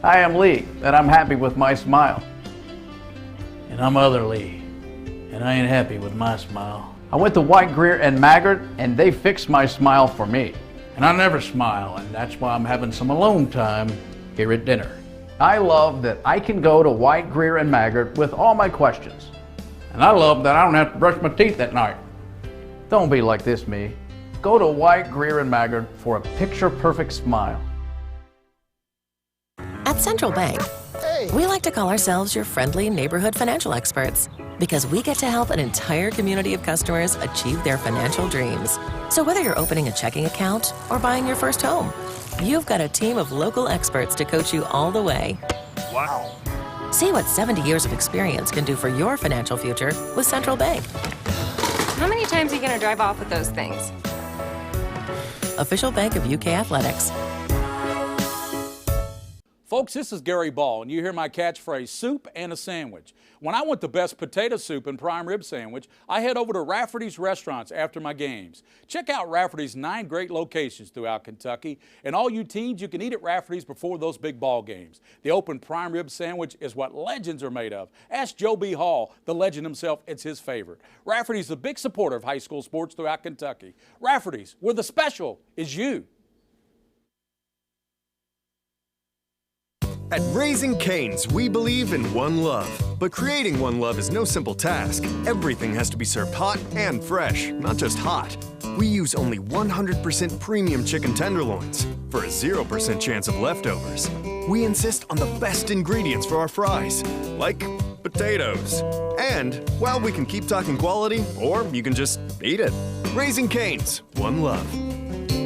I am Lee, and I'm happy with my smile. And I'm other Lee, and I ain't happy with my smile. I went to White, Greer, and Maggard, and they fixed my smile for me. And I never smile, and that's why I'm having some alone time here at dinner. I love that I can go to White, Greer, and Maggard with all my questions. And I love that I don't have to brush my teeth at night. Don't be like this, me. Go to White, Greer, and Maggard for a picture-perfect smile. At Central Bank, we like to call ourselves your friendly neighborhood financial experts because we get to help an entire community of customers achieve their financial dreams. So whether you're opening a checking account or buying your first home, you've got a team of local experts to coach you all the way. Wow. See what 70 years of experience can do for your financial future with Central Bank. How many times are you going to drive off with those things? Official bank of UK Athletics. Folks, this is Gary Ball, and you hear my catchphrase, soup and a sandwich. When I want the best potato soup and prime rib sandwich, I head over to Rafferty's Restaurants after my games. Check out Rafferty's 9 great locations throughout Kentucky, and all you teens, you can eat at Rafferty's before those big ball games. The open prime rib sandwich is what legends are made of. Ask Joe B. Hall, the legend himself, it's his favorite. Rafferty's a big supporter of high school sports throughout Kentucky. Rafferty's, where the special is you. At Raising Cane's, we believe in one love. But creating one love is no simple task. Everything has to be served hot and fresh, not just hot. We use only 100% premium chicken tenderloins for a 0% chance of leftovers. We insist on the best ingredients for our fries, like potatoes. And, well, we can keep talking quality, or you can just eat it. Raising Cane's, one love.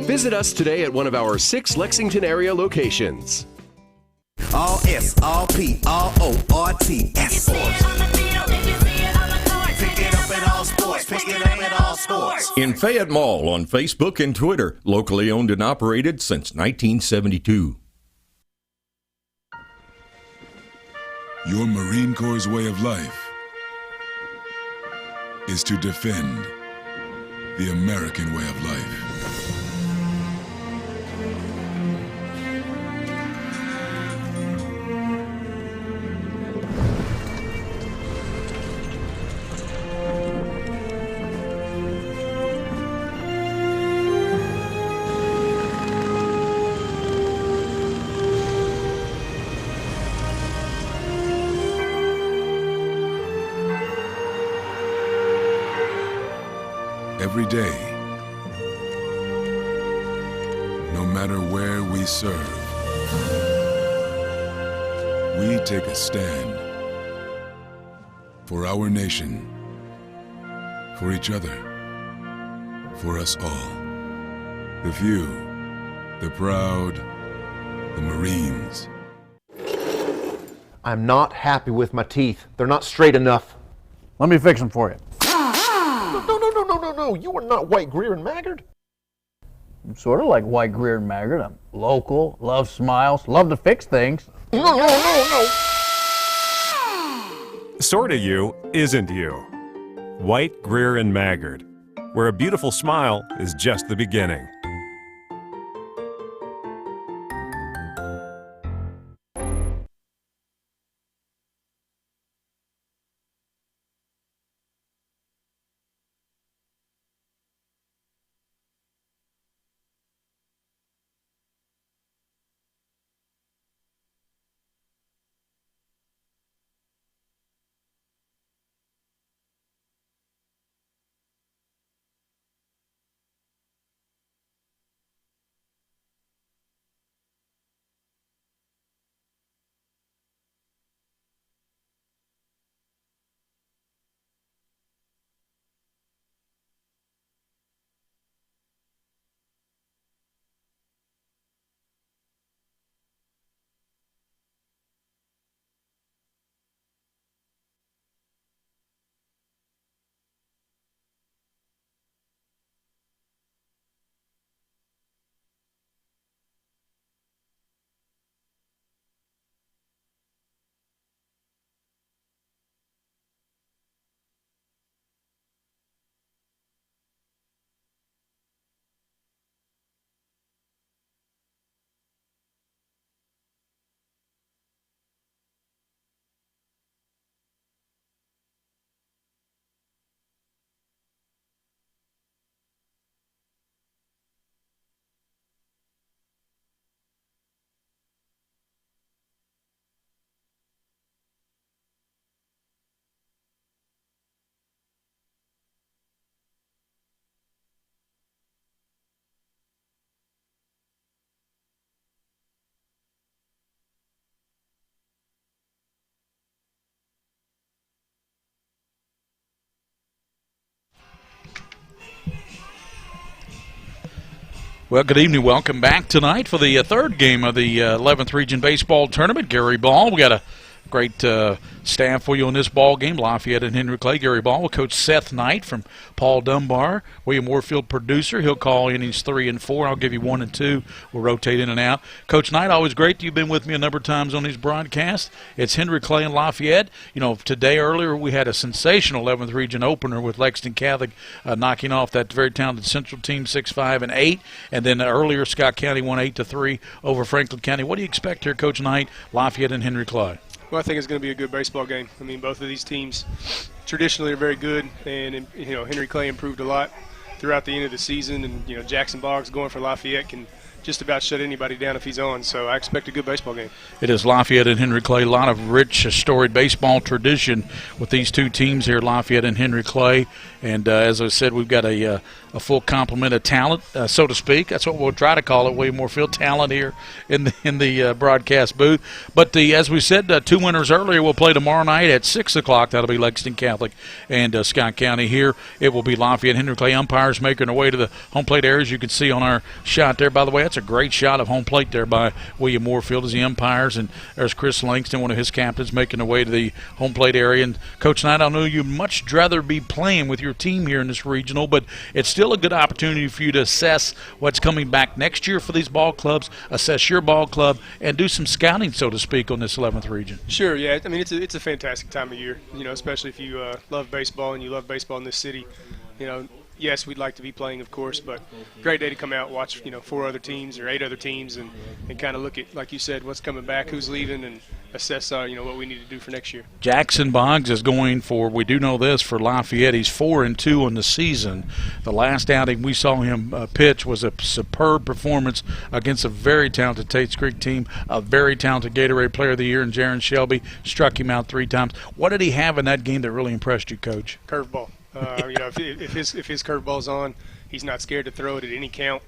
Visit us today at one of our 6 Lexington area locations. All S, all P, all O, R, T, S Sports. Pick it up at all sports. Pick it up at all sports. In Fayette Mall on Facebook and Twitter, locally owned and operated since 1972. Your Marine Corps' way of life is to defend the American way of life. Every day, no matter where we serve, we take a stand for our nation, for each other, for us all. The few, the proud, the Marines. I'm not happy with my teeth. They're not straight enough. Let me fix them for you. No, you are not White, Greer, and Maggard. I'm sort of like White, Greer, and Maggard. I'm local, love smiles, love to fix things. No. Sorta you isn't you. White, Greer, and Maggard, where a beautiful smile is just the beginning. Well, good evening. Welcome back tonight for the third game of the 11th Region Baseball Tournament. Gary Ball, we got a great staff for you on this ball game. Lafayette and Henry Clay. Gary Ball with Coach Seth Knight from Paul Dunbar. William Warfield, producer. He'll call innings 3 and 4. I'll give you 1 and 2. We'll rotate in and out. Coach Knight, always great. You've been with me a number of times on these broadcasts. It's Henry Clay and Lafayette. You know, today earlier we had a sensational 11th Region opener with Lexington Catholic knocking off that very talented Central team 6-5 and 8. And then earlier Scott County won 8-3 over Franklin County. What do you expect here, Coach Knight, Lafayette and Henry Clay? Well, I think it's going to be a good baseball game. I mean, both of these teams traditionally are very good, and Henry Clay improved a lot throughout the end of the season, and Jackson Boggs going for Lafayette can just about shut anybody down if he's on. So I expect a good baseball game. It is Lafayette and Henry Clay. A lot of rich, storied baseball tradition with these two teams here, Lafayette and Henry Clay. And as I said, we've got a full complement of talent, so to speak. That's what we'll try to call it, William Warfield talent here in the broadcast booth. But as we said, 2 winners earlier will play tomorrow night at 6 o'clock. That'll be Lexington Catholic and Scott County. Here it will be Lafayette and Henry Clay. Umpires making their way to the home plate areas. You can see on our shot there. By the way, that's a great shot of home plate there by William Warfield as the umpires. And there's Chris Langston, one of his captains, making their way to the home plate area. And Coach Knight, I know you'd much rather be playing with your team here in this regional, but it's still a good opportunity for you to assess what's coming back next year for these ball clubs, assess your ball club, and do some scouting, so to speak, on this 11th region. Sure, yeah. I mean, it's a fantastic time of year, especially if you love baseball and you love baseball in this city. Yes, we'd like to be playing, of course, but great day to come out and watch, 4 other teams or 8 other teams and kind of look at, like you said, what's coming back, who's leaving, and assess, what we need to do for next year. Jackson Boggs is going for, we do know this, for Lafayette. He's 4-2 in the season. The last outing we saw him pitch was a superb performance against a very talented Tate's Creek team, a very talented Gatorade Player of the Year in Jaron Shelby, struck him out 3 times. What did he have in that game that really impressed you, Coach? Curveball. If his curveball's on, he's not scared to throw it at any count.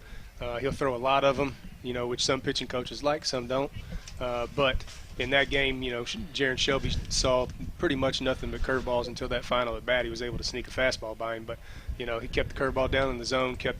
He'll throw a lot of them, which some pitching coaches like, some don't. But in that game, Jaron Shelby saw pretty much nothing but curveballs until that final at bat. He was able to sneak a fastball by him, but he kept the curveball down in the zone, kept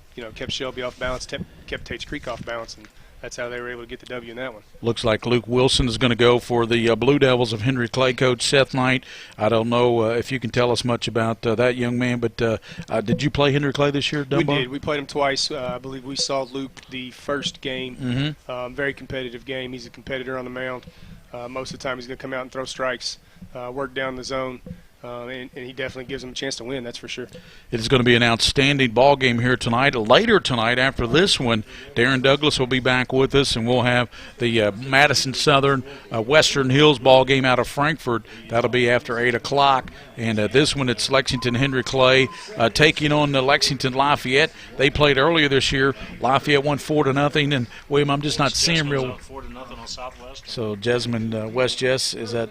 Shelby off balance, kept Tate's Creek off balance, and that's how they were able to get the W in that one. Looks like Luke Wilson is going to go for the Blue Devils of Henry Clay. Coach Seth Knight, I don't know if you can tell us much about that young man, but did you play Henry Clay this year at Dunbar? We did. We played him twice. I believe we saw Luke the first game. Very competitive game. He's a competitor on the mound. Most of the time he's going to come out and throw strikes, work down the zone. And he definitely gives them a chance to win, that's for sure. It is going to be an outstanding ball game here tonight. Later tonight, after this one, Darren Douglas will be back with us, and we'll have the Madison Southern Western Hills ball game out of Frankfort. That'll be after 8 o'clock. And this one, it's Lexington Henry Clay taking on the Lexington Lafayette. They played earlier this year. Lafayette won 4-0. And, William, I'm just not seeing real. 4-0 on Southwest. So, Jesmond West Jess, is that?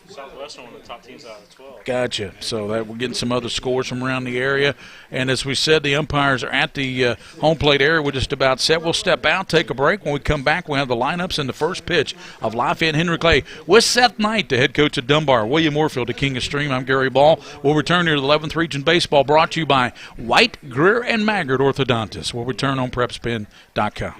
Southwestern, one of the top teams out of 12. Gotcha. So that we're getting some other scores from around the area. And as we said, the umpires are at the home plate area. We're just about set. We'll step out, take a break. When we come back, we'll have the lineups and the first pitch of Lafayette Henry Clay with Seth Knight, the head coach at Dunbar. William Warfield, the King of Stream. I'm Gary Ball. We'll return here to the 11th Region Baseball, brought to you by White, Greer, and Maggard Orthodontics. We'll return on PrepSpin.com.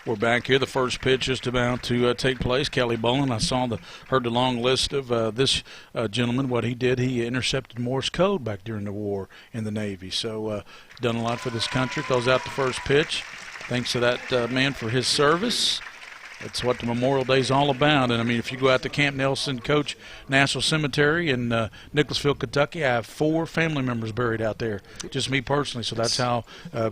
We're back here. The first pitch is about to take place. Kelly Bolin, I heard the long list of this gentleman. What he did, he intercepted Morse code back during the war in the Navy. So done a lot for this country. Throws out the first pitch. Thanks to that man for his service. That's what the Memorial Day is all about. And, I mean, if you go out to Camp Nelson Coach National Cemetery in Nicholasville, Kentucky, I have 4 family members buried out there, just me personally. So that's how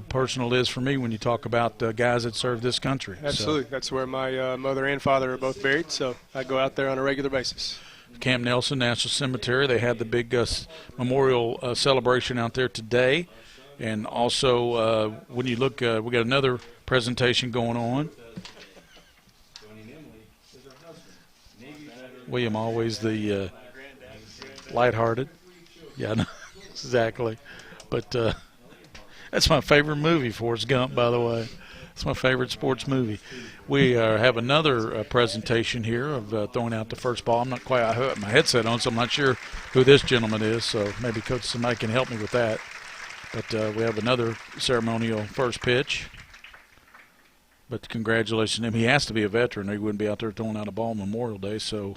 personal it is for me when you talk about guys that serve this country. Absolutely. So, that's where my mother and father are both buried, so I go out there on a regular basis. Camp Nelson National Cemetery, they had the big memorial celebration out there today. And also, when you look, we got another presentation going on. William, always the lighthearted. Yeah, no, exactly. But that's my favorite movie, Forrest Gump, by the way. It's my favorite sports movie. We have another presentation here of throwing out the first ball. I have my headset on, so I'm not sure who this gentleman is, so maybe Coach somebody can help me with that. But we have another ceremonial first pitch. But congratulations to him. He has to be a veteran, or he wouldn't be out there throwing out a ball on Memorial Day. So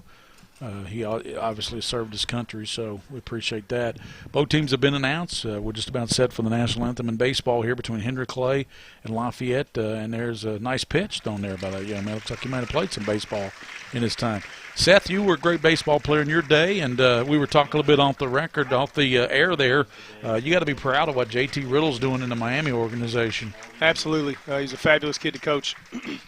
he obviously served his country, so we appreciate that. Both teams have been announced. We're just about set for the national anthem in baseball here between Henry Clay and Lafayette. And there's a nice pitch thrown there by that young man. Looks like he might have played some baseball in his time. Seth, you were a great baseball player in your day, and we were talking a little bit off the air there. You got to be proud of what J.T. Riddle's doing in the Miami organization. Absolutely. He's a fabulous kid to coach.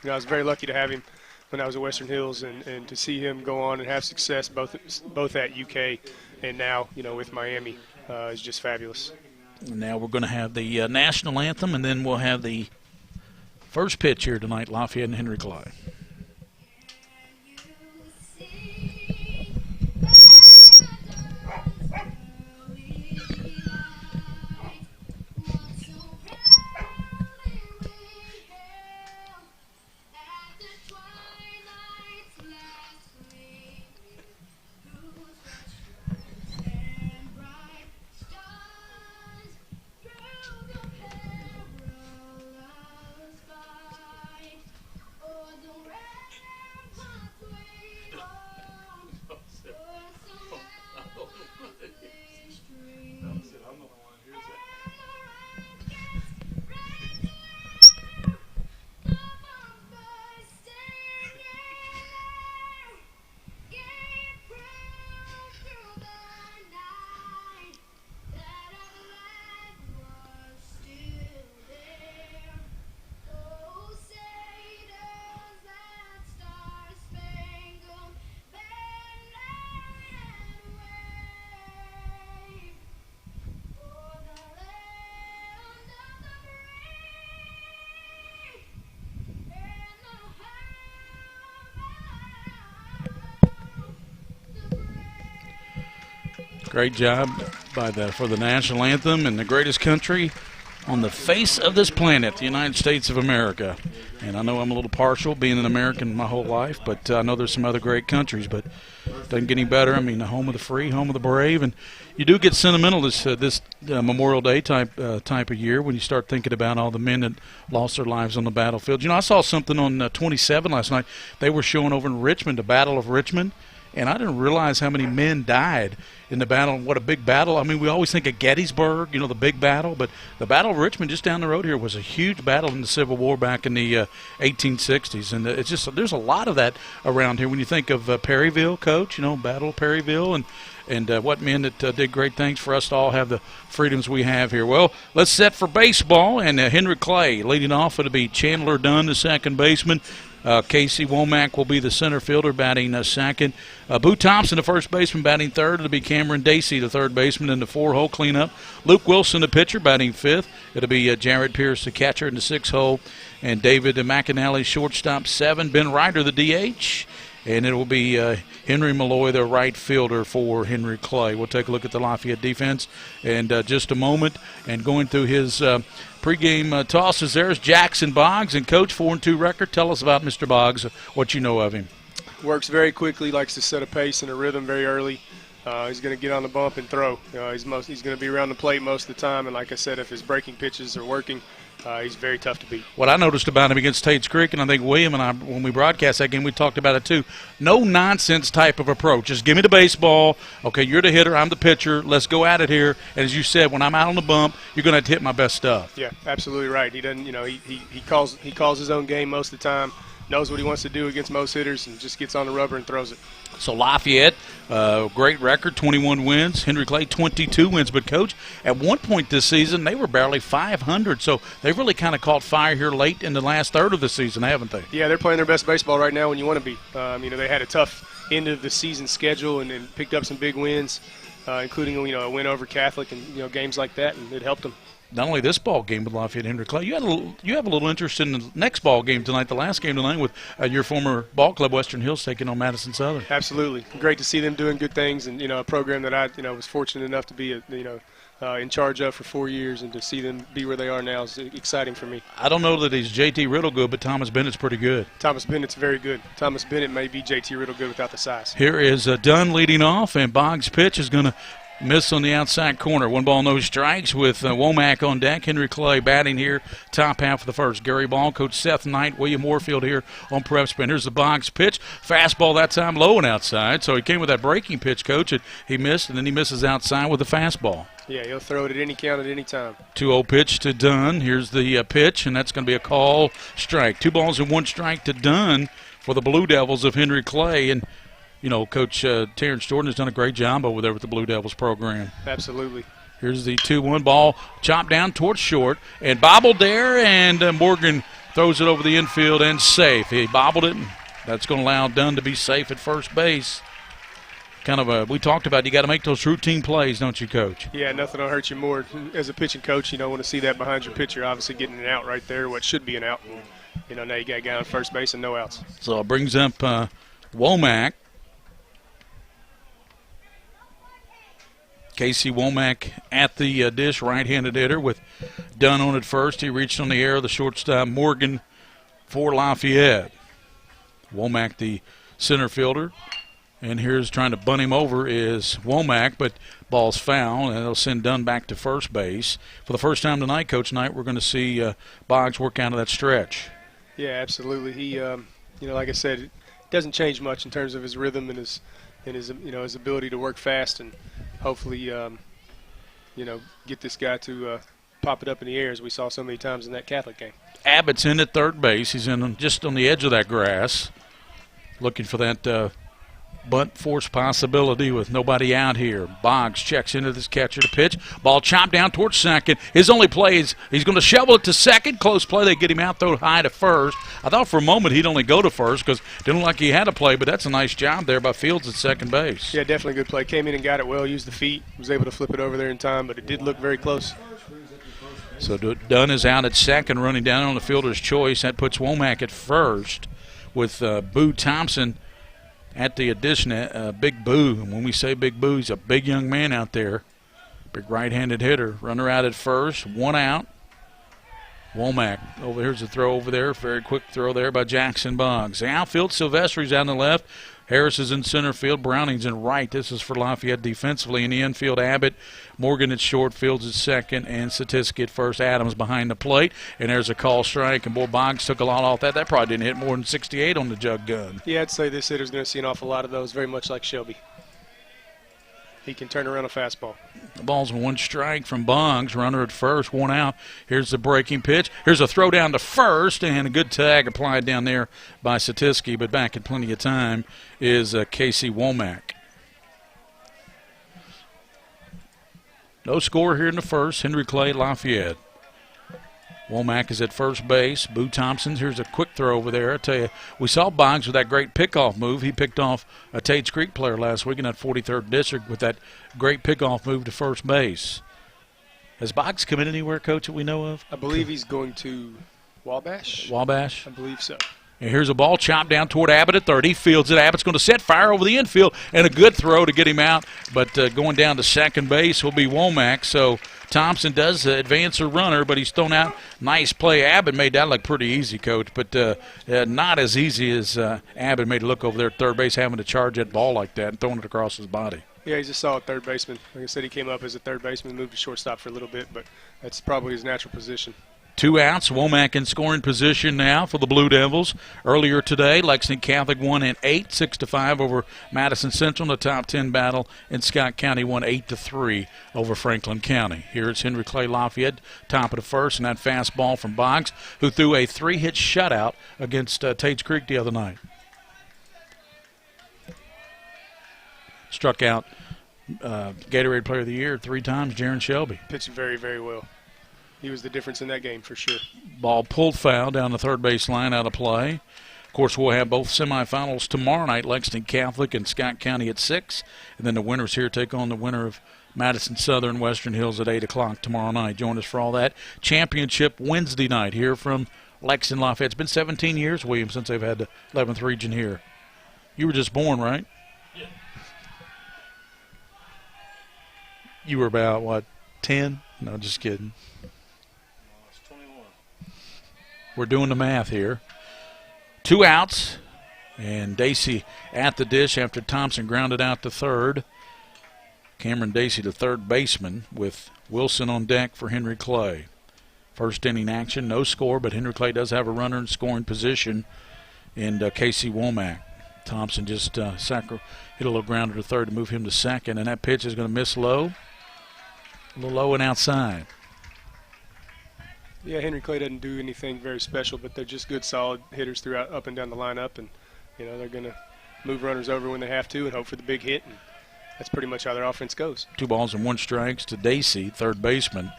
I was very lucky to have him when I was at Western Hills, and to see him go on and have success both at UK and now, with Miami is just fabulous. And now we're going to have the national anthem, and then we'll have the first pitch here tonight, Lafayette and Henry Clay. Great job for the national anthem and the greatest country on the face of this planet, the United States of America. And I know I'm a little partial, being an American my whole life, but I know there's some other great countries, but it doesn't get any better. I mean, the home of the free, home of the brave, and you do get sentimental this Memorial Day type of year when you start thinking about all the men that lost their lives on the battlefield. I saw something on 27 last night. They were showing over in Richmond, the Battle of Richmond, and I didn't realize how many men died in the battle. What a big battle. I mean, we always think of Gettysburg, the big battle, but the Battle of Richmond just down the road here was a huge battle in the Civil War back in the 1860s. And it's just, there's a lot of that around here. When you think of Perryville, Coach, Battle of Perryville, and what men that did great things for us to all have the freedoms we have here. Well, let's set for baseball, and Henry Clay leading off. It'll be Chandler Dunn, the second baseman. Casey Womack will be the center fielder, batting second. Boo Thompson, the first baseman, batting third. It'll be Cameron Dacey, the third baseman, in the four-hole cleanup. Luke Wilson, the pitcher, batting fifth. It'll be Jared Pierce, the catcher, in the six-hole. And David McAnally, shortstop, 7. Ben Ryder, the DH. And it will be Henry Malloy, the right fielder, for Henry Clay. We'll take a look at the Lafayette defense in just a moment. And going through his pregame tosses, there's Jackson Boggs. And, Coach, 4-2 record. Tell us about Mr. Boggs, what you know of him. Works very quickly, likes to set a pace and a rhythm very early. He's going to get on the bump and throw. He's going to be around the plate most of the time, and like I said, if his breaking pitches are working, he's very tough to beat. What I noticed about him against Tate's Creek, and I think William and I, when we broadcast that game, we talked about it too, no nonsense type of approach. Just give me the baseball. Okay, you're the hitter, I'm the pitcher. Let's go at it here. And as you said, when I'm out on the bump, you're going to have to hit my best stuff. Yeah, absolutely right. He doesn't, he calls his own game most of the time, knows what he wants to do against most hitters, and just gets on the rubber and throws it. So Lafayette, great record, 21 wins. Henry Clay, 22 wins. But, Coach, at one point this season, they were barely 500. So they've really kind of caught fire here late in the last third of the season, haven't they? Yeah, they're playing their best baseball right now when you want to be. They had a tough end of the season schedule and picked up some big wins, including a win over Catholic and games like that, and it helped them. Not only this ball game with Lafayette Henry Clay, you have a little interest in the next ball game tonight, the last game tonight with your former ball club, Western Hills, taking on Madison Southern. Absolutely. Great to see them doing good things, and, a program that I, was fortunate enough to be, in charge of for 4 years, and to see them be where they are now is exciting for me. I don't know that he's J.T. Riddle good, but Thomas Bennett's pretty good. Thomas Bennett's very good. Thomas Bennett may be J.T. Riddle good without the size. Here is Dunn leading off, and Boggs' pitch is going to miss on the outside corner. 1 no strikes with Womack on deck. Henry Clay batting here, top half of the first. Gary Ball, Coach Seth Knight, William Warfield here on PrepSpin. Here's the Boggs pitch. Fastball that time low and outside. So he came with that breaking pitch, Coach, and he missed, and then he misses outside with the fastball. Yeah, he'll throw it at any count at any time. 2-0 pitch to Dunn. Here's the pitch, and that's going to be a call strike. 2 balls and 1 strike to Dunn for the Blue Devils of Henry Clay. And Coach Terrence Jordan has done a great job over there with the Blue Devils program. Absolutely. Here's the 2-1 ball, chopped down towards short, and bobbled there, and Morgan throws it over the infield and safe. He bobbled it, and that's going to allow Dunn to be safe at first base. We talked about you got to make those routine plays, don't you, Coach? Yeah, nothing will hurt you more. As a pitching coach, you don't want to see that behind your pitcher, obviously getting an out right there, what should be an out. Now you got a guy on first base and no outs. So it brings up Womack. Casey Womack at the dish, right-handed hitter with Dunn on at first. He reached on the air, the shortstop Morgan for Lafayette. Womack, the center fielder. And here's trying to bunt him over is Womack, but ball's foul, and it'll send Dunn back to first base. For the first time tonight, Coach Knight, we're going to see Boggs work out of that stretch. Yeah, absolutely. He, like I said, it doesn't change much in terms of his rhythm and his ability to work fast and hopefully, get this guy to pop it up in the air as we saw so many times in that Catholic game. Abbott's in at third base. He's in just on the edge of that grass, looking for that bunt force possibility with nobody out here. Boggs checks into this catcher to pitch. Ball chopped down towards second. His only play is he's going to shovel it to second. Close play. They get him out, throw high to first. I thought for a moment he'd only go to first because it didn't look like he had a play, but that's a nice job there by Fields at second base. Yeah, definitely a good play. Came in and got it well, used the feet, was able to flip it over there in time, but it did look very close. So Dunn is out at second, running down on the fielder's choice. That puts Womack at first with Boo Thompson at the addition. Big Boo. And when we say Big Boo, he's a big young man out there. Big right-handed hitter. Runner out at first. 1 out. Womack. Here's a throw over there. Very quick throw there by Jackson Boggs. The outfield, Silvestri's on the left. Harris is in center field. Browning's in right. This is for Lafayette defensively. In the infield, Abbott. Morgan at short. Fields at second. And Statisky at first. Adams behind the plate. And there's a call strike. And boy, Boggs took a lot off that. That probably didn't hit more than 68 on the jug gun. Yeah, I'd say this hitter's going to see an awful lot of those, very much like Shelby. He can turn around a fastball. The ball's 1 strike from Boggs. Runner at first, 1 out. Here's the breaking pitch. Here's a throw down to first, and a good tag applied down there by Statisky, but back in plenty of time is Casey Womack. No score here in the first. Henry Clay, Lafayette. Womack is at first base. Boo Thompson, here's a quick throw over there. I tell you, we saw Boggs with that great pickoff move. He picked off a Tate's Creek player last week in that 43rd district with that great pickoff move to first base. Has Boggs come in anywhere, Coach, that we know of? I believe he's going to Wabash. Wabash? I believe so. And here's a ball chopped down toward Abbott at third. He fields it. Abbott's going to set fire over the infield, and a good throw to get him out. But going down to second base will be Womack. So Thompson does advance a runner, but he's thrown out. Nice play. Abbott made that look pretty easy, Coach, but not as easy as Abbott made it look over there at third base, having to charge that ball like that and throwing it across his body. Yeah, he's a solid third baseman. Like I said, he came up as a third baseman, moved to shortstop for a little bit, but that's probably his natural position. 2 outs. Womack in scoring position now for the Blue Devils. Earlier today, Lexington Catholic won in 8, 6-5 over Madison Central in the top 10 battle, and Scott County won 8-3 over Franklin County. Here it's Henry Clay Lafayette, top of the first, and that fastball from Boggs, who threw a 3-hit shutout against Tate's Creek the other night. Struck out Gatorade Player of the Year 3 times, Jaron Shelby. Pitched very, very well. He was the difference in that game for sure. Ball pulled foul down the third base line, out of play. Of course, we'll have both semifinals tomorrow night, Lexington Catholic and Scott County at 6. And then the winners here take on the winner of Madison Southern, Western Hills at 8 o'clock tomorrow night. Join us for all that. Championship Wednesday night here from Lexington Lafayette. It's been 17 years, William, since they've had the 11th region here. You were just born, right? Yeah. You were about, what, 10? No, just kidding. We're doing the math here. 2 outs, and Dacey at the dish after Thompson grounded out to third. Cameron Dacey, the third baseman, with Wilson on deck for Henry Clay. First inning action, no score, but Henry Clay does have a runner in scoring position in Casey Womack. Thompson just hit a little grounder to third to move him to second, and that pitch is going to miss low. A little low and outside. Yeah, Henry Clay doesn't do anything very special, but they're just good, solid hitters throughout, up and down the lineup, and they're going to move runners over when they have to and hope for the big hit, and that's pretty much how their offense goes. 2 balls and 1 strike to Dacey, third baseman,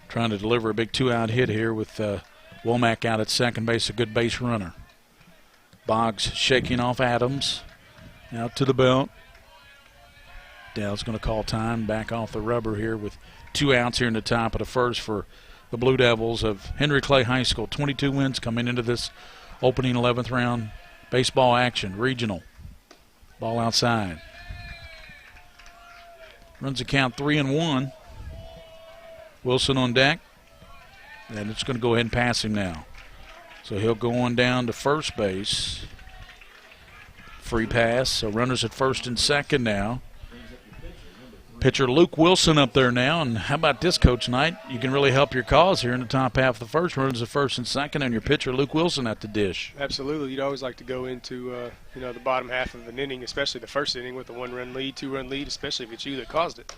trying to deliver a big 2-out hit here with Womack out at second base, a good base runner. Boggs shaking off Adams, out to the belt. Dell's going to call time, back off the rubber here with 2 outs here in the top of the first for the Blue Devils of Henry Clay High School. 22 wins coming into this opening 11th round baseball action, regional. Ball outside. Runs the count 3-1. Wilson on deck. And it's going to go ahead and pass him now. So he'll go on down to first base. Free pass. So runners at first and second now. Pitcher Luke Wilson up there now, and how about this, Coach Knight? You can really help your cause here in the top half of the first. Runners at first and second, and your pitcher Luke Wilson at the dish. Absolutely. You'd always like to go into the bottom half of an inning, especially the first inning with a 1-run lead, 2-run lead, especially if it's you that caused it.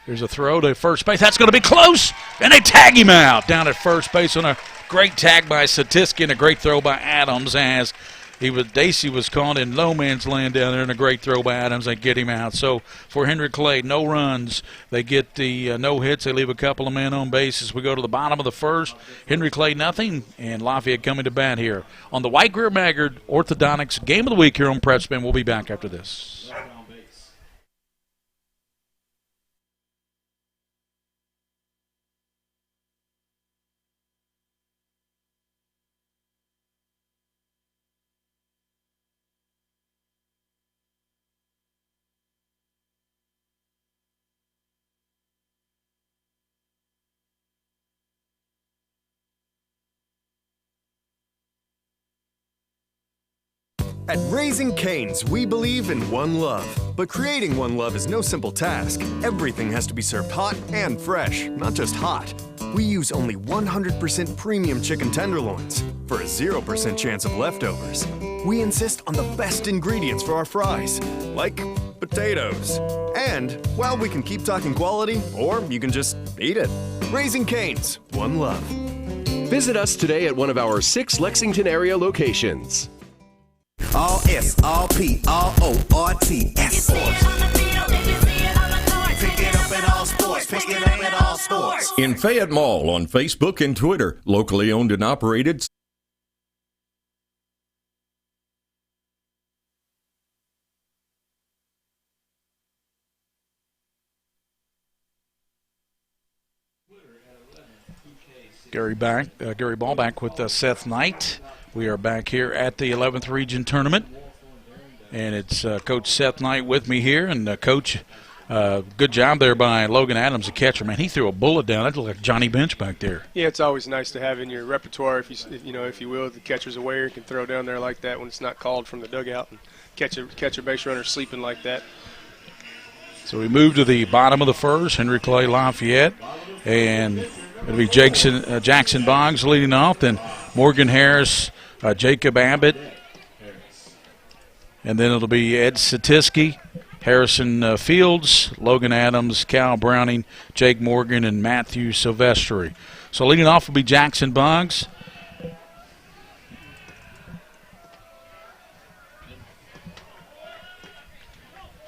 There's a throw to first base. That's going to be close, and they tag him out down at first base on a great tag by Satiski and a great throw by Adams as Dacey was caught in no man's land down there, and a great throw by Adams. They get him out. So for Henry Clay, no runs. They get the no hits. They leave a couple of men on base as we go to the bottom of the first. Henry Clay nothing, and Lafayette coming to bat here on the White Greer Maggard Orthodontics Game of the Week here on PrepSpin. We'll be back after this. At Raising Cane's, we believe in one love. But creating one love is no simple task. Everything has to be served hot and fresh, not just hot. We use only 100% premium chicken tenderloins for a 0% chance of leftovers. We insist on the best ingredients for our fries, like potatoes. And, well, we can keep talking quality, or you can just eat it. Raising Cane's, one love. Visit us today at one of our 6 Lexington area locations. All S, all P, all O, R, T, S. Pick it up at all sports. Pick it up at all sports. In Fayette Mall on Facebook and Twitter, locally owned and operated. Gary Ball back with Seth Knight. We are back here at the 11th Region Tournament, and it's Coach Seth Knight with me here. And Coach, good job there by Logan Adams, the catcher. Man, he threw a bullet down. That looked like Johnny Bench back there. Yeah, it's always nice to have in your repertoire, if you will, the catcher's aware and can throw down there like that when it's not called from the dugout and catch a base runner sleeping like that. So we move to the bottom of the first. Henry Clay, Lafayette, and it'll be Jackson Boggs leading off. Then Morgan Harris, Jacob Abbott, and then it'll be Ed Satisky, Harrison Fields, Logan Adams, Cal Browning, Jake Morgan, and Matthew Silvestri. So leading off will be Jackson Boggs.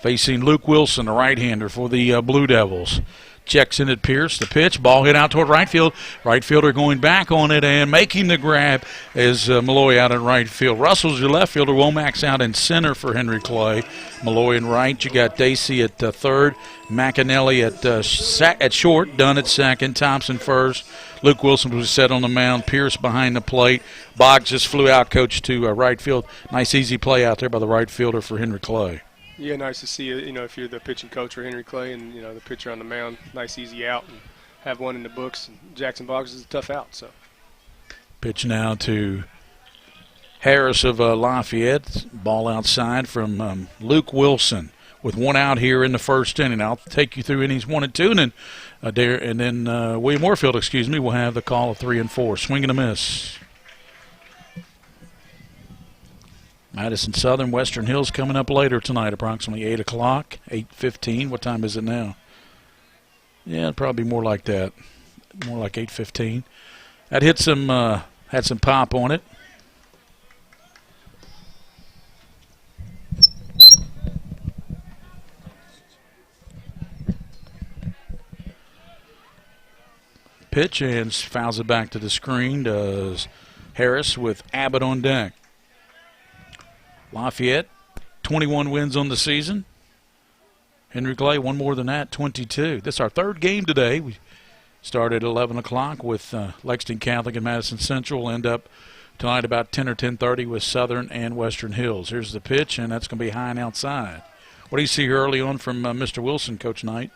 Facing Luke Wilson, the right-hander for the Blue Devils. Checks in at Pierce. The pitch, ball hit out toward right field. Right fielder going back on it and making the grab is Malloy out at right field. Russell's your left fielder. Womack's out in center for Henry Clay. Malloy in right. You got Dacey at third. McAnally at short. Dunn at second. Thompson first. Luke Wilson was set on the mound. Pierce behind the plate. Boggs just flew out, coach, to right field. Nice easy play out there by the right fielder for Henry Clay. Yeah, nice to see it. If you're the pitching coach for Henry Clay and, the pitcher on the mound, nice easy out and have one in the books. And Jackson Boggs is a tough out. So pitch now to Harris of Lafayette. Ball outside from Luke Wilson with one out here in the first inning. I'll take you through innings 1 and 2, and then William Warfield, will have the call of 3 and 4. Swing and a miss. Madison Southern, Western Hills coming up later tonight, approximately 8 o'clock, 8:15. What time is it now? Yeah, it'd probably be more like that, more like 8:15. That hit some, had some pop on it. Pitch and fouls it back to the screen. Does Harris with Abbott on deck. Lafayette, 21 wins on the season. Henry Clay, one more than that, 22. This is our third game today. We started at 11 o'clock with Lexington Catholic and Madison Central. We'll end up tonight about 10 or 10:30 with Southern and Western Hills. Here's the pitch, and that's going to be high and outside. What do you see here early on from Mr. Wilson, Coach Knight?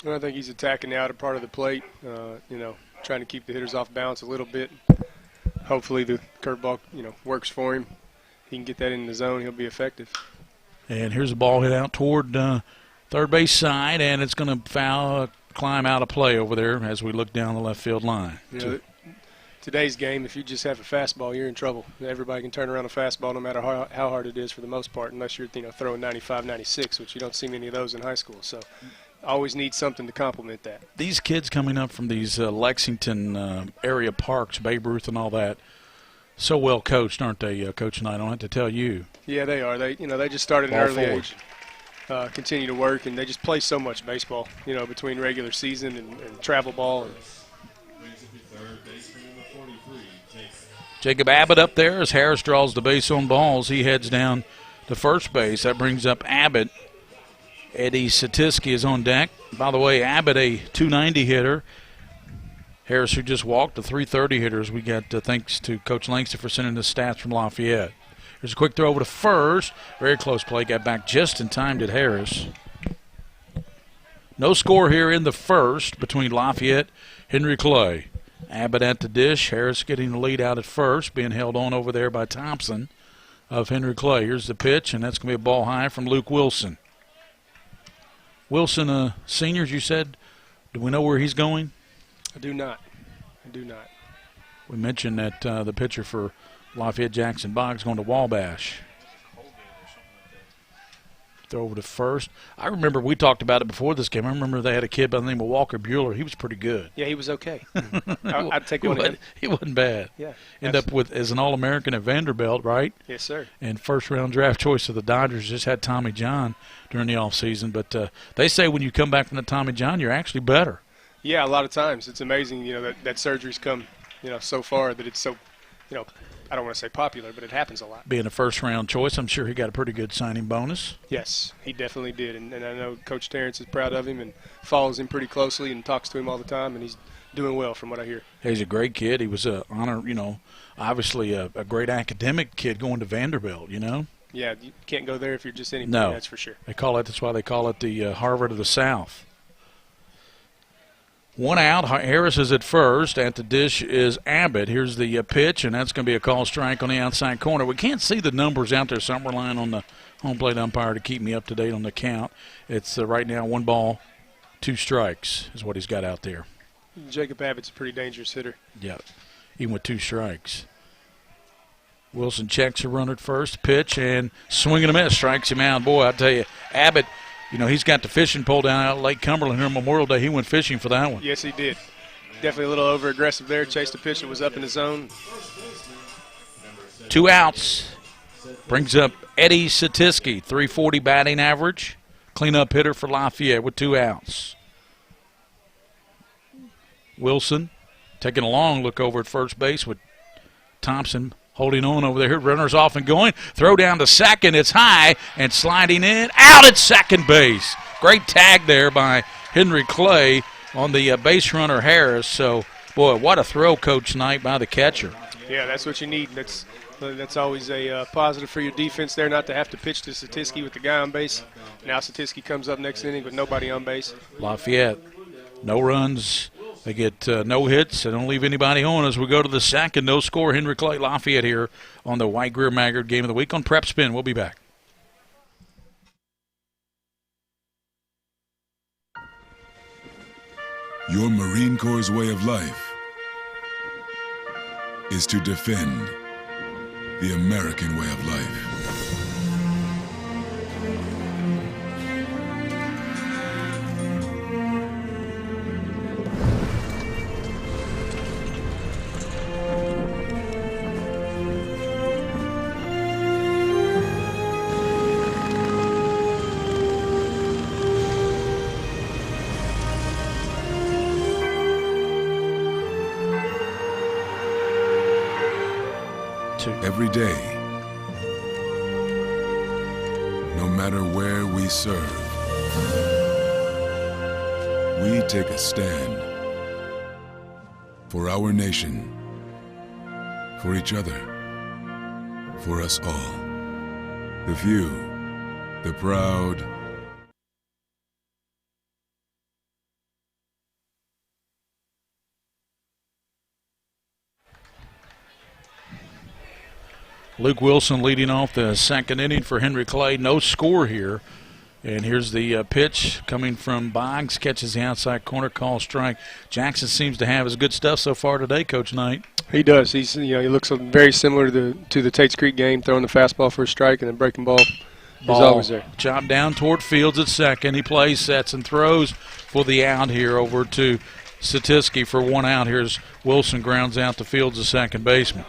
Well, I think he's attacking the outer part of the plate, trying to keep the hitters off balance a little bit. Hopefully the curveball, works for him. He can get that in the zone, he'll be effective. And here's a ball hit out toward third base side, and it's going to climb out of play over there as we look down the left field line. Today's game, if you just have a fastball, you're in trouble. Everybody can turn around a fastball no matter how hard it is for the most part, unless you're throwing 95, 96, which you don't see many of those in high school. So always need something to complement that. These kids coming up from these Lexington area parks, Babe Ruth and all that, so well coached, aren't they, Coach Knight? I don't have to tell you. Yeah, they are. They just started at an early age, continue to work, and they just play so much baseball, between regular season and travel ball. Jacob Abbott up there as Harris draws the base on balls. He heads down to first base. That brings up Abbott. Eddie Satisky is on deck. By the way, Abbott, a .290 hitter. Harris, who just walked, the .330 hitters. We got thanks to Coach Langston for sending the stats from Lafayette. There's a quick throw over to first. Very close play. Got back just in time, did Harris. No score here in the first between Lafayette, Henry Clay. Abbott at the dish. Harris getting the lead out at first, being held on over there by Thompson of Henry Clay. Here's the pitch, and that's going to be a ball high from Luke Wilson. Wilson, seniors, you said. Do we know where he's going? I do not. We mentioned that the pitcher for Lafayette, Jackson Boggs, going to Wabash. Throw over to first. I remember we talked about it before this game. I remember they had a kid by the name of Walker Bueller. He was pretty good. Yeah, he was okay. I'd take one of him. He wasn't bad. Yeah. End up with as an All-American at Vanderbilt, right? Yes, sir. And first-round draft choice of the Dodgers. Just had Tommy John during the offseason. But they say when you come back from the Tommy John, you're actually better. Yeah, a lot of times. It's amazing, that surgery's come, so far that it's so, I don't want to say popular, but it happens a lot. Being a first-round choice, I'm sure he got a pretty good signing bonus. Yes, he definitely did. And I know Coach Terrence is proud of him and follows him pretty closely and talks to him all the time, and he's doing well from what I hear. He's a great kid. He was obviously a great academic kid going to Vanderbilt, Yeah, you can't go there if you're just anybody, no. That's for sure. That's why they call it the Harvard of the South. One out. Harris is at first. At the dish is Abbott. Here's the pitch, and that's going to be a call strike on the outside corner. We can't see the numbers out there, so I'm relying on the home plate umpire to keep me up to date on the count. It's right now 1 ball, 2 strikes is what he's got out there. Jacob Abbott's a pretty dangerous hitter. Yeah, even with 2 strikes. Wilson checks a runner at first, pitch, and swing and a miss, strikes him out. Boy, I tell you, Abbott, he's got the fishing pole down out at Lake Cumberland here on Memorial Day. He went fishing for that one. Yes, he did. Definitely a little over-aggressive there. Chased the pitch that was up in the zone. 2 outs. Brings up Eddie Satiski, 340 batting average. Cleanup hitter for Lafayette with 2 outs. Wilson taking a long look over at first base with Thompson holding on over there. Runners off and going. Throw down to second. It's high and sliding in. Out at second base. Great tag there by Henry Clay on the base runner Harris. So, boy, what a throw, Coach Knight, by the catcher. Yeah, that's what you need. That's always a positive for your defense there, not to have to pitch to Satiski with the guy on base. Now Satiski comes up next inning with nobody on base. Lafayette, no runs. They get no hits. They don't leave anybody on as we go to the second. No score. Henry Clay, Lafayette here on the White Greer Maggard Game of the Week on PrepSpin. We'll be back. Your Marine Corps' way of life is to defend the American way of life. Every day, no matter where we serve, we take a stand for our nation, for each other, for us all. The few, the proud, Luke Wilson leading off the second inning for Henry Clay. No score here. And here's the pitch coming from Boggs. Catches the outside corner, call strike. Jackson seems to have his good stuff so far today, Coach Knight. He does. He looks very similar to the Tates Creek game, throwing the fastball for a strike and then breaking ball. He's always there. Chopped down toward Fields at second. He plays, sets, and throws for the out here over to Satiski for 1 out. Here's Wilson, grounds out to Fields, the second baseman.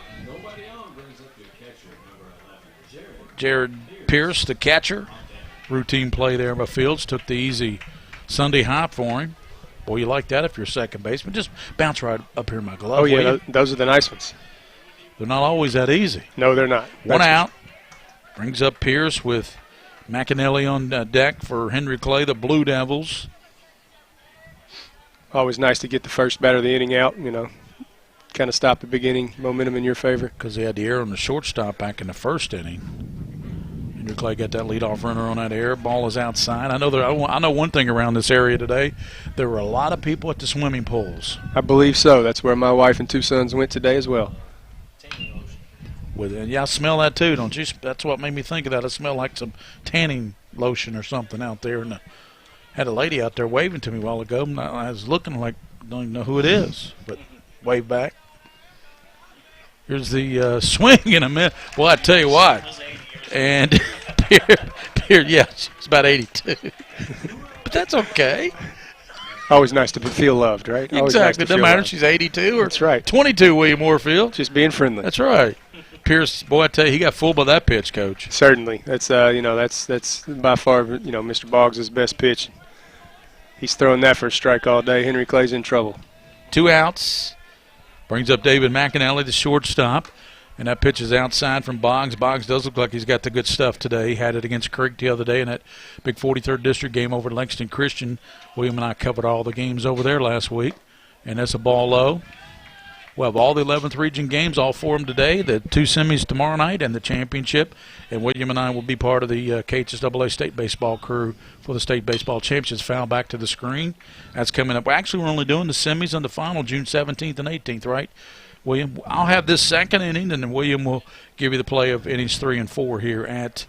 Jared Pierce, the catcher. Routine play there by Fields. Took the easy Sunday hop for him. Boy, you like that if you're second baseman. Just bounce right up here in my glove. Oh, yeah, those are the nice ones. They're not always that easy. No, they're not. 1 out. Brings up Pierce with McAnally on deck for Henry Clay, the Blue Devils. Always nice to get the first batter of the inning out, kind of stop the beginning momentum in your favor. Because they had the error on the shortstop back in the first inning. Henry Clay got that leadoff runner on that error. Ball is outside. I know one thing around this area today. There were a lot of people at the swimming pools. I believe so. That's where my wife and 2 sons went today as well. I smell that too, don't you? That's what made me think of that. It smelled like some tanning lotion or something out there. And had a lady out there waving to me a while ago. And I was looking like, don't even know who it is, but wave back. Here's the swing in a minute. Well, I tell you what. And Pierre, yeah, she's about 82. But that's okay. Always nice to feel loved, right? Always exactly. Nice doesn't matter if she's 82 or that's right. 22, William Warfield. Just being friendly. That's right. Pierce, boy, I tell you, he got fooled by that pitch, Coach. Certainly. That's that's by far, Mr. Boggs' best pitch. He's throwing that for a strike all day. Henry Clay's in trouble. 2 outs. Brings up David McAnally, the shortstop. And that pitch is outside from Boggs. Boggs does look like he's got the good stuff today. He had it against Creek the other day in that big 43rd District game over at Lexington Christian. William and I covered all the games over there last week. And that's a ball low. We'll have all the 11th region games, all 4 of them today, the 2 semis tomorrow night and the championship. And William and I will be part of the KHSAA State Baseball crew for the State Baseball Championships. Foul back to the screen. That's coming up. Actually, we're only doing the semis and the final June 17th and 18th, right? William, I'll have this second inning, and then William will give you the play of innings 3 and 4 here at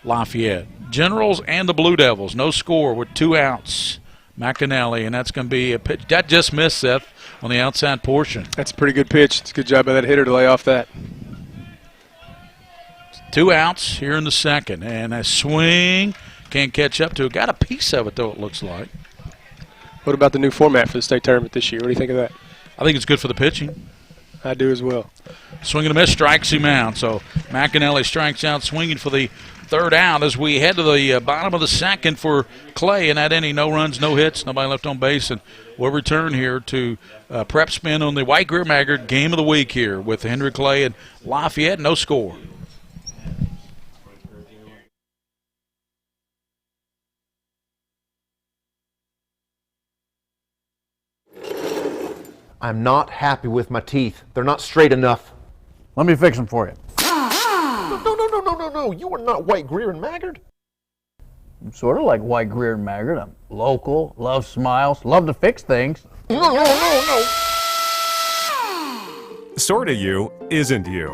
Lafayette. Generals and the Blue Devils, no score with 2 outs. McAnally, and that's going to be a pitch. That just missed, Seth, on the outside portion. That's a pretty good pitch. It's a good job by that hitter to lay off that. 2 outs here in the second, and a swing. Can't catch up to it. Got a piece of it, though, it looks like. What about the new format for the state tournament this year? What do you think of that? I think it's good for the pitching. I do as well. Swing and a miss, strikes him out. So McAnally strikes out, swinging for the 3rd out as we head to the bottom of the second for Clay. In that inning, no runs, no hits, nobody left on base. And we'll return here to PrepSpin on the White Greer Maggard Game of the Week here with Henry Clay and Lafayette. No score. I'm not happy with my teeth. They're not straight enough. Let me fix them for you. No. You are not White Greer and Maggard. I'm sort of like White Greer and Maggard. I'm local, love smiles, love to fix things. No. Sorta you isn't you.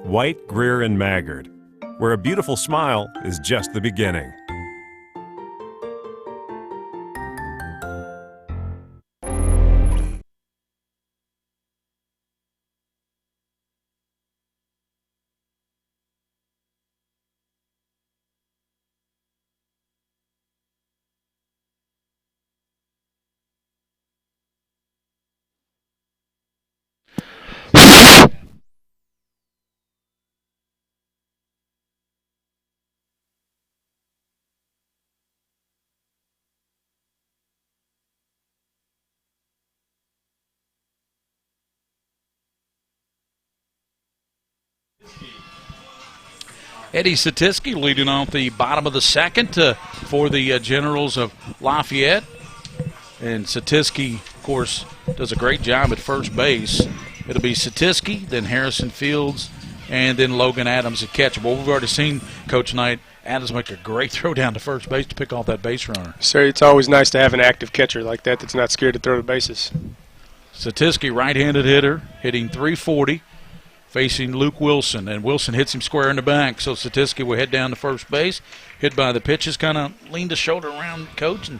White Greer and Maggard, where a beautiful smile is just the beginning. Eddie Satisky leading off the bottom of the second for the Generals of Lafayette. And Satisky, of course, does a great job at first base. It'll be Satisky, then Harrison Fields, and then Logan Adams at catcher. Well, we've already seen Coach Knight. Adams make a great throw down to first base to pick off that base runner. Sir, it's always nice to have an active catcher like that that's not scared to throw the bases. Satisky, right-handed hitter, hitting .340. Facing Luke Wilson, and Wilson hits him square in the back. So Satisky will head down to first base, hit by the pitches, kind of leaned the shoulder around Coach and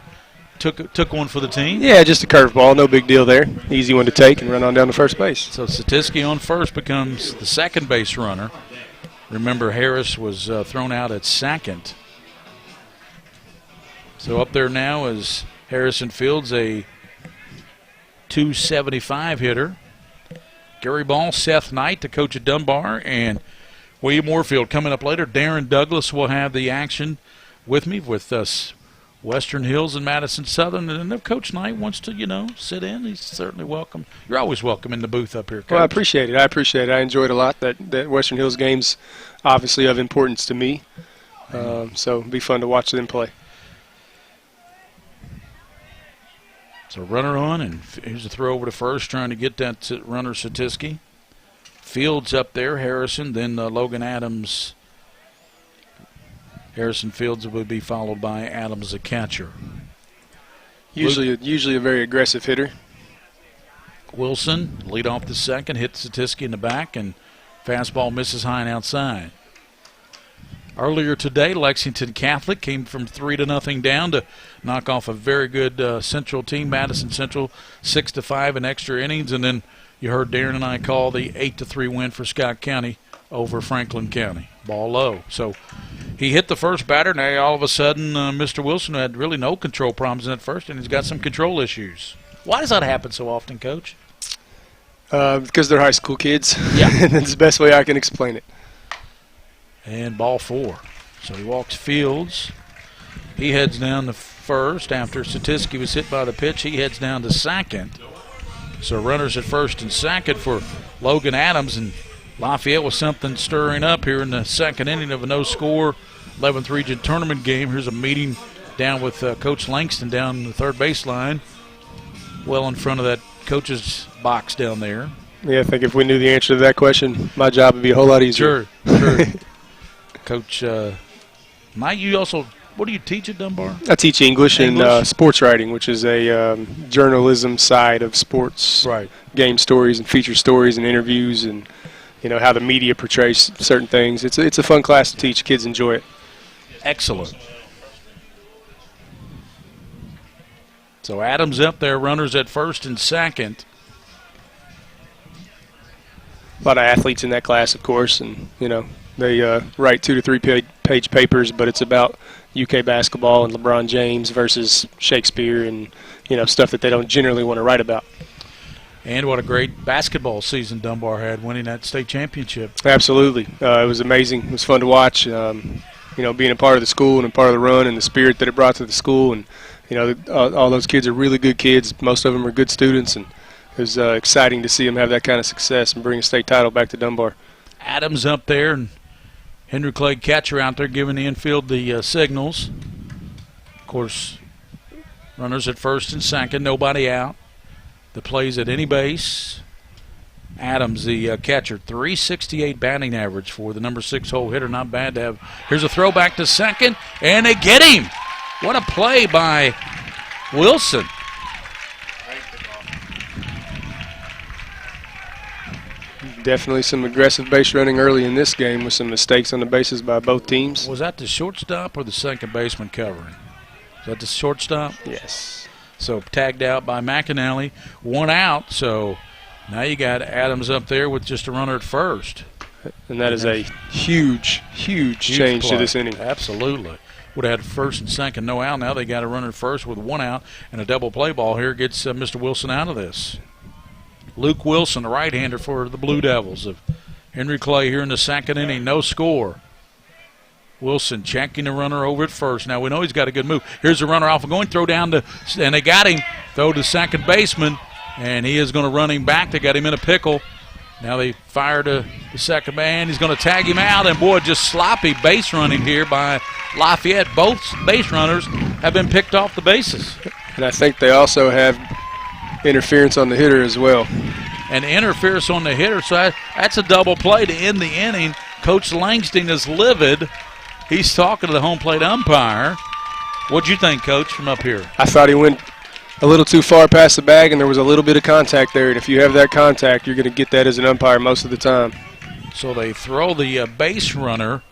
took one for the team. Yeah, just a curveball, no big deal there. Easy one to take and run on down to first base. So Satisky on first becomes the second base runner. Remember, Harris was thrown out at second. So up there now is Harrison Fields, a .275 hitter. Gary Ball, Seth Knight, the coach at Dunbar, and William Warfield coming up later. Darren Douglas will have the action with me with us. Western Hills and Madison Southern, and if Coach Knight wants to, sit in, he's certainly welcome. You're always welcome in the booth up here, Coach. Well, I appreciate it. I enjoyed it a lot. That Western Hills game's obviously of importance to me, so it'll be fun to watch them play. So runner on, and here's a throw over to first, trying to get that runner Satisky. Fields up there, Harrison, then Logan Adams. Harrison Fields would be followed by Adams, a catcher. Usually a very aggressive hitter. Wilson, lead off the second, hit Satisky in the back, and fastball misses high and outside. Earlier today, Lexington Catholic came from 3-0 down to knock off a very good Central team, Madison Central, 6-5 in extra innings, and then you heard Darren and I call the 8-3 win for Scott County over Franklin County. Ball low. So he hit the first batter. Now all of a sudden, Mr. Wilson had really no control problems in at first, and he's got some control issues. Why does that happen so often, Coach? Because they're high school kids. Yeah. That's the best way I can explain it. And ball 4. So he walks Fields. He heads down to first. After Satisky was hit by the pitch, he heads down to second. So runners at first and second for Logan Adams. And Lafayette with something stirring up here in the second inning of a no-score 11th Region Tournament game. Here's a meeting down with Coach Langston down the third baseline, well in front of that coach's box down there. Yeah, I think if we knew the answer to that question, my job would be a whole lot easier. Sure. Coach, Mike, you also, what do you teach at Dunbar? I teach English and sports writing, which is a journalism side of sports. Right. Game stories and feature stories and interviews and, how the media portrays certain things. It's a fun class to teach. Kids enjoy it. excellent. So Adams up there, runners at first and second. A lot of athletes in that class, of course, and, you know, they write 2 to 3 page papers, but it's about UK basketball and LeBron James versus Shakespeare and, you know, stuff that they don't generally want to write about. And what a great basketball season Dunbar had, winning that state championship. Absolutely. It was amazing. It was fun to watch, you know, being a part of the school and a part of the run and the spirit that it brought to the school. And, you know, all those kids are really good kids. Most of them are good students, and it was exciting to see them have that kind of success and bring a state title back to Dunbar. Adams up there, and Henry Clay catcher out there giving the infield the signals. Of course, runners at first and second, nobody out. The plays at any base. Adams, the catcher, 368 batting average for the number 6 hole hitter. Not bad to have. Here's a throw back to second, and they get him. What a play by Wilson. Definitely some aggressive base running early in this game with some mistakes on the bases by both teams. Was that the shortstop or the second baseman covering? Is that the shortstop? Yes. So tagged out by McAnally, 1 out. So now you got Adams up there with just a runner at first. And that is a huge change play to this inning. Absolutely. Would have had first and second, no out. Now they got a runner at first with 1 out, and a double play ball here gets Mr. Wilson out of this. Luke Wilson, the right-hander for the Blue Devils of Henry Clay here in the second inning, no score. Wilson checking the runner over at first. Now we know he's got a good move. Here's the runner off, going throw down to, and they got him. Throw to second baseman, and he is going to run him back. They got him in a pickle. Now they fire to the second man. He's going to tag him out, and boy, just sloppy base running here by Lafayette. Both base runners have been picked off the bases. And I think they also have interference on the hitter as well. And interference on the hitter, so that's a double play to end the inning. Coach Langston is livid. He's talking to the home plate umpire. What'd you think, Coach, from up here? I thought he went a little too far past the bag, and there was a little bit of contact there. And if you have that contact, you're going to get that as an umpire most of the time. So they throw the base runner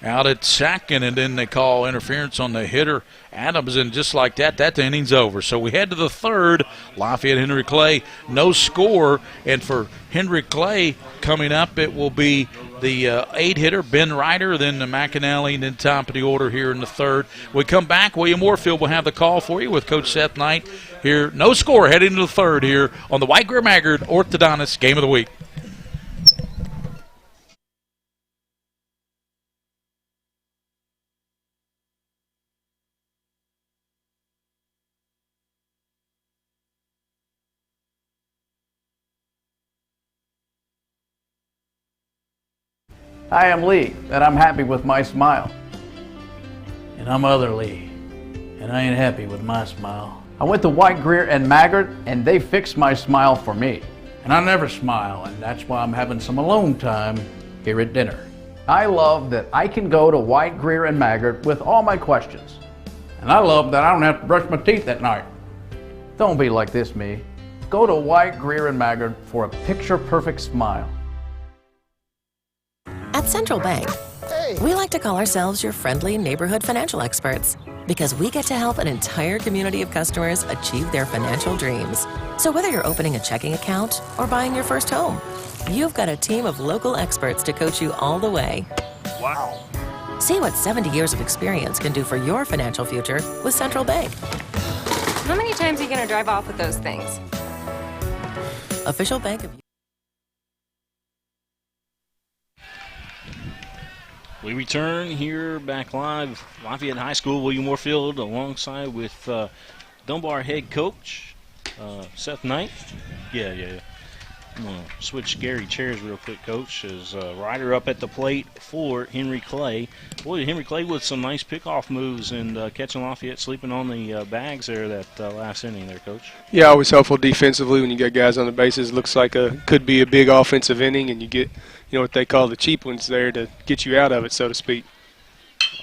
out at second, and then they call interference on the hitter, Adams, and just like that, that inning's over. So we head to the third. Lafayette, Henry Clay, no score. And for Henry Clay coming up, it will be the 8-hitter, Ben Ryder, then the McAnally, and then top of the order here in the third. We come back. William Warfield will have the call for you with Coach Seth Knight here. No score heading to the third here on the White Greer Maggard Orthodontics Game of the Week. Hi, I'm Lee, and I'm happy with my smile. And I'm Other Lee, and I ain't happy with my smile. I went to White, Greer, and Maggard, and they fixed my smile for me. And I never smile, and that's why I'm having some alone time here at dinner. I love that I can go to White, Greer, and Maggard with all my questions. And I love that I don't have to brush my teeth at night. Don't be like this, me. Go to White, Greer, and Maggard for a picture-perfect smile. At Central Bank, we like to call ourselves your friendly neighborhood financial experts because we get to help an entire community of customers achieve their financial dreams. So whether you're opening a checking account or buying your first home, you've got a team of local experts to coach you all the way. Wow. See what 70 years of experience can do for your financial future with Central Bank. How many times are you going to drive off with those things? Official bank of... We return here back live, Lafayette High School, William Warfield, alongside with Dunbar head coach Seth Knight. Yeah. I'm going to switch Gary chairs real quick, Coach, as Ryder up at the plate for Henry Clay. Boy, Henry Clay with some nice pickoff moves and catching Lafayette sleeping on the bags there that last inning there, Coach. Yeah, always helpful defensively when you got guys on the bases. Looks like could be a big offensive inning, and you get what they call the cheap ones there to get you out of it, so to speak.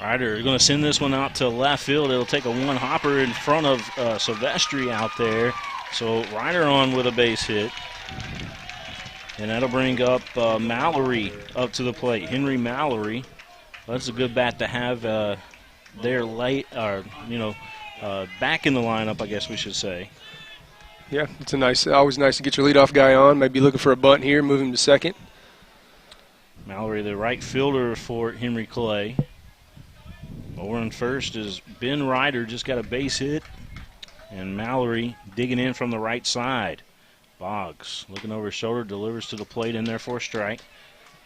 Ryder going to send this one out to left field. It'll take a one-hopper in front of Silvestri out there. So Ryder on with a base hit. And that'll bring up Mallory up to the plate. Henry Mallory. That's a good bat to have there late, or back in the lineup, I guess we should say. Yeah, it's always nice to get your leadoff guy on. Maybe looking for a bunt here, move him to second. Mallory, the right fielder for Henry Clay. Over on first is Ben Ryder, just got a base hit. And Mallory digging in from the right side. Boggs looking over his shoulder, delivers to the plate in there for a strike.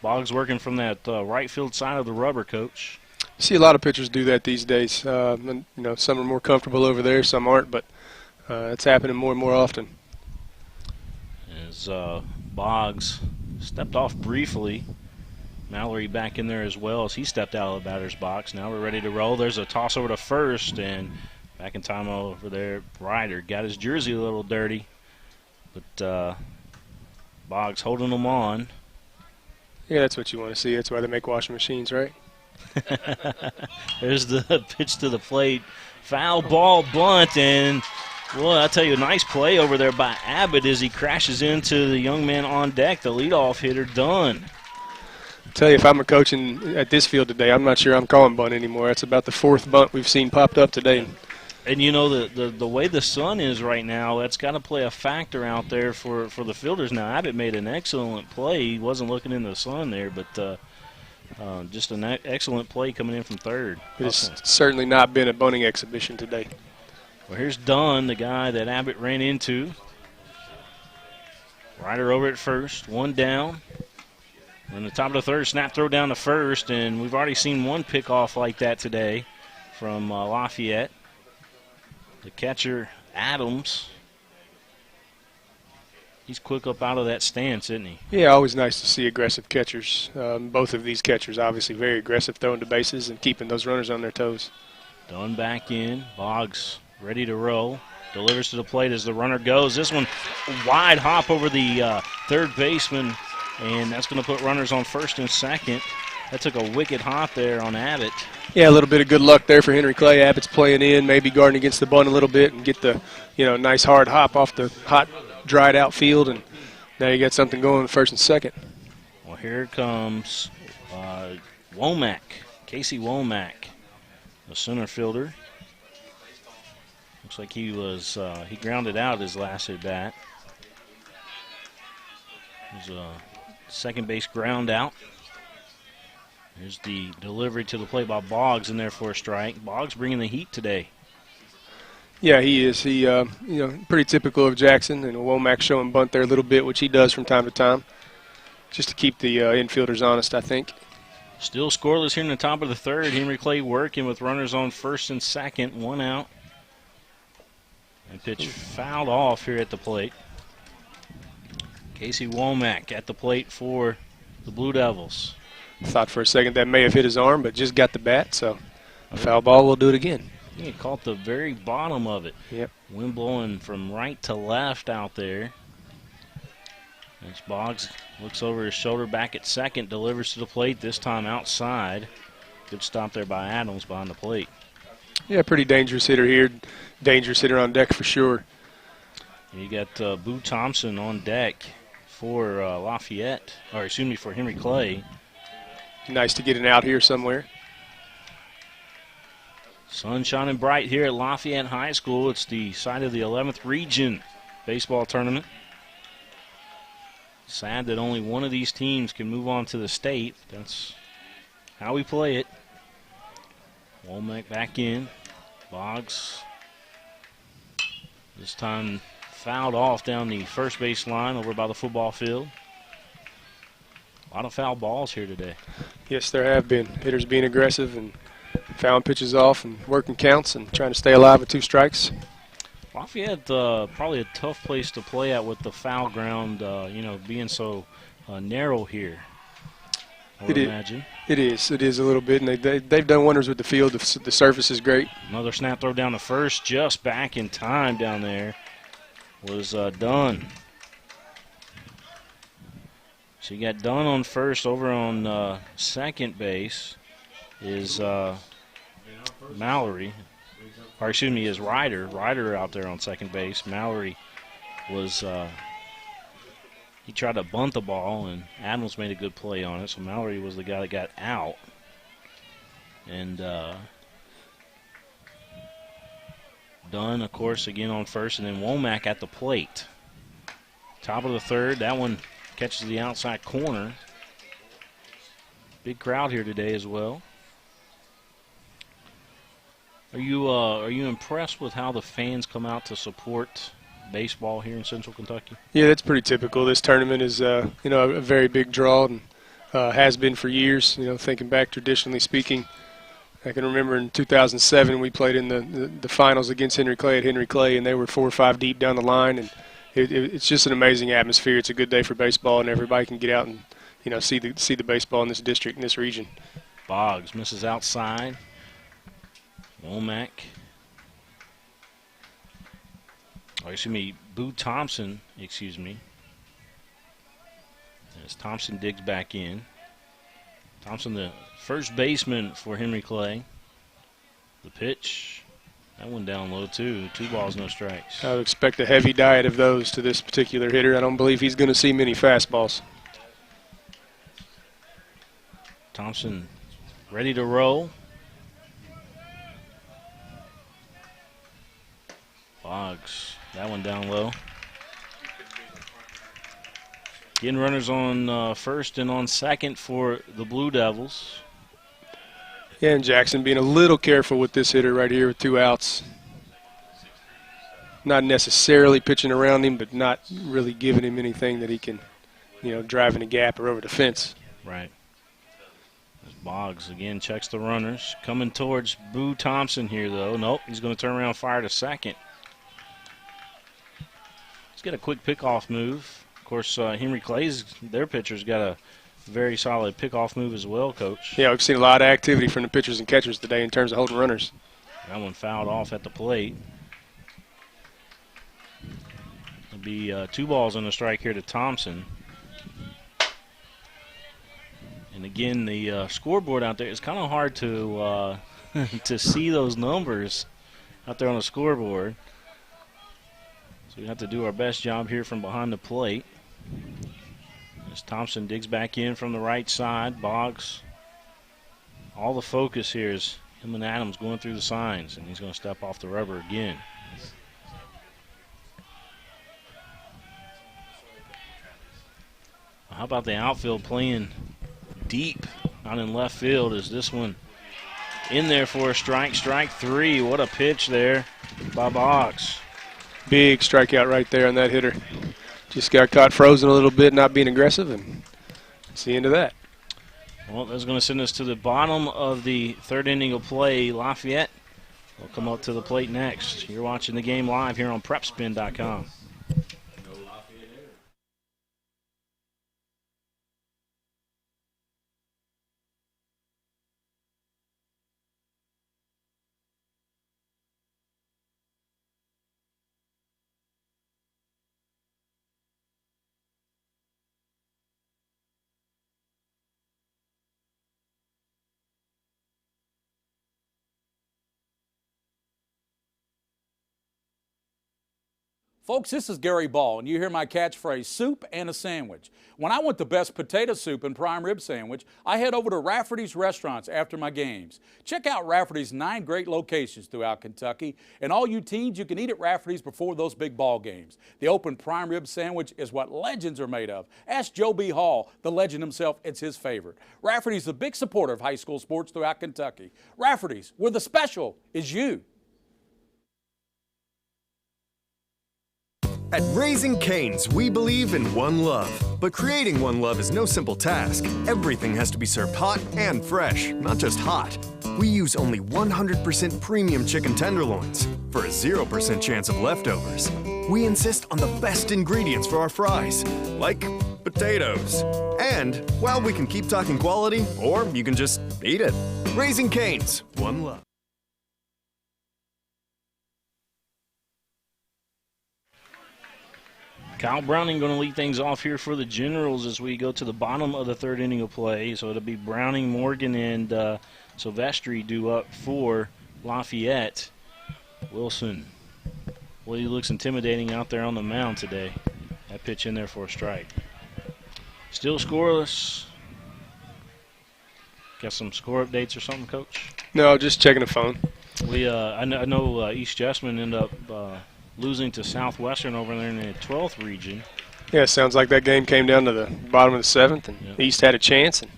Boggs working from that right field side of the rubber, Coach. You see a lot of pitchers do that these days. And, some are more comfortable over there, some aren't, but it's happening more and more often. As Boggs stepped off briefly. Mallory back in there as well as he stepped out of the batter's box. Now we're ready to roll. There's a toss over to first, and back in time over there, Ryder got his jersey a little dirty, but Boggs holding him on. Yeah, that's what you want to see. That's why they make washing machines, right? There's the pitch to the plate. Foul ball bunt, and, well, I'll tell you, a nice play over there by Abbott as he crashes into the young man on deck, the leadoff hitter, Dunn. Tell you, if I'm a coach at this field today, I'm not sure I'm calling bunt anymore. That's about the fourth bunt we've seen popped up today. And the way the sun is right now, that's got to play a factor out there for the fielders. Now, Abbott made an excellent play. He wasn't looking in the sun there, but just an excellent play coming in from third. It's certainly not been a bunting exhibition today. Well, here's Dunn, the guy that Abbott ran into. Ryder over at first, one down. On the top of the third, snap throw down to first, and we've already seen one pickoff like that today from Lafayette. The catcher, Adams, he's quick up out of that stance, isn't he? Yeah, always nice to see aggressive catchers. Both of these catchers obviously very aggressive, throwing to bases and keeping those runners on their toes. Dunn back in. Boggs ready to roll. Delivers to the plate as the runner goes. This one, wide hop over the third baseman. And that's going to put runners on first and second. That took a wicked hop there on Abbott. Yeah, a little bit of good luck there for Henry Clay. Abbott's playing in, maybe guarding against the bunt a little bit and get the, nice hard hop off the hot, dried out field. And now you got something going first and second. Well, here comes Womack, Casey Womack, the center fielder. Looks like he grounded out his last at bat. There's a second base ground out. Here's the delivery to the plate by Boggs in there for a strike. Boggs bringing the heat today. Yeah, he is. He, pretty typical of Jackson, and Womack showing bunt there a little bit, which he does from time to time, just to keep the infielders honest, I think. Still scoreless here in the top of the third. Henry Clay working with runners on first and second, one out. And pitch fouled off here at the plate. Casey Womack at the plate for the Blue Devils. Thought for a second that may have hit his arm, but just got the bat, so a foul ball will do it again. He caught the very bottom of it. Yep. Wind blowing from right to left out there. As Boggs looks over his shoulder back at second, delivers to the plate, this time outside. Good stop there by Adams behind the plate. Yeah, pretty dangerous hitter here. Dangerous hitter on deck for sure. You got Boo Thompson on deck for Lafayette, or excuse me, for Henry Clay. Nice to get an out here somewhere. Sun shining bright here at Lafayette High School. It's the site of the 11th Region baseball tournament. Sad that only one of these teams can move on to the state. That's how we play it. Womack back in. Boggs this time fouled off down the first base line over by the football field. A lot of foul balls here today. Yes, there have been. Hitters being aggressive and fouling pitches off and working counts and trying to stay alive with two strikes. Lafayette, probably a tough place to play at with the foul ground, being so narrow here. I would imagine. It is a little bit, and they've done wonders with the field. The surface is great. Another snap throw down to first, just back in time down there was Dunn. So you got Dunn on first. Over on second base is Mallory. Or excuse me, is Ryder. Ryder out there on second base. Mallory was he tried to bunt the ball, and Adams made a good play on it. So Mallory was the guy that got out. And Dunn, of course, again on first, and then Womack at the plate. Top of the third, that one catches the outside corner. Big crowd here today as well. Are you impressed with how the fans come out to support baseball here in Central Kentucky? Yeah, that's pretty typical. This tournament is a very big draw and has been for years. Thinking back traditionally speaking, I can remember in 2007 we played in the finals against Henry Clay at Henry Clay, and they were 4 or 5 deep down the line, and it's just an amazing atmosphere. It's a good day for baseball, and everybody can get out and see the baseball in this district, in this region. Boggs misses outside. Womack. Boo Thompson, as Thompson digs back in. Thompson, the first baseman for Henry Clay. The pitch, that one down low too. 2 balls, no strikes. I would expect a heavy diet of those to this particular hitter. I don't believe he's going to see many fastballs. Thompson ready to roll. Boggs, that one down low. Getting runners on first and on second for the Blue Devils. Yeah, and Jackson being a little careful with this hitter right here with 2 outs. Not necessarily pitching around him, but not really giving him anything that he can, drive in a gap or over the fence. Right. As Boggs again checks the runners. Coming towards Boo Thompson here, though. Nope, he's going to turn around and fire to second. He's got a quick pickoff move. Of course, Henry Clay's, their pitcher's got a very solid pickoff move as well, Coach. Yeah, we've seen a lot of activity from the pitchers and catchers today in terms of holding runners. That one fouled off at the plate. It'll be 2 balls and a strike here to Thompson. And again, the scoreboard out there, it's kind of hard to to see those numbers out there on the scoreboard. So we have to do our best job here from behind the plate. As Thompson digs back in from the right side, Boggs. All the focus here is him and Adams going through the signs, and he's going to step off the rubber again. How about the outfield playing deep out in left field? Is this one in there for a strike 3? What a pitch there by Boggs. Big strikeout right there on that hitter. Just got caught frozen a little bit, not being aggressive, and that's the end of that. Well, that's going to send us to the bottom of the third inning of play. Lafayette will come up to the plate next. You're watching the game live here on PrepSpin.com. Folks, this is Gary Ball, and you hear my catchphrase, soup and a sandwich. When I want the best potato soup and prime rib sandwich, I head over to Rafferty's restaurants after my games. Check out Rafferty's 9 great locations throughout Kentucky, and all you teens, you can eat at Rafferty's before those big ball games. The open prime rib sandwich is what legends are made of. Ask Joe B. Hall, the legend himself, it's his favorite. Rafferty's a big supporter of high school sports throughout Kentucky. Rafferty's, where the special is you. At Raising Cane's, we believe in one love. But creating one love is no simple task. Everything has to be served hot and fresh, not just hot. We use only 100% premium chicken tenderloins for a 0% chance of leftovers. We insist on the best ingredients for our fries, like potatoes. And, well, we can keep talking quality, or you can just eat it. Raising Cane's, one love. Kyle Browning going to lead things off here for the Generals as we go to the bottom of the third inning of play. So it'll be Browning, Morgan, and Silvestri due up for Lafayette. Wilson, well, he looks intimidating out there on the mound today. That pitch in there for a strike. Still scoreless. Got some score updates or something, Coach? No, just checking the phone. I know East Jessamine ended up losing to Southwestern over there in the 12th region. Yeah, it sounds like that game came down to the bottom of the 7th, and East had a chance, and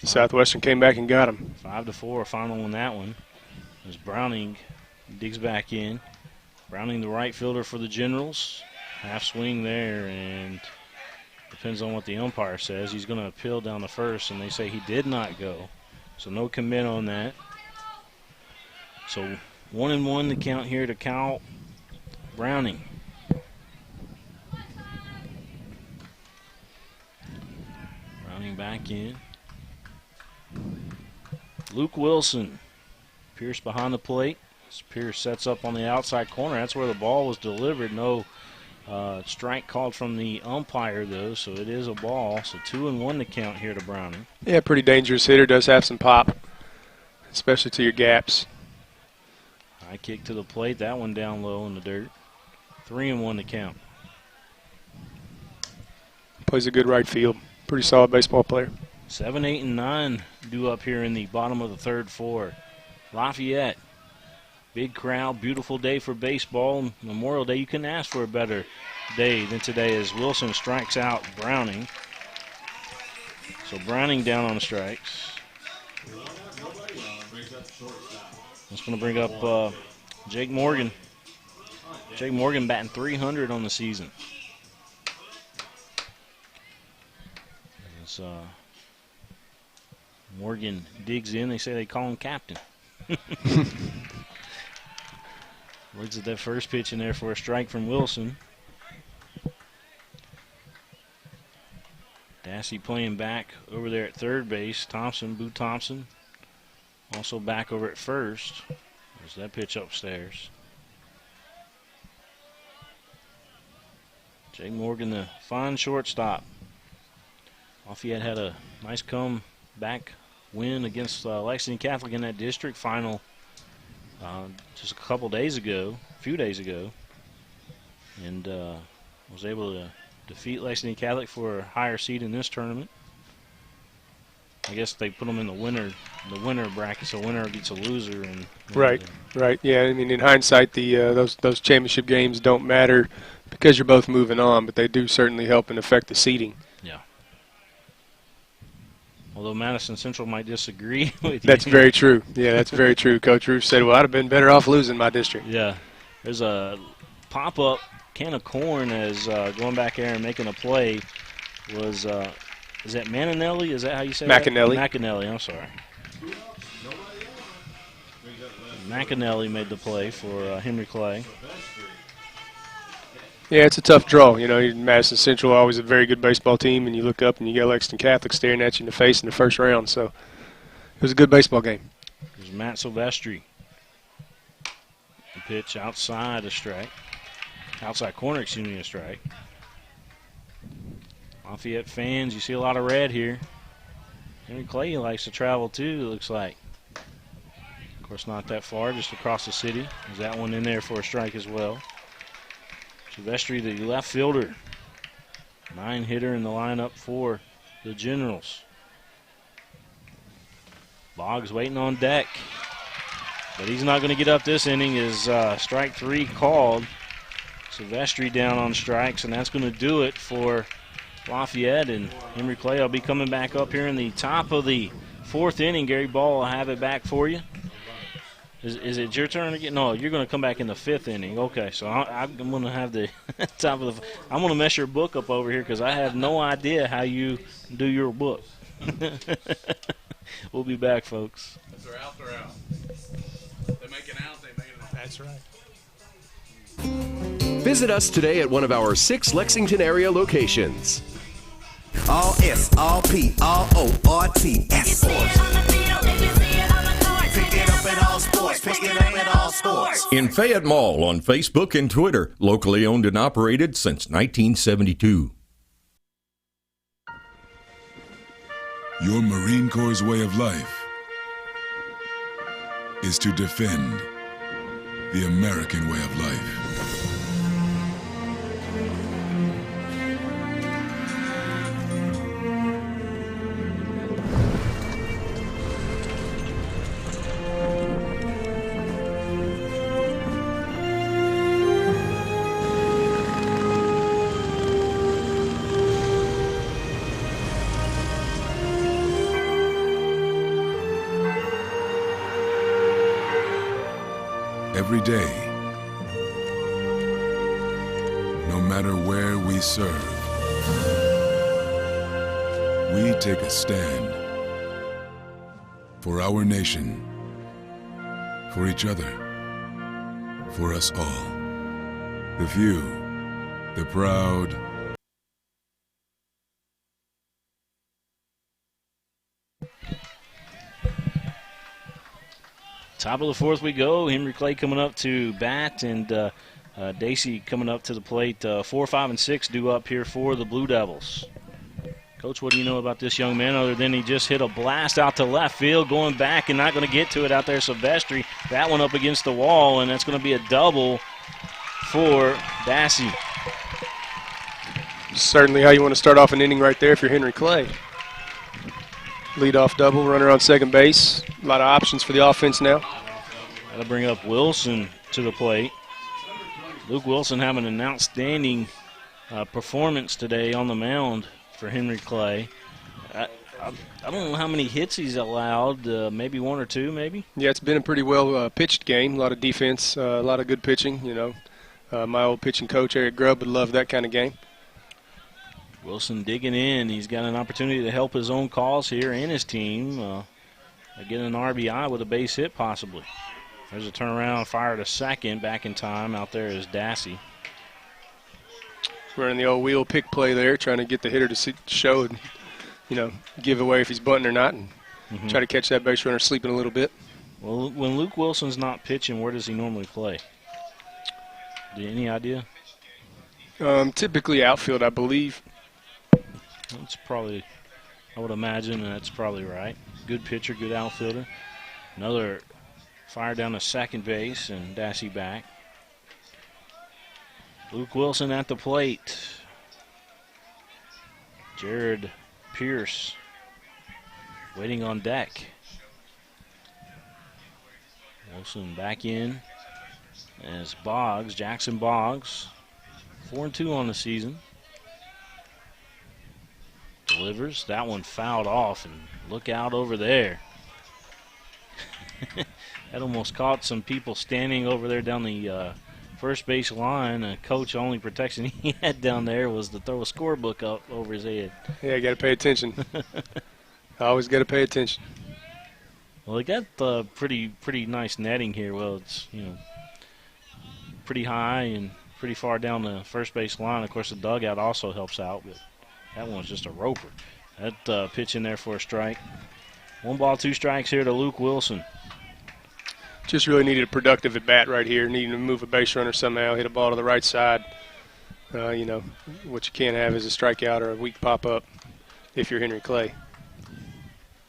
Southwestern came back and got them. 5-4 final in that one. As Browning digs back in. Browning, the right fielder for the Generals. Half swing there, and depends on what the umpire says. He's going to appeal down the first, and they say he did not go. So no commit on that. So 1-1 the count here to Kyle Browning. Browning back in. Luke Wilson. Pierce behind the plate. Pierce sets up on the outside corner. That's where the ball was delivered. No strike called from the umpire, though, so it is a ball. So 2-1 the count here to Browning. Yeah, pretty dangerous hitter. Does have some pop, especially to your gaps. High kick to the plate. That one down low in the dirt. 3-1 the count. Plays a good right field. Pretty solid baseball player. 7, 8, and 9 due up here in the bottom of the third for Lafayette. Big crowd, beautiful day for baseball. Memorial Day, you couldn't ask for a better day than today as Wilson strikes out Browning. So Browning down on the strikes. That's going to bring up Jake Morgan. Jake Morgan batting .300 on the season. As Morgan digs in, they say they call him captain. Looks at that first pitch in there for a strike from Wilson. Dassey playing back over there at third base. Boo Thompson, also back over at first. There's that pitch upstairs. Jake Morgan, the fine shortstop. Lafayette had a nice comeback win against Lexington Catholic in that district final just a few days ago, and was able to defeat Lexington Catholic for a higher seed in this tournament. I guess they put them in the winner bracket, so winner gets a loser. Right. Yeah, I mean, in hindsight, those championship games don't matter because you're both moving on, but they do certainly help and affect the seeding. Yeah. Although Madison Central might disagree with you. That's very true. Yeah, that's very true. Coach Roof said, well, I'd have been better off losing my district. Yeah. There's a pop-up can of corn as going back there and making a play was, is that Maninelli? Is that how you say McAnally. that? McAnally, I'm sorry. McAnally made the play for Henry Clay. Yeah, it's a tough draw. You know, Madison Central, always a very good baseball team, and you look up and you got Lexington Catholic staring at you in the face in the first round. So it was a good baseball game. There's Matt Silvestri. The pitch outside a strike. Outside corner, excuse me, a strike. Lafayette fans, you see a lot of red here. Henry Clay likes to travel too, it looks like. Of course, not that far, just across the city. There's that one in there for a strike as well. Silvestri, the left fielder. 9-hitter in the lineup for the Generals. Boggs waiting on deck. But he's not going to get up this inning as strike 3 called. Silvestri down on strikes, and that's going to do it for Lafayette. And Henry Clay will be coming back up here in the top of the 4th inning. Gary Ball will have it back for you. Is it your turn again? No, you're going to come back in the 5th inning. Okay, so I'm going to have the top of the. I'm going to mess your book up over here because I have no idea how you do your book. We'll be back, folks. If they're out, they're out. They make it out, they make it out. That's right. Visit us today at one of our 6 Lexington area locations. All S, all P, all O, R, T, S. Pick it up at all sports. Pick it up at all sports. In Fayette Mall on Facebook and Twitter, locally owned and operated since 1972. Your Marine Corps' way of life is to defend the American way of life. every day, no matter where we serve, we take a stand for our nation, for each other, for us all. The few, the proud. Top of the fourth we go. Henry Clay coming up to bat, and Dacey coming up to the plate. 4, 5, and 6 due up here for the Blue Devils. Coach, what do you know about this young man other than he just hit a blast out to left field, going back and not going to get to it out there, Silvestri. That one up against the wall, and that's going to be a double for Dacey. Certainly how you want to start off an inning right there if you're Henry Clay. Leadoff double, runner on second base. A lot of options for the offense now. That'll bring up Wilson to the plate. Luke Wilson having an outstanding performance today on the mound for Henry Clay. I don't know how many hits he's allowed, maybe 1 or 2, maybe? Yeah, it's been a pretty well pitched game. A lot of defense, a lot of good pitching. You know, my old pitching coach, Eric Grubb, would love that kind of game. Wilson digging in. He's got an opportunity to help his own cause here and his team. Get an RBI with a base hit possibly. There's a turnaround, fire to second. Back in time out there is Dacey. Running the old wheel pick play there, trying to get the hitter to show and, you know, give away if he's bunting or not, and try to catch that base runner sleeping a little bit. Well, when Luke Wilson's not pitching, where does he normally play? Do you any idea? Typically outfield, I believe. That's probably, I would imagine, and that's probably right. Good pitcher, good outfielder. Another fire down to second base, and Dacey back. Luke Wilson at the plate. Jared Pierce waiting on deck. Wilson back in as Boggs, Jackson Boggs, 4-2 on the season. Delivers. That one fouled off, and look out over there. That almost caught some people standing over there down the first base line. Coach, only protection he had down there was to throw a scorebook up over his head. Yeah, you got to pay attention. Always got to pay attention. Well, they got pretty nice netting here. Well, it's, you know, pretty high and pretty far down the first base line. Of course, the dugout also helps out, but that one's just a roper. That pitch in there for a strike. 1 ball, 2 strikes here to Luke Wilson. Just really needed a productive at bat right here. Needing to move a base runner somehow, hit a ball to the right side. You know, what you can't have is a strikeout or a weak pop-up if you're Henry Clay.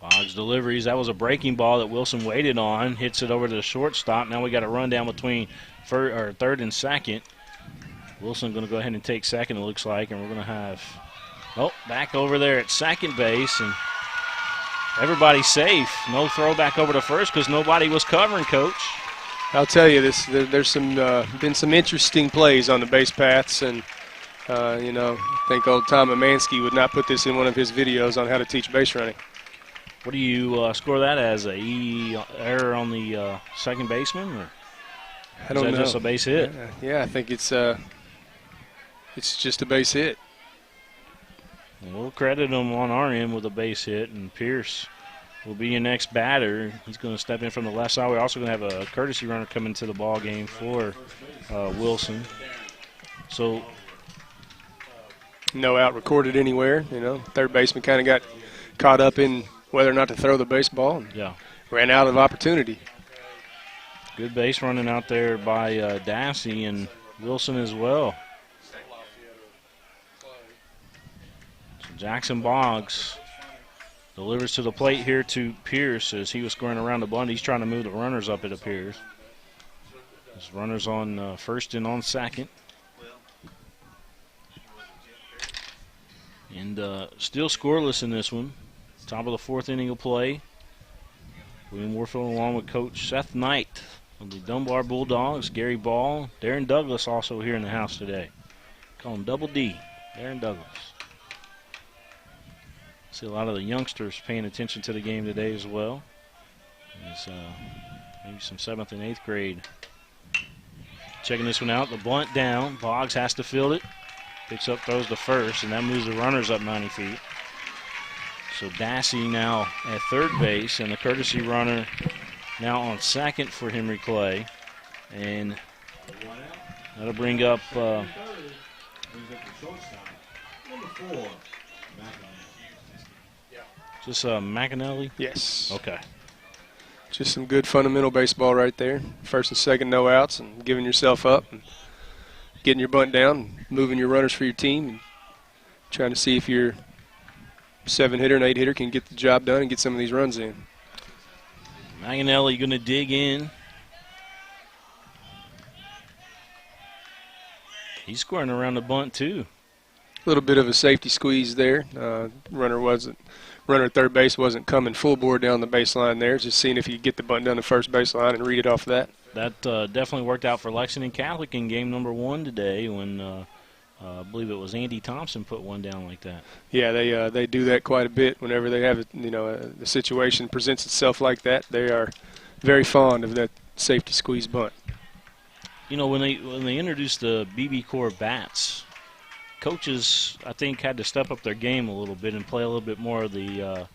Boggs deliveries. That was a breaking ball that Wilson waited on. Hits it over to the shortstop. Now we got a run down between third and second. Wilson going to go ahead and take second, it looks like, and we're going to have back over there at second base, and everybody's safe. No throw back over to first because nobody was covering, Coach. I'll tell you, there's been some interesting plays on the base paths, and you know, I think old Tom Amansky would not put this in one of his videos on how to teach base running. What do you score that as? A error on the second baseman, or I don't know. Just a base hit? Yeah, I think it's just a base hit. We'll credit him on our end with a base hit, and Pierce will be your next batter. He's going to step in from the left side. We're also going to have a courtesy runner come into the ball game for Wilson. So, no out recorded anywhere. You know, third baseman kind of got caught up in whether or not to throw the baseball. And ran out of opportunity. Good base running out there by Dacey and Wilson as well. Jackson Boggs delivers to the plate here to Pierce as he was scoring around the bunt. He's trying to move the runners up, it appears. There's runners on first and on second. And still scoreless in this one. Top of the fourth inning of play. William Warfield along with Coach Seth Knight of the Dunbar Bulldogs, Gary Ball, Darren Douglas also here in the house today. Call him Double D, Darren Douglas. See a lot of the youngsters paying attention to the game today as well. There's maybe some 7th and 8th grade checking this one out. The bunt down. Boggs has to field it. Picks up, throws to first, and that moves the runners up 90 feet. So Dassey now at third base, and the courtesy runner now on second for Henry Clay. And that'll bring up just McAnally? Yes. Okay. Just some good fundamental baseball right there. First and second, no outs, and giving yourself up, and getting your bunt down, and moving your runners for your team, and trying to see if your 7-hitter and 8-hitter can get the job done and get some of these runs in. Maganelli going to dig in. He's scoring around the bunt too. A little bit of a safety squeeze there. Runner at third base wasn't coming full bore down the baseline there. Just seeing if he could get the bunt down the first baseline and read it off of that. That definitely worked out for Lexington Catholic in game number 1 today when I believe it was Andy Thompson put one down like that. Yeah, they do that quite a bit whenever they have the situation presents itself like that. They are very fond of that safety squeeze bunt. You know, when they introduced the BB Core bats, coaches I think had to step up their game a little bit and play a little bit more of the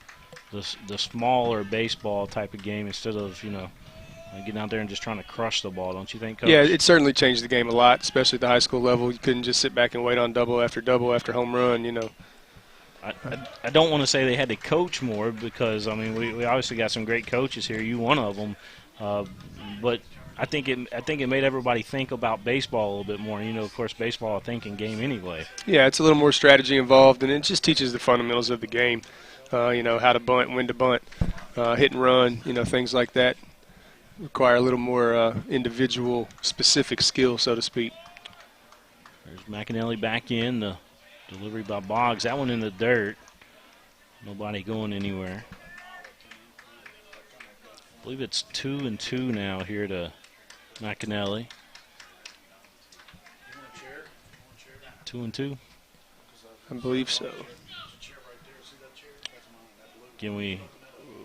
smaller baseball type of game instead of getting out there and just trying to crush the ball, don't you think, Coach? Yeah, it certainly changed the game a lot, especially at the high school level. You couldn't just sit back and wait on double after home run, I don't want to say they had to coach more because, I mean, we obviously got some great coaches here. You one of them. But I think it made everybody think about baseball a little bit more. Of course, baseball a thinking game anyway. Yeah, it's a little more strategy involved, and it just teaches the fundamentals of the game, how to bunt, when to bunt, hit and run, things like that. Require a little more individual specific skill, so to speak. There's McAnally back in. The delivery by Boggs. That one in the dirt. Nobody going anywhere. I believe it's 2-2 now here to McAnally. 2-2? I believe so. Can we...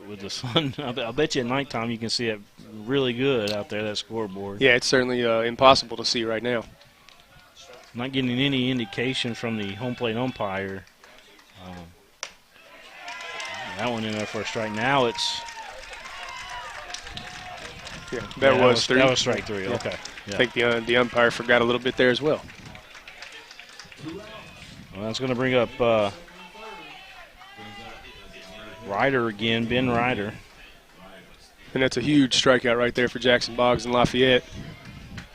With the sun, I bet you at nighttime you can see it really good out there, that scoreboard. Yeah, it's certainly impossible to see right now. Not getting any indication from the home plate umpire. That one in there for a strike. Now it's... Yeah, that was three. That was strike 3, yeah. Okay. Yeah. I think the umpire forgot a little bit there as well. Well, that's going to bring up... Ryder again, Ben Ryder. And that's a huge strikeout right there for Jackson Boggs and Lafayette.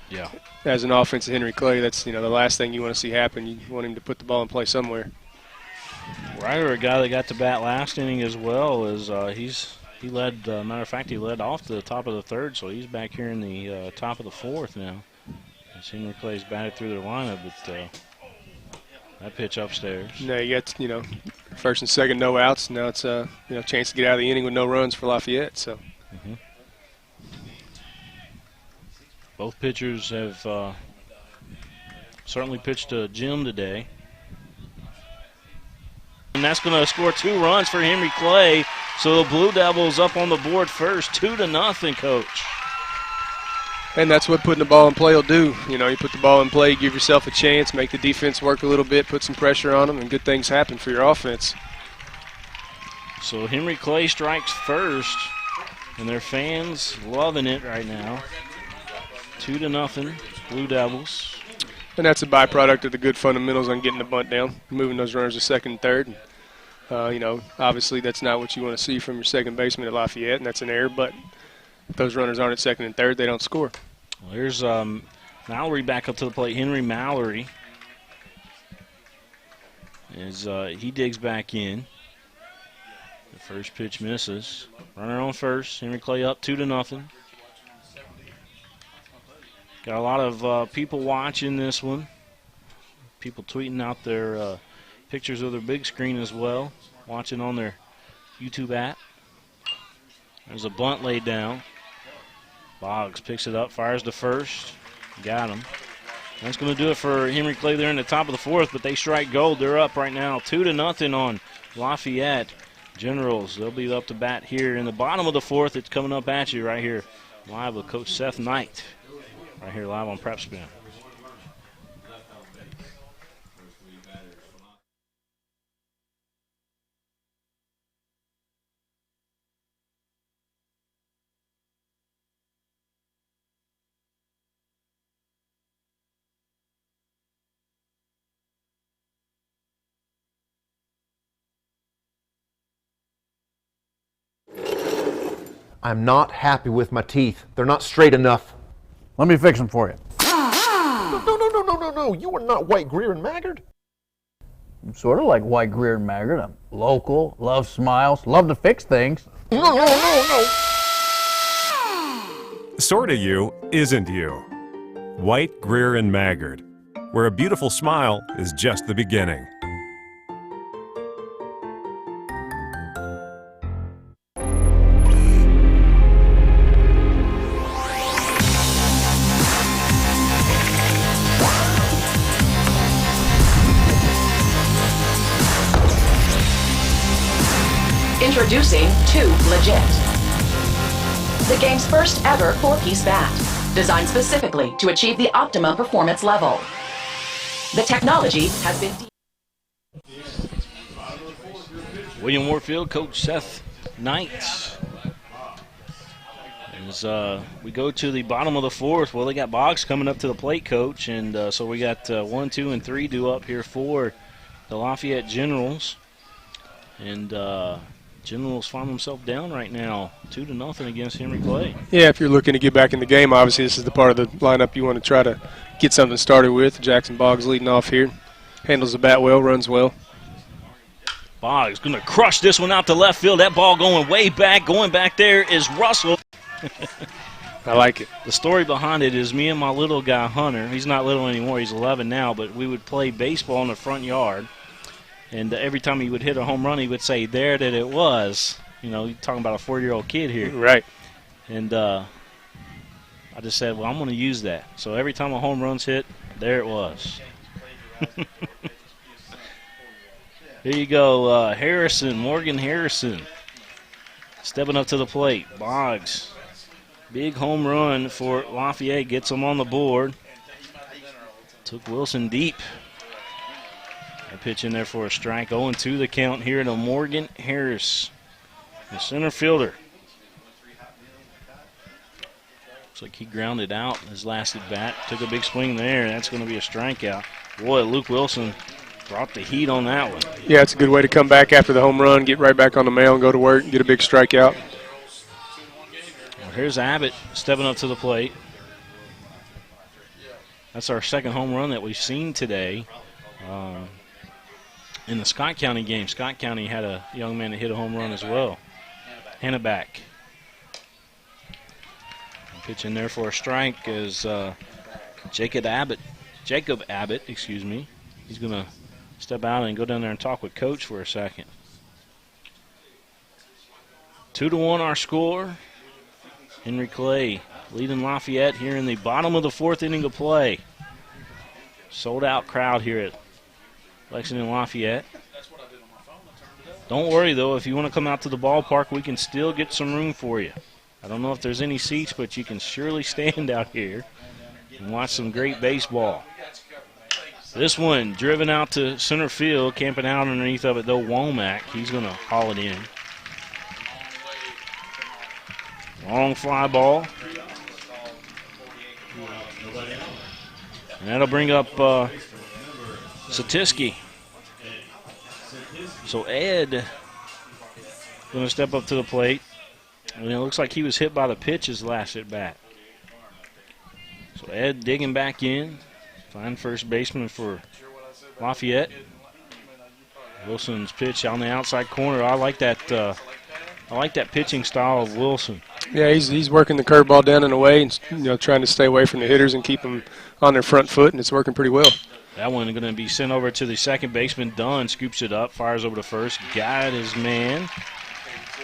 Yeah. As an offense of Henry Clay, that's the last thing you want to see happen. You want him to put the ball in play somewhere. Ryder, a guy that got to bat last inning as well, is he led. Matter of fact, he led off to the top of the third, so he's back here in the top of the fourth now. As Henry Clay's batted through their lineup, but that pitch upstairs. No, you got first and second, no outs. Now it's chance to get out of the inning with no runs for Lafayette. So. Mm-hmm. Both pitchers have certainly pitched to Jim today. And that's going to score 2 runs for Henry Clay. So the Blue Devils up on the board first, 2-0, Coach. And that's what putting the ball in play will do. You put the ball in play, give yourself a chance, make the defense work a little bit, put some pressure on them, and good things happen for your offense. So Henry Clay strikes first, and their fans loving it right now. 2-0, Blue Devils. And that's a byproduct of the good fundamentals on getting the bunt down, moving those runners to second and third. Obviously that's not what you want to see from your second baseman at Lafayette, and that's an error, but if those runners aren't at second and third, they don't score. Well, here's Mallory back up to the plate. Henry Mallory, as he digs back in. The first pitch misses. Runner on first. Henry Clay up 2-0. Got a lot of people watching this one. People tweeting out their pictures of their big screen as well, watching on their YouTube app. There's a bunt laid down. Boggs picks it up, fires to first. Got him. That's going to do it for Henry Clay there in the top of the fourth, but they strike gold. They're up right now 2-0 on Lafayette Generals. They'll be up to bat here in the bottom of the fourth. It's coming up at you right here live with Coach Seth Knight. right here live on PrepSpin. I'm not happy with my teeth. They're not straight enough. Let me fix them for you. No. You are not White, Greer, and Maggard. I'm sort of like White, Greer, and Maggard. I'm local, love smiles, love to fix things. No. Sorta you isn't you. White, Greer, and Maggard, where a beautiful smile is just the beginning. Introducing Too Legit, the game's first ever 4-piece bat, designed specifically to achieve the optimum performance level. The technology has been... William Warfield, Coach Seth Knight. As we go to the bottom of the fourth, well, they got Boggs coming up to the plate, Coach, and so we got 1, 2, and 3 due up here for the Lafayette Generals. And Generals find themselves down right now, 2-0 against Henry Clay. Yeah, if you're looking to get back in the game, obviously this is the part of the lineup you want to try to get something started with. Jackson Boggs leading off here. Handles the bat well, runs well. Boggs going to crush this one out to left field. That ball going way back. Going back there is Russell. I like it. The story behind it is me and my little guy, Hunter. He's not little anymore. He's 11 now, but we would play baseball in the front yard. And every time he would hit a home run, he would say, "There that it was." You know, you're talking about a 4-year-old kid here. Right. And I just said, well, I'm going to use that. So every time a home run's hit, there it was. Here you go, Harrison, Morgan Harrison. Stepping up to the plate. Boggs. Big home run for Lafayette. Gets him on the board. Took Wilson deep. A pitch in there for a strike. 0-2 the count here to Morgan Harris, the center fielder. Looks like he grounded out his last at bat. Took a big swing there. That's going to be a strikeout. Boy, Luke Wilson brought the heat on that one. Yeah, it's a good way to come back after the home run, get right back on the mound, go to work, and get a big strikeout. Well, here's Abbott stepping up to the plate. That's our second home run that we've seen today. In the Scott County game, Scott County had a young man that hit a home run as well. Hannaback. Pitch in there for a strike is Jacob Abbott. Excuse me. He's going to step out and go down there and talk with Coach for a second. 2-1 our score. Henry Clay leading Lafayette here in the bottom of the fourth inning of play. Sold out crowd here at Lexington Lafayette. Don't worry, though. If you want to come out to the ballpark, we can still get some room for you. I don't know if there's any seats, but you can surely stand out here and watch some great baseball. This one driven out to center field, camping out underneath of it, though, Womack. He's going to haul it in. Long fly ball. And that'll bring up Satisky. So Ed going to step up to the plate. And it looks like he was hit by the pitch his last at bat. So Ed digging back in. Fine first baseman for Lafayette. Wilson's pitch on the outside corner. I like that. I like that pitching style of Wilson. Yeah, he's working the curveball down and away, and trying to stay away from the hitters and keep them on their front foot, and it's working pretty well. That one going to be sent over to the second baseman. Dunn scoops it up, fires over to first. Got his man.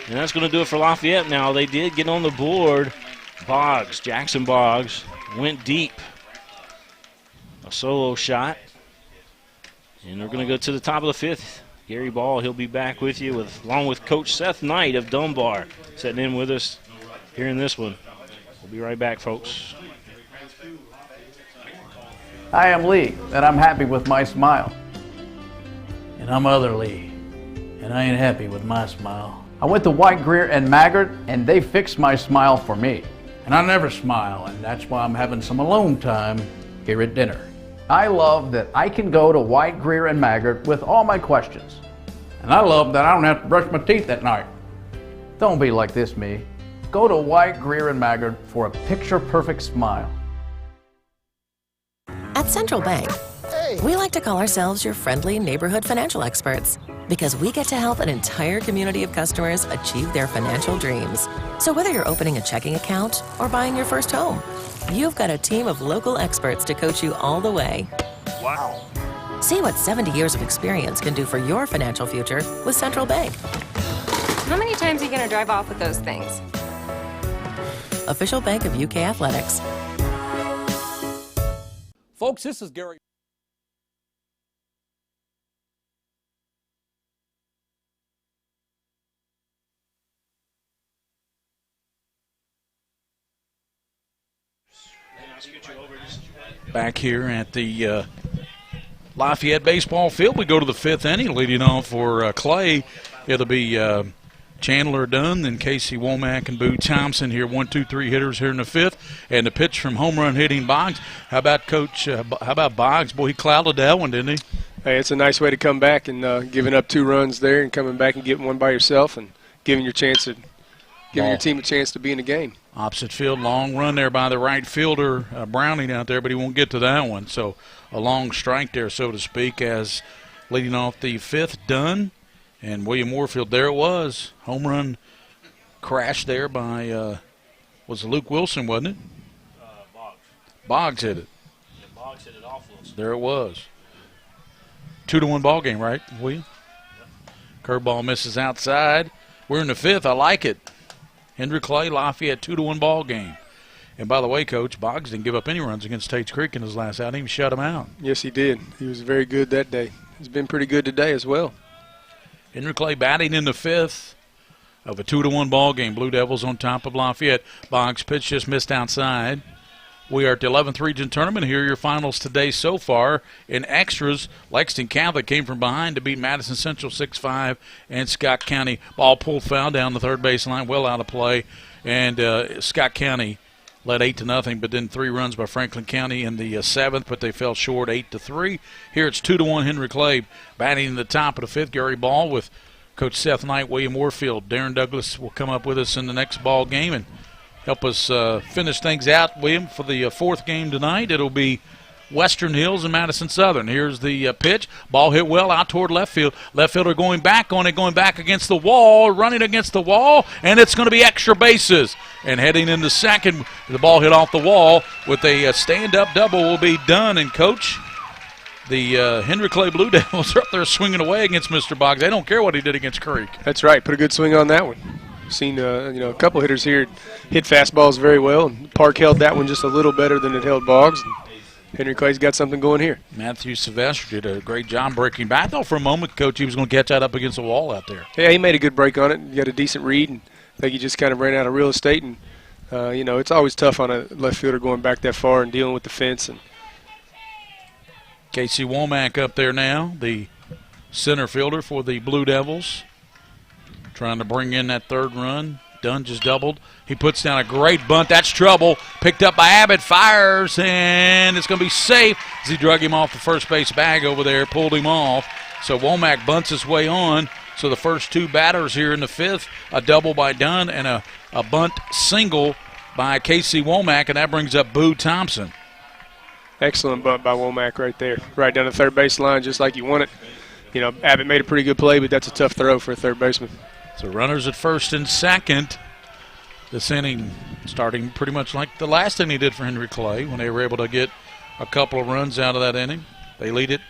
And that's going to do it for Lafayette now. They did get on the board. Boggs, Jackson Boggs, went deep. A solo shot. And we're going to go to the top of the fifth. Gary Ball, he'll be back with you along with Coach Seth Knight of Dunbar, sitting in with us here in this one. We'll be right back, folks. I am Lee, and I'm happy with my smile. And I'm Other Lee, and I ain't happy with my smile. I went to White, Greer, and Maggard, and they fixed my smile for me. And I never smile, and that's why I'm having some alone time here at dinner. I love that I can go to White, Greer, and Maggard with all my questions. And I love that I don't have to brush my teeth at night. Don't be like this, me. Go to White, Greer, and Maggard for a picture-perfect smile. At Central Bank, we like to call ourselves your friendly neighborhood financial experts because we get to help an entire community of customers achieve their financial dreams. So whether you're opening a checking account or buying your first home, you've got a team of local experts to coach you all the way. Wow. See what 70 years of experience can do for your financial future with Central Bank. How many times are you going to drive off with those things? Official bank of UK Athletics. Folks, this is Gary. Back here at the Lafayette baseball field, we go to the fifth inning. Leading off for Clay, it'll be Chandler Dunn, then Casey Womack and Boo Thompson here. 1, 2, 3 hitters here in the fifth, and the pitch from home run hitting Boggs. How about Coach? How about Boggs? Boy, he clouded that one, didn't he? Hey, it's a nice way to come back and giving up 2 runs there and coming back and getting one by yourself and giving your team a chance to be in the game. Opposite field, long run there by the right fielder, Browning out there, but he won't get to that one. So a long strike there, so to speak, as leading off the fifth, Dunn. And William Warfield, there it was. Home run crash there by, was Luke Wilson, wasn't it? Boggs. Boggs hit it. Yeah, Boggs hit it off Wilson. There it was. 2-1 ball game, right, William? Yep. Curveball misses outside. We're in the fifth. I like it. Hendry Clay, Lafayette, 2-1 ball game. And by the way, Coach, Boggs didn't give up any runs against Tate's Creek in his last outing. He shut him out. Yes, he did. He was very good that day. He's been pretty good today as well. Hendry Clay batting in the fifth of a 2-1 ball game. Blue Devils on top of Lafayette. Boggs' pitch just missed outside. We are at the 11th region tournament. Here are your finals today so far. In extras, Lexington Catholic came from behind to beat Madison Central 6-5, and Scott County ball pulled foul down the third baseline, well out of play. And Scott County led 8-0, but then 3 runs by Franklin County in the 7th, but they fell short 8-3. Here it's 2-1 Hendry Clay batting in the top of the fifth. Gary Ball with Coach Seth Knight, William Warfield. Darren Douglas will come up with us in the next ball game and help us finish things out, William, for the fourth game tonight. It'll be Western Hills and Madison Southern. Here's the pitch. Ball hit well out toward left field. Left fielder going back on it, going back against the wall, running against the wall, and it's going to be extra bases. And heading into second, the ball hit off the wall with a stand-up double will be done. And, Coach, the Hendry Clay Blue Devils are up there swinging away against Mr. Boggs. They don't care what he did against Creek. That's right. Put a good swing on that one. Seen a couple hitters here hit fastballs very well, and Park held that one just a little better than it held Boggs. Hendry Clay's got something going here. Matthew Sylvester did a great job breaking back. I thought for a moment, Coach, he was going to catch that up against the wall out there. Yeah, he made a good break on it. He got a decent read, and I think he just kind of ran out of real estate. And it's always tough on a left fielder going back that far and dealing with the fence. And Casey Womack up there now, the center fielder for the Blue Devils, trying to bring in that third run. Dunn just doubled. He puts down a great bunt. That's trouble. Picked up by Abbott. Fires, and it's going to be safe as he drug him off the first base bag over there, pulled him off. So Womack bunts his way on. So the first 2 batters here in the fifth, a double by Dunn and a bunt single by Casey Womack, and that brings up Boo Thompson. Excellent bunt by Womack right there. Right down the third base line, just like you want it. Abbott made a pretty good play, but that's a tough throw for a third baseman. So runners at first and second. This inning starting pretty much like the last inning he did for Hendry Clay when they were able to get a couple of runs out of that inning. They lead it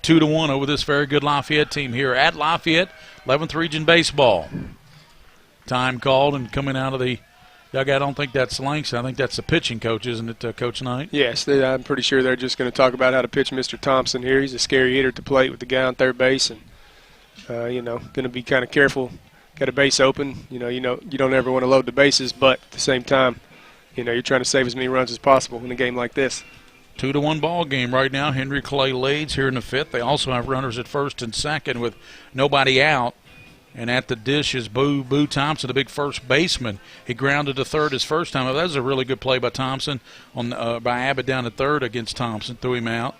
2-1 over this very good Lafayette team here at Lafayette, 11th Region Baseball. Time called and coming out of the dugout. I don't think that's Langston. I think that's the pitching coach, isn't it, Coach Knight? Yes, I'm pretty sure they're just going to talk about how to pitch Mr. Thompson here. He's a scary hitter at the plate with the guy on third base, and going to be kind of careful. Got a base open. You don't ever want to load the bases, but at the same time, you're trying to save as many runs as possible in a game like this. 2-1 ball game right now. Henry Clay leads here in the 5th. They also have runners at first and second with nobody out. And at the dish is Boo Thompson, the big first baseman. He grounded to third his first time. That was a really good play by Thompson by Abbott down to third against Thompson. Threw him out.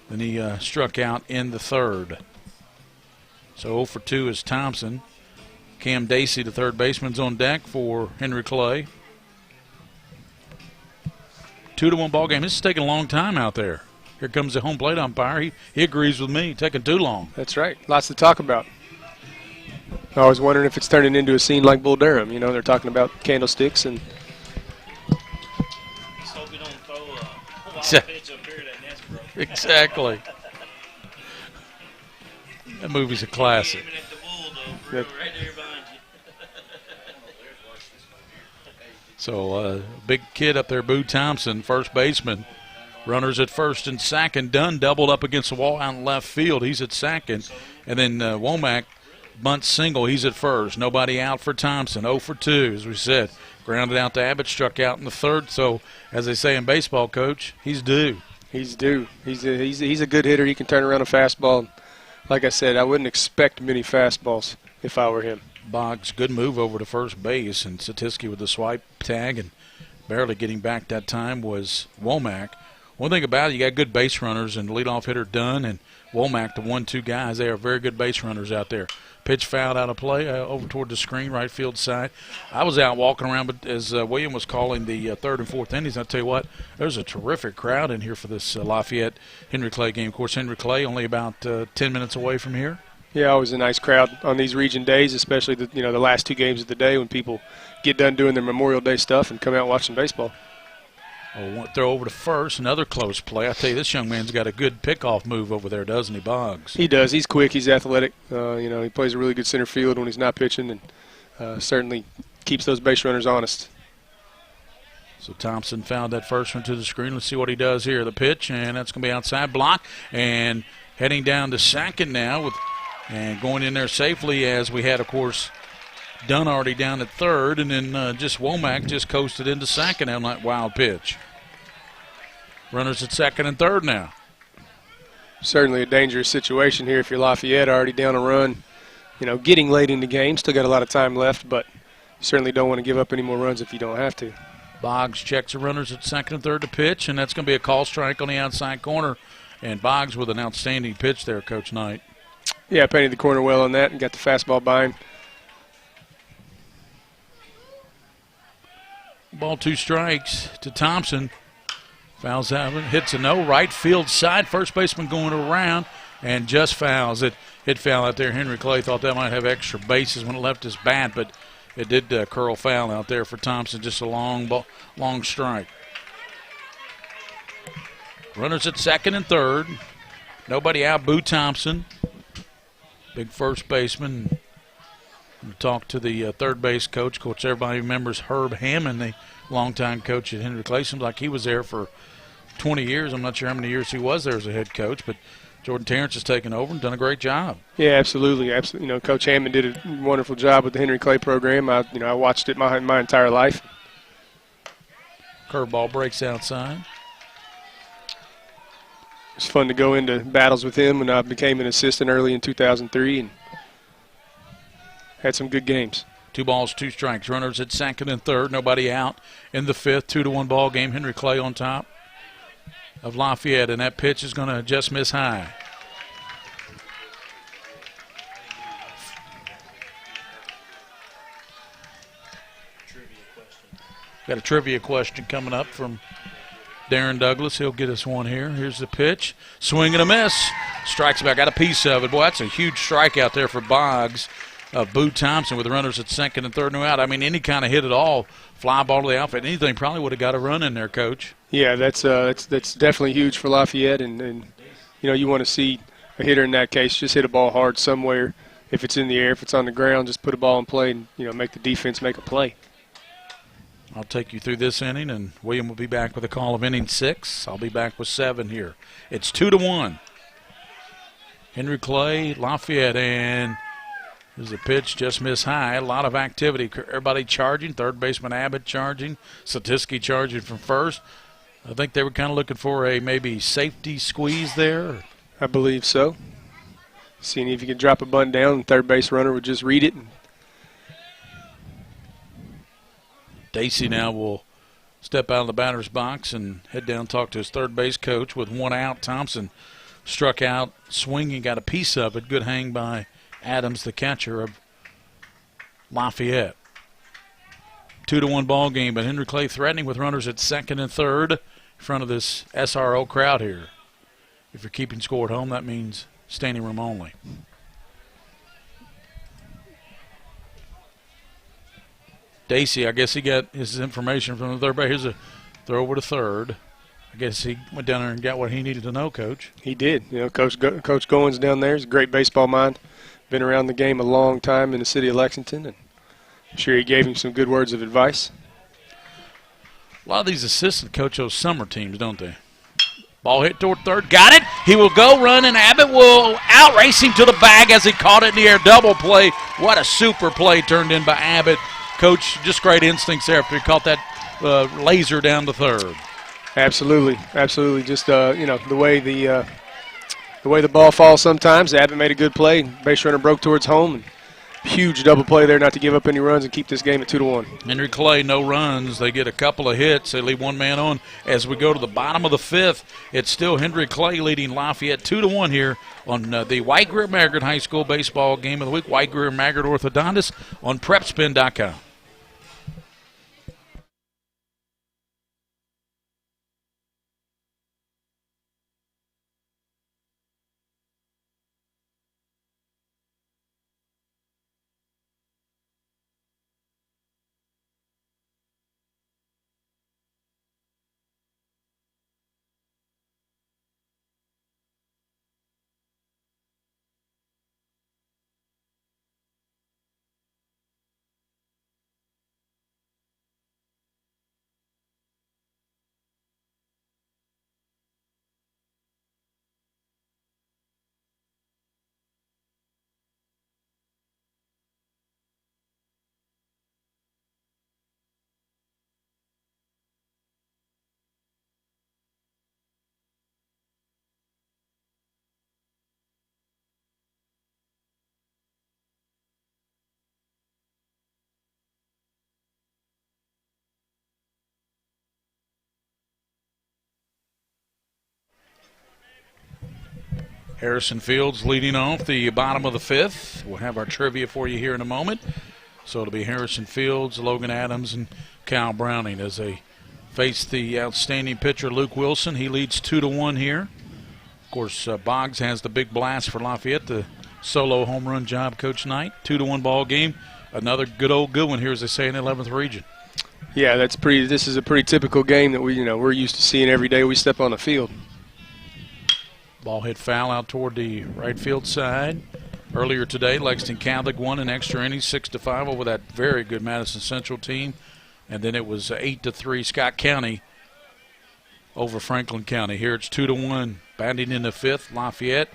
Then he struck out in the 3rd. So 0 for 2 is Thompson. Cam Dacey, the third baseman's on deck for Henry Clay. 2-1 ball game. This is taking a long time out there. Here comes the home plate umpire. He agrees with me. Taking too long. That's right. Lots to talk about. I was wondering if it's turning into a scene like Bull Durham. You know, they're talking about candlesticks and. Just hope we don't throw a wild pitch up here that net's broken. Exactly. That movie's a classic. Yep. Right there behind you. So, big kid up there, Boo Thompson, first baseman. Runners at first and second. Dunn doubled up against the wall out in left field. He's at second. And then Womack bunts single. He's at first. Nobody out for Thompson. 0 for 2, as we said. Grounded out to Abbott, struck out in the 3rd. So, as they say in baseball, Coach, he's due. He's due. He's a good hitter. He can turn around a fastball. Like I said, I wouldn't expect many fastballs if I were him. Boggs, good move over to first base, and Satiski with the swipe tag, and barely getting back that time was Womack. One thing about it, you got good base runners, and leadoff hitter Dunn and Womack, the 1-2 guys. They are very good base runners out there. Pitch fouled out of play over toward the screen, right field side. I was out walking around, but as William was calling the 3rd and 4th innings, I'll tell you what, there's a terrific crowd in here for this Lafayette Henry Clay game. Of course, Henry Clay only about 10 minutes away from here. Yeah, always a nice crowd on these region days, especially the last 2 games of the day when people get done doing their Memorial Day stuff and come out watching baseball. Throw over to first, another close play. I tell you, this young man's got a good pickoff move over there, doesn't he, Boggs? He does. He's quick. He's athletic. He plays a really good center field when he's not pitching, and certainly keeps those base runners honest. So Thompson fouled that first one to the screen. Let's see what he does here. The pitch, and that's going to be outside block, and heading down to second now and going in there safely, as we had, of course, Dunn already down at 3rd, and then just Womack just coasted into second on that wild pitch. Runners at 2nd and 3rd now. Certainly a dangerous situation here if you're Lafayette, already down a run. Getting late in the game, still got a lot of time left, but you certainly don't want to give up any more runs if you don't have to. Boggs checks the runners at 2nd and 3rd to pitch, and that's going to be a call strike on the outside corner. And Boggs with an outstanding pitch there, Coach Knight. Yeah, painted the corner well on that and got the fastball by him. Ball 2 strikes to Thompson. Fouls out, hits a no, right field side. First baseman going around and just fouls it. Hit foul out there. Henry Clay thought that might have extra bases when it left his bat, but it did curl foul out there for Thompson. Just a long strike. Runners at 2nd and 3rd. Nobody out. Boo Thompson, big first baseman. We talked to the 3rd base coach. Coach, everybody remembers Herb Hammond, the longtime coach at Henry Clay. Seems like he was there for 20 years. I'm not sure how many years he was there as a head coach, but Jordan Terrence has taken over and done a great job. Yeah, absolutely. Coach Hammond did a wonderful job with the Henry Clay program. I watched it my entire life. Curveball breaks outside. It's fun to go into battles with him when I became an assistant early in 2003 and had some good games. 2 balls, 2 strikes. Runners at 2nd and 3rd. Nobody out in the 5th. 2-1 ball game. Henry Clay on top of Lafayette, and that pitch is going to just miss high. Got a trivia question coming up from Darren Douglas. He'll get us one here. Here's the pitch. Swing and a miss. Strikes back. Got a piece of it. Boy, that's a huge strike out there for Boggs. Boo Thompson with the runners at 2nd and 3rd, no out. I mean, any kind of hit at all, fly ball to the outfield, anything probably would have got a run in there, Coach. Yeah, that's definitely huge for Lafayette, and you want to see a hitter in that case just hit a ball hard somewhere. If it's in the air, if it's on the ground, just put a ball in play and make the defense make a play. I'll take you through this inning, and William will be back with a call of inning 6. I'll be back with 7 here. It's 2-1. Henry Clay, Lafayette, and there's a pitch, just missed high. A lot of activity. Everybody charging. 3rd baseman Abbott charging. Satiski charging from first. I think they were kind of looking for a maybe safety squeeze there. I believe so. Seeing if you could drop a bunt down, and third base runner would just read it. Dacey now will step out of the batter's box and head down and talk to his third base coach. With one out, Thompson struck out, swinging, got a piece of it. Good hang by Adams, the catcher of Lafayette. 2-1 ball game, but Henry Clay threatening with runners at second and third in front of this SRO crowd here. If you're keeping score at home, that means standing room only. Dacey, I guess he got his information from the third base. Here's a throw over to third. I guess he went down there and got what he needed to know, Coach. He did. You know, Coach Goins down there is a great baseball mind. Been around the game a long time in the city of Lexington, and I'm sure he gave him some good words of advice. A lot of these assistant coach those summer teams, don't they? Ball hit toward third. Got it. He will go run, and Abbott will outrace him to the bag as he caught it in the air. Double play. What a super play turned in by Abbott. Coach, just great instincts there after he caught that laser down to third. Absolutely, absolutely. Just you know, the way the ball falls sometimes. Abbott made a good play. Base runner broke towards home. And huge double play there, not to give up any runs and keep this game at 2-1. Henry Clay, no runs. They get a couple of hits. They leave one man on. As we go to the bottom of the fifth, it's still Henry Clay leading Lafayette 2-1 here on the White Greer Maggard High School baseball game of the week. White Greer Maggard Orthodontics on PrepSpin.com. Harrison Fields leading off the bottom of the fifth. We'll have our trivia for you here in a moment. So it'll be Harrison Fields, Logan Adams, and Kyle Browning as they face the outstanding pitcher Luke Wilson. He leads 2-1 here. Of course, Boggs has the big blast for Lafayette, the solo home run job, Coach Knight. 2-1 ball game. Another good one here, as they say, in the 11th region. Yeah, this is a pretty typical game that we're used to seeing every day we step on the field. Ball hit foul out toward the right field side. Earlier today, Lexington Catholic won an extra inning, 6-5 over that very good Madison Central team. And then it was 8-3 Scott County over Franklin County. Here it's 2-1. Batting in the fifth, Lafayette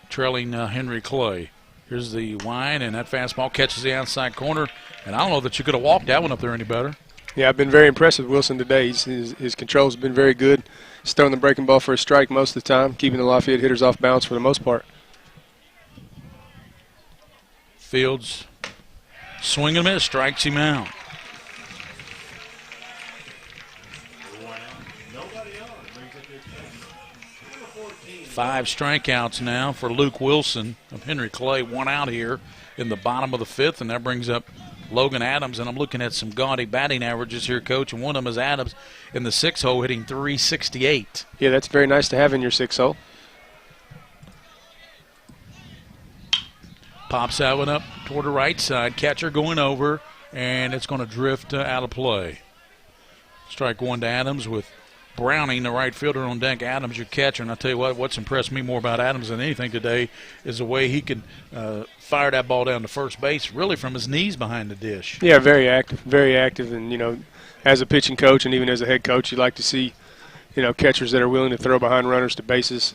trailing Henry Clay. Here's the wind, and that fastball catches the outside corner. And I don't know that you could have walked that one up there any better. Yeah, I've been very impressed with Wilson today. His control's been very good. He's throwing the breaking ball for a strike most of the time, keeping the Lafayette hitters off balance for the most part. Fields swing and miss, strikes him out. Five strikeouts now for Luke Wilson of Henry Clay. One out here in the bottom of the fifth, and that brings up Logan Adams. And I'm looking at some gaudy batting averages here, Coach, and one of them is Adams in the sixth hole hitting .368. Yeah, that's very nice to have in your sixth hole. Pops that one up toward the right side. Catcher going over, and it's going to drift out of play. Strike one to Adams with Browning, the right fielder, on deck. Adams, your catcher. And I'll tell you what's impressed me more about Adams than anything today is the way he can fire that ball down to first base, really from his knees behind the dish. Yeah, very active, very active. And, as a pitching coach and even as a head coach, you like to see, catchers that are willing to throw behind runners to bases.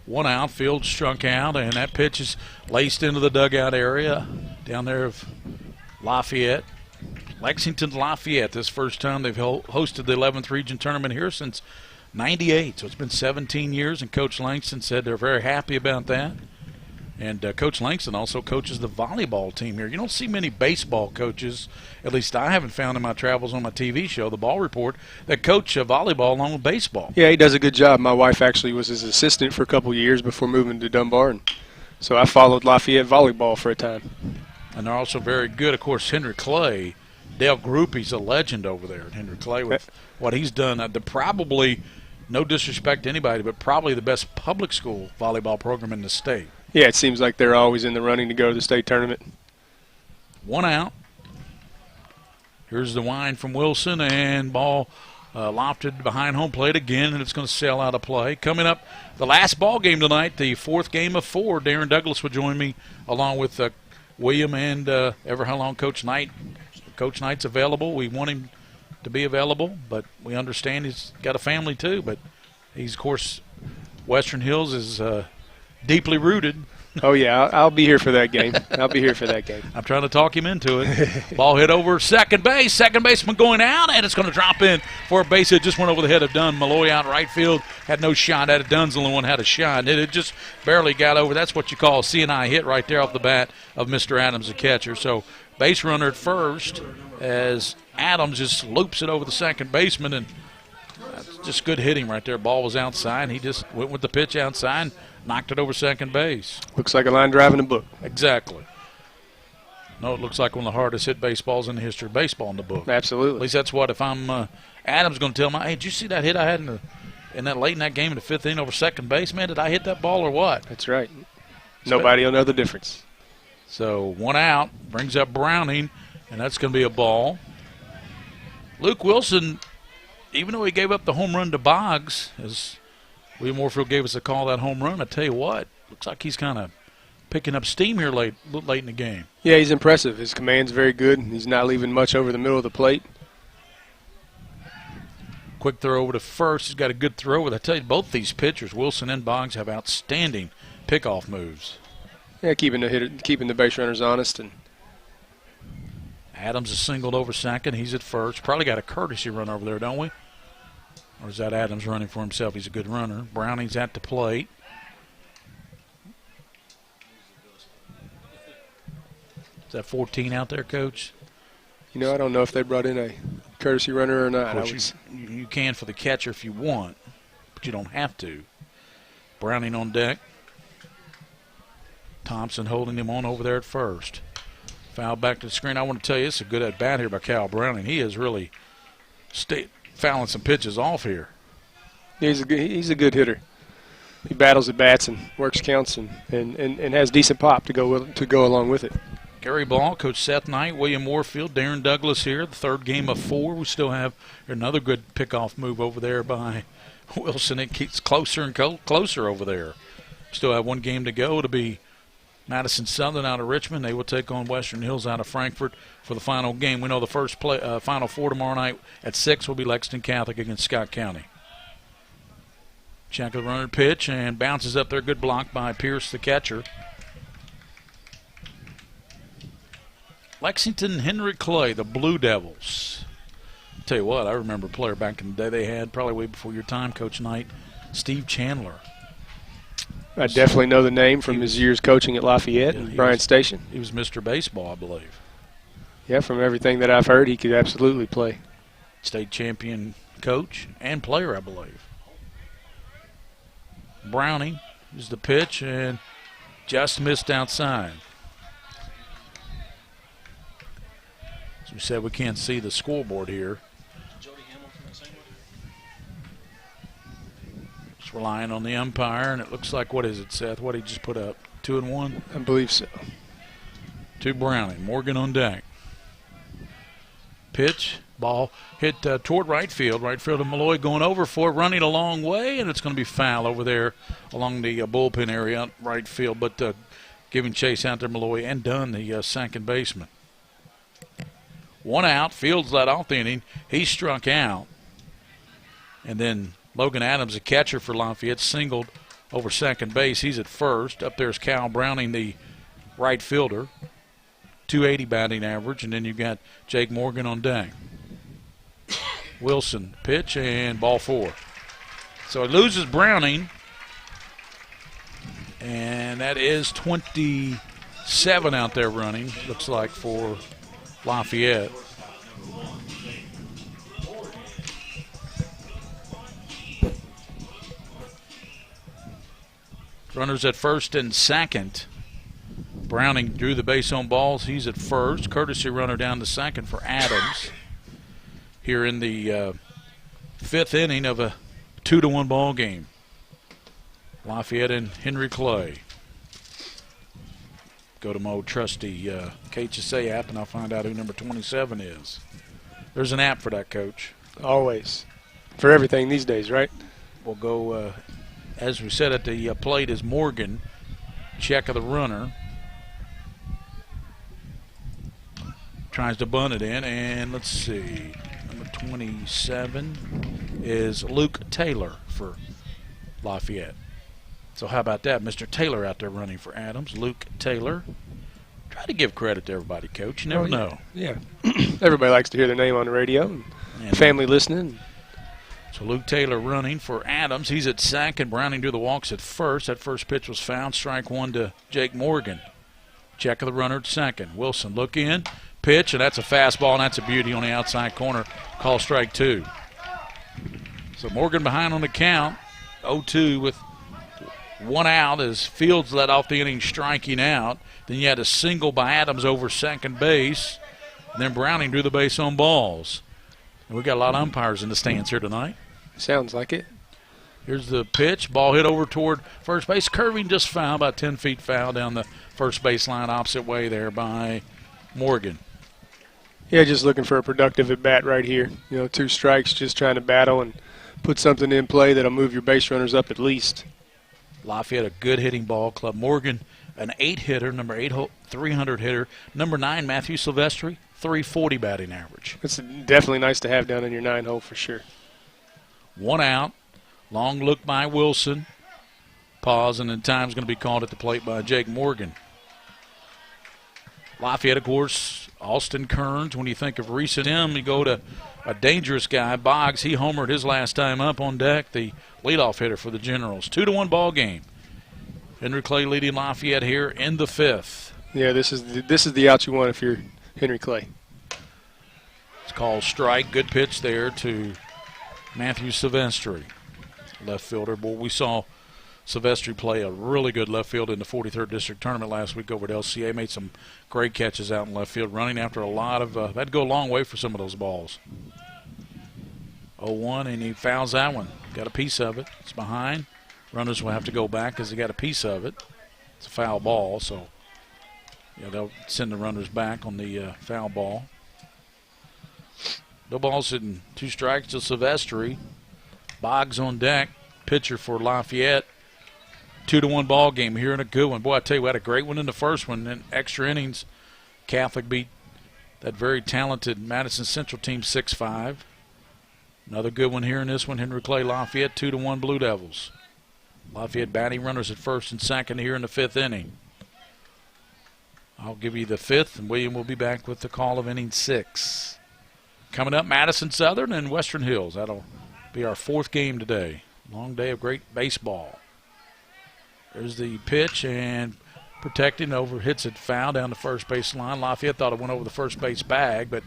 One out, Fields struck out, and that pitch is laced into the dugout area down there of Lafayette. Lexington Lafayette, this first time they've hosted the 11th region tournament here since 98. So it's been 17 years, and Coach Langston said they're very happy about that. And Coach Langston also coaches the volleyball team here. You don't see many baseball coaches, at least I haven't found in my travels on my TV show, The Ball Report, that coach volleyball along with baseball. Yeah, he does a good job. My wife actually was his assistant for a couple of years before moving to Dunbar, and so I followed Lafayette volleyball for a time. And they're also very good. Of course, Henry Clay, Dale Groupie's a legend over there. Henry Clay, with what he's done, probably, no disrespect to anybody, but probably the best public school volleyball program in the state. Yeah, it seems like they're always in the running to go to the state tournament. 1 out. Here's the wind from Wilson, and ball lofted behind home plate again, and it's going to sail out of play. Coming up, the last ball game tonight, the 4th game of 4. Darren Douglas will join me along with William and ever how long Coach Knight. Coach Knight's available. We want him to be available, but we understand he's got a family too. But he's, of course, Western Hills is deeply rooted. Oh, yeah, I'll be here for that game. I'll be here for that game. I'm trying to talk him into it. Ball hit over second base. Second baseman going out, and it's going to drop in for a base hit. Just went over the head of Dunn. Malloy out right field had no shot at it. Dunn's the only one had a shot. It just barely got over. That's what you call a CNI hit right there off the bat of Mr. Adams, the catcher. So base runner at first as Adams just loops it over the second baseman, and that's just good hitting right there. Ball was outside. He just went with the pitch outside, knocked it over second base. Looks like a line drive in a book. Exactly. No, it looks like one of the hardest hit baseballs in the history of baseball in the book. Absolutely. At least that's what, if I'm Adams, going to tell me, hey, did you see that hit I had in that late in that game in the 5th inning over second base? Man, did I hit that ball or what? That's right. Nobody will know the difference. So 1 out, brings up Browning, and that's going to be a ball. Luke Wilson, even though he gave up the home run to Boggs, as William Warfield gave us a call that home run, I tell you what, looks like he's kind of picking up steam here late in the game. Yeah, he's impressive. His command's very good. He's not leaving much over the middle of the plate. Quick throw over to first. He's got a good throw with. I tell you, both these pitchers, Wilson and Boggs, have outstanding pickoff moves. Yeah, keeping the base runners honest. And Adams is singled over second. He's at first. Probably got a courtesy run over there, don't we? Or is that Adams running for himself? He's a good runner. Browning's at the plate. Is that 14 out there, Coach? You know, I don't know if they brought in a courtesy runner or not. Of course, you can for the catcher if you want, but you don't have to. Browning on deck. Thompson holding him on over there at first. Foul back to the screen. I want to tell you, it's a good at bat here by Cal Browning. He is really fouling some pitches off here. He's a good hitter. He battles at bats and works counts and has decent pop to go along with it. Gary Ball, Coach Seth Knight, William Warfield, Darren Douglas here. The 3rd game of 4. We still have another good pickoff move over there by Wilson. It keeps closer and closer over there. Still have 1 game to go. It'll be Madison Southern out of Richmond. They will take on Western Hills out of Frankfort for the final game. We know the first Final Four tomorrow night at 6 will be Lexington Catholic against Scott County. Check the runner pitch and bounces up there. Good block by Pierce, the catcher. Lexington Henry Clay, the Blue Devils. Tell you what, I remember a player back in the day they had, probably way before your time, Coach Knight, Steve Chandler. I definitely know the name from his years coaching at Lafayette and Bryan Station. He was Mr. Baseball, I believe. Yeah, from everything that I've heard, he could absolutely play. State champion coach and player, I believe. Browning is the pitch and just missed outside. As we said, we can't see the scoreboard here. Just relying on the umpire, and it looks like, what is it, Seth? What did he just put up? 2-1? I believe so. To Browning. Morgan on deck. Pitch, ball hit toward right field. Right fielder Malloy going over for it, running a long way, and it's going to be foul over there along the bullpen area, right field. But giving chase out there, Malloy and Dunn, the second baseman. 1 out. Fields led off the inning. He struck out. And then Logan Adams, the catcher for Lafayette, singled over second base. He's at first. Up there's Cal Browning, the right fielder. 280 batting average, and then you've got Jake Morgan on deck. Wilson, pitch, and ball 4. So he loses Browning, and that is 27 out there running, looks like, for Lafayette. Runners at first and second. Browning drew the base on balls. He's at first. Courtesy runner down to second for Adams. Here in the 5th inning of a 2-1 ball game. Lafayette and Henry Clay. Go to my old trusty KHSA app, and I'll find out who number 27 is. There's an app for that, Coach. Always. For everything these days, right? We'll go, as we said, at the plate is Morgan. Check of the runner. Tries to bunt it in, and let's see. Number 27 is Luke Taylor for Lafayette. So how about that? Mr. Taylor out there running for Adams. Luke Taylor. Try to give credit to everybody, Coach. You never know. Yeah. Everybody likes to hear their name on the radio. And family listening. So Luke Taylor running for Adams. He's at second. Browning drew the walks at first. That first pitch was fouled. Strike 1 to Jake Morgan. Check of the runner at second. Wilson look in. Pitch, and that's a fastball, and that's a beauty on the outside corner. Call strike 2. So Morgan behind on the count. 0-2 with 1 out as Fields led off the inning striking out. Then you had a single by Adams over second base. And then Browning drew the base on balls. And we got a lot of umpires in the stands here tonight. Sounds like it. Here's the pitch. Ball hit over toward first base. Curving just foul, about 10 feet foul down the first base line opposite way there by Morgan. Yeah, just looking for a productive at-bat right here. 2 strikes, just trying to battle and put something in play that'll move your base runners up at least. Lafayette, a good hitting ball club. Morgan, an 8-hitter, number 8, 300 hitter. Number 9, Matthew Silvestri, 340 batting average. It's definitely nice to have down in your 9-hole for sure. 1 out. Long look by Wilson. Pause, and then time's going to be called at the plate by Jake Morgan. Lafayette, of course, Austin Kearns. When you think of recent you go to a dangerous guy, Boggs. He homered his last time up on deck, the leadoff hitter for the Generals. 2-1 ball game. Henry Clay leading Lafayette here in the 5th. Yeah, this is the out you want if you're Henry Clay. It's called strike. Good pitch there to Matthew Silvestri, left fielder. Boy, we saw Silvestri play a really good left field in the 43rd District Tournament last week over at LCA. Made some great catches out in left field, running after a lot of that'd go a long way for some of those balls. 0-1, and he fouls that one. Got a piece of it. It's behind. Runners will have to go back because they got a piece of it. It's a foul ball, so they'll send the runners back on the foul ball. No balls and 2 strikes to Silvestri. Boggs on deck. Pitcher for Lafayette. 2-1 ball game here in a good one. Boy, I tell you, we had a great one in the first one. In extra innings, Catholic beat that very talented Madison Central team 6-5. Another good one here in this one. Henry Clay Lafayette 2-1 Blue Devils. Lafayette batting runners at first and second here in the 5th inning. I'll give you the 5th, and William will be back with the call of inning 6. Coming up, Madison Southern and Western Hills. That'll be our 4th game today. Long day of great baseball. There's the pitch, and protecting over, hits it foul down the first base line. Lafayette thought it went over the first base bag, but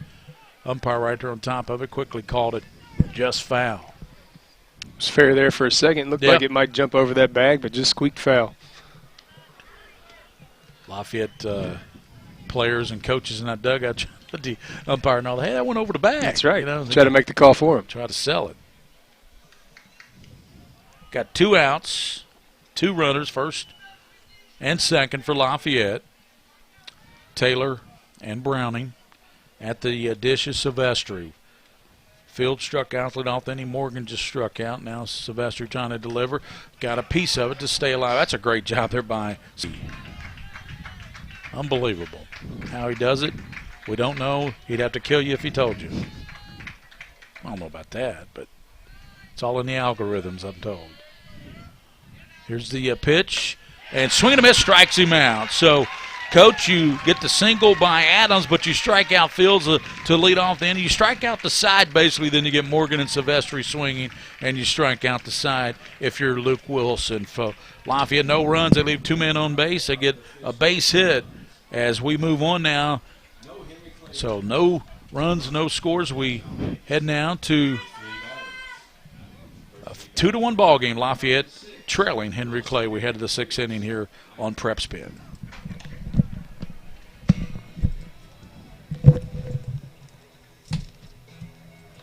umpire right there on top of it quickly called it just foul. It was fair there for a second. Looked like it might jump over that bag, but just squeaked foul. Lafayette players and coaches in that dugout, the umpire know, hey, that went over the bag. That's right. Try to make the call for him. Try to sell it. Got 2 outs. 2 runners, first and second for Lafayette. Taylor and Browning at the dish is Silvestri. Field struck out, led off the inning. Morgan just struck out. Now Silvestri trying to deliver. Got a piece of it to stay alive. That's a great job there by. Unbelievable. How he does it, we don't know. He'd have to kill you if he told you. I don't know about that, but it's all in the algorithms, I'm told. Here's the pitch, and swing and a miss, strikes him out. So Coach, you get the single by Adams, but you strike out Fields to lead off the end. You strike out the side, basically, then you get Morgan and Silvestri swinging, and you strike out the side if you're Luke Wilson. For Lafayette, no runs. They leave 2 men on base. They get a base hit as we move on now. So no runs, no scores. We head now to a 2-1 ball game. Lafayette trailing Henry Clay. We head to the 6th inning here on PrepSpin.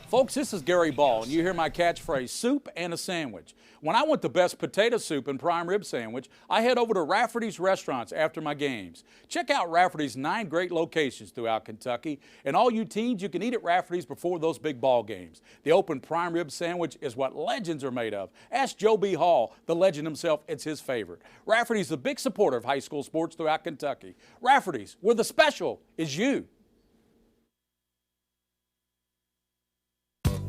Folks, this is Gary Ball, and you hear my catchphrase, soup and a sandwich. When I want the best potato soup and prime rib sandwich, I head over to Rafferty's restaurants after my games. Check out Rafferty's 9 great locations throughout Kentucky, and all you teens, you can eat at Rafferty's before those big ball games. The open prime rib sandwich is what legends are made of. Ask Joe B. Hall, the legend himself, it's his favorite. Rafferty's a big supporter of high school sports throughout Kentucky. Rafferty's, where the special is you.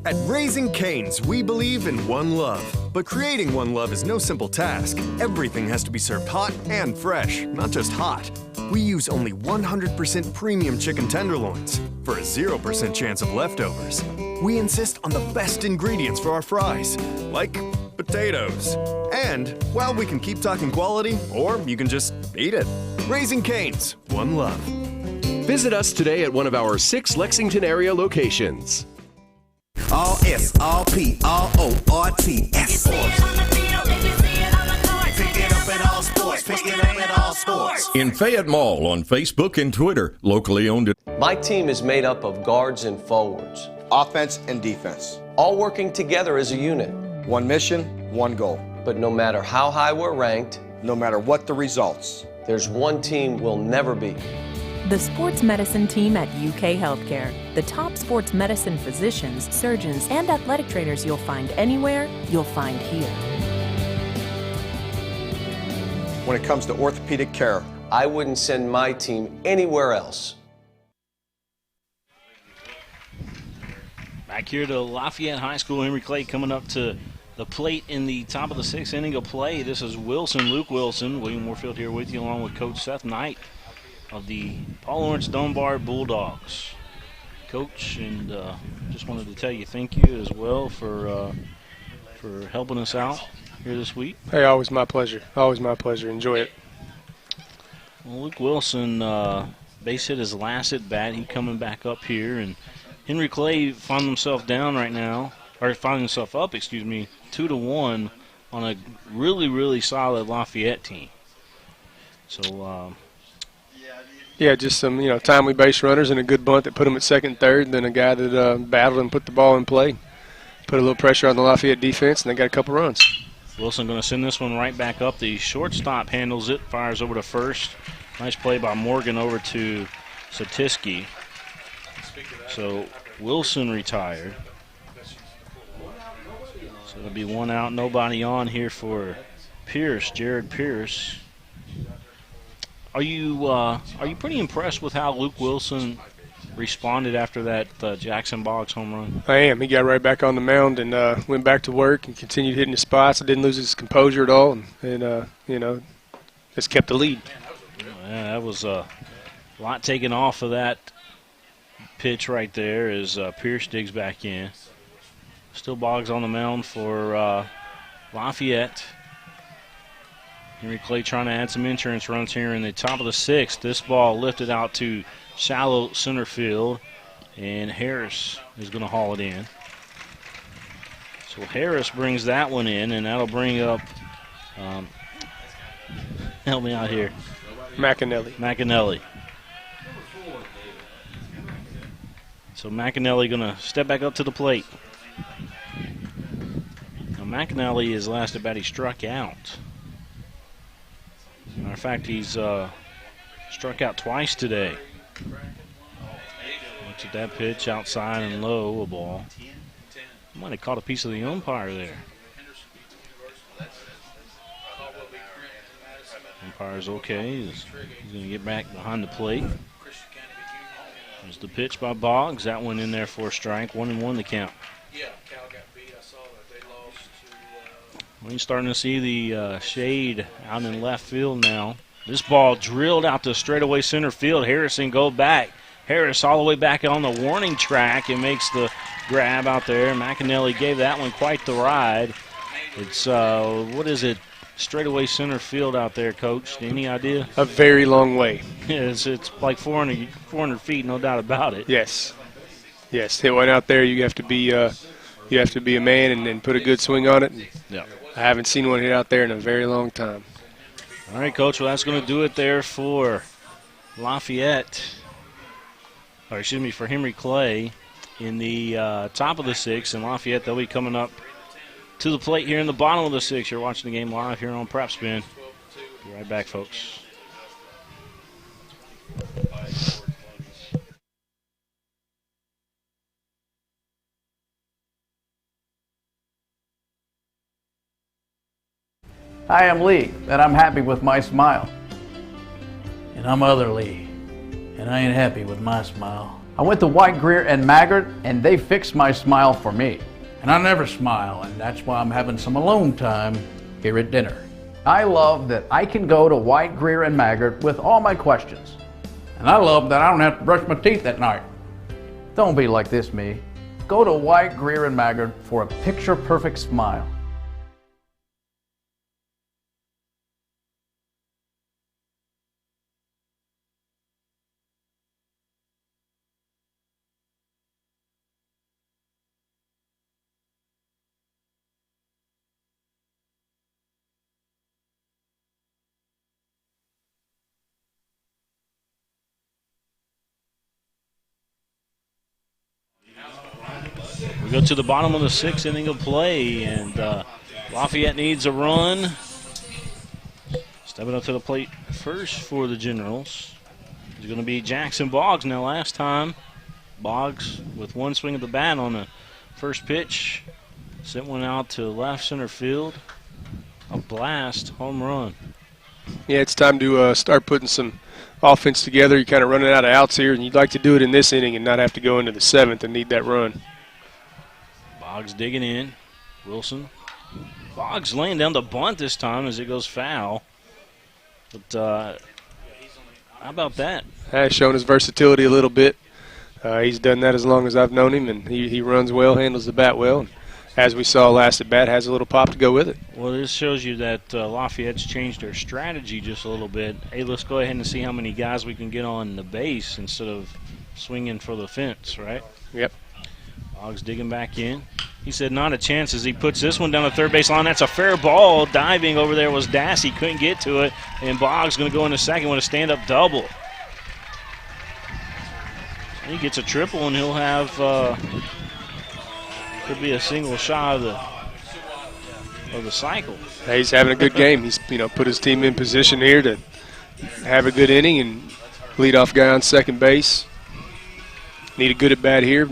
At Raising Cane's, we believe in one love. But creating one love is no simple task. Everything has to be served hot and fresh, not just hot. We use only 100% premium chicken tenderloins for a 0% chance of leftovers. We insist on the best ingredients for our fries, like potatoes. And, well, we can keep talking quality, or you can just eat it. Raising Cane's, one love. Visit us today at one of our 6 Lexington area locations. All S, all P, all O, R, T, S. Pick it up at all sports. Pick it up at all sports. In Fayette Mall on Facebook and Twitter, locally owned. My team is made up of guards and forwards. Offense and defense. All working together as a unit. One mission, one goal. But no matter how high we're ranked, no matter what the results, there's one team we'll never beat. The sports medicine team at UK Healthcare. The top sports medicine physicians, surgeons, and athletic trainers you'll find anywhere, you'll find here. When it comes to orthopedic care, I wouldn't send my team anywhere else. Back here to Lafayette High School, Henry Clay coming up to the plate in the top of the 6th inning of play. This is Wilson, Luke Wilson. William Warfield here with you along with Coach Seth Knight of the Paul Lawrence Dunbar Bulldogs. Coach, and just wanted to tell you thank you as well for helping us out here this week. Hey, always my pleasure. Always my pleasure. Enjoy it. Well, Luke Wilson base hit his last at bat. He coming back up here, and Henry Clay found himself down right now, or finding himself up, 2-1 on a really, really solid Lafayette team. So. Yeah, just some timely base runners and a good bunt that put him at second and third, and then a guy that battled and put the ball in play. Put a little pressure on the Lafayette defense, and they got a couple runs. Wilson going to send this one right back up. The shortstop handles it, fires over to first. Nice play by Morgan over to Satisky. So Wilson retired. So it'll be 1 out, nobody on here for Pierce, Jared Pierce. Are you pretty impressed with how Luke Wilson responded after that Jackson Boggs home run? I am. He got right back on the mound and went back to work and continued hitting his spots. Didn't lose his composure at all, and just kept the lead. Yeah, that was a lot taken off of that pitch right there as Pierce digs back in. Still Boggs on the mound for Lafayette. Henry Clay trying to add some insurance runs here in the top of the 6th. This ball lifted out to shallow center field, and Harris is going to haul it in. So Harris brings that one in, and that'll bring up, help me out here. McAnally. So McAnally going to step back up to the plate. Now McAnally, his last at bat, he struck out. Matter of fact, he's struck out twice today. Looked at that pitch outside and low, a ball. Might have caught a piece of the umpire there. Umpire's okay. He's going to get back behind the plate. There's the pitch by Boggs. That one in there for a strike. 1-1 the count. Yeah, Cal got beat. I saw that they lost to. Well, you're starting to see the shade out in left field now. This ball drilled out to straightaway center field. Harrison go back. Harris all the way back on the warning track and makes the grab out there. McAnally gave that one quite the ride. It's, what is it, straightaway center field out there, Coach? Any idea? A very long way. It's like 400 feet, no doubt about it. Yes. Yes, hit one out there. You have to be a man and put a good swing on it. Yeah. I haven't seen one hit out there in a very long time. All right, Coach. Well, that's going to do it there for Lafayette. Or excuse me, for Henry Clay in the top of the sixth. And Lafayette, they'll be coming up to the plate here in the bottom of the sixth. You're watching the game live here on PrepSpin. Be right back, folks. I am Lee, and I'm happy with my smile. And I'm other Lee, and I ain't happy with my smile. I went to White, Greer, and Maggard, and they fixed my smile for me. And I never smile, and that's why I'm having some alone time here at dinner. I love that I can go to White, Greer, and Maggard with all my questions. And I love that I don't have to brush my teeth at night. Don't be like this, me. Go to White, Greer, and Maggard for a picture-perfect smile. We go to the bottom of the sixth inning of play, and Lafayette needs a run. Stepping up to the plate first for the Generals is going to be Jackson Boggs. Now, last time, Boggs with one swing of the bat on the first pitch sent one out to left center field. A blast, home run. Yeah, it's time to start putting some offense together. You're kind of running out of outs here, and you'd like to do it in this inning and not have to go into the seventh and need that run. Boggs digging in. Wilson. Boggs laying down the bunt this time as it goes foul. But how about that? Has shown his versatility a little bit. He's done that as long as I've known him, and he runs well, handles the bat well. And as we saw last at bat, has a little pop to go with it. Well, this shows you that Lafayette's changed their strategy just a little bit. Hey, let's go ahead and see how many guys we can get on the base instead of swinging for the fence, right? Yep. Boggs digging back in. He said not a chance as he puts this one down the third base line. That's a fair ball. Diving over there was Dassey. Couldn't get to it. And Boggs going to go into second with a stand-up double. He gets a triple, and he'll have could be a single shot of the cycle. He's having a good game. He's put his team in position here to have a good inning and leadoff guy on second base. Need a good at bat here.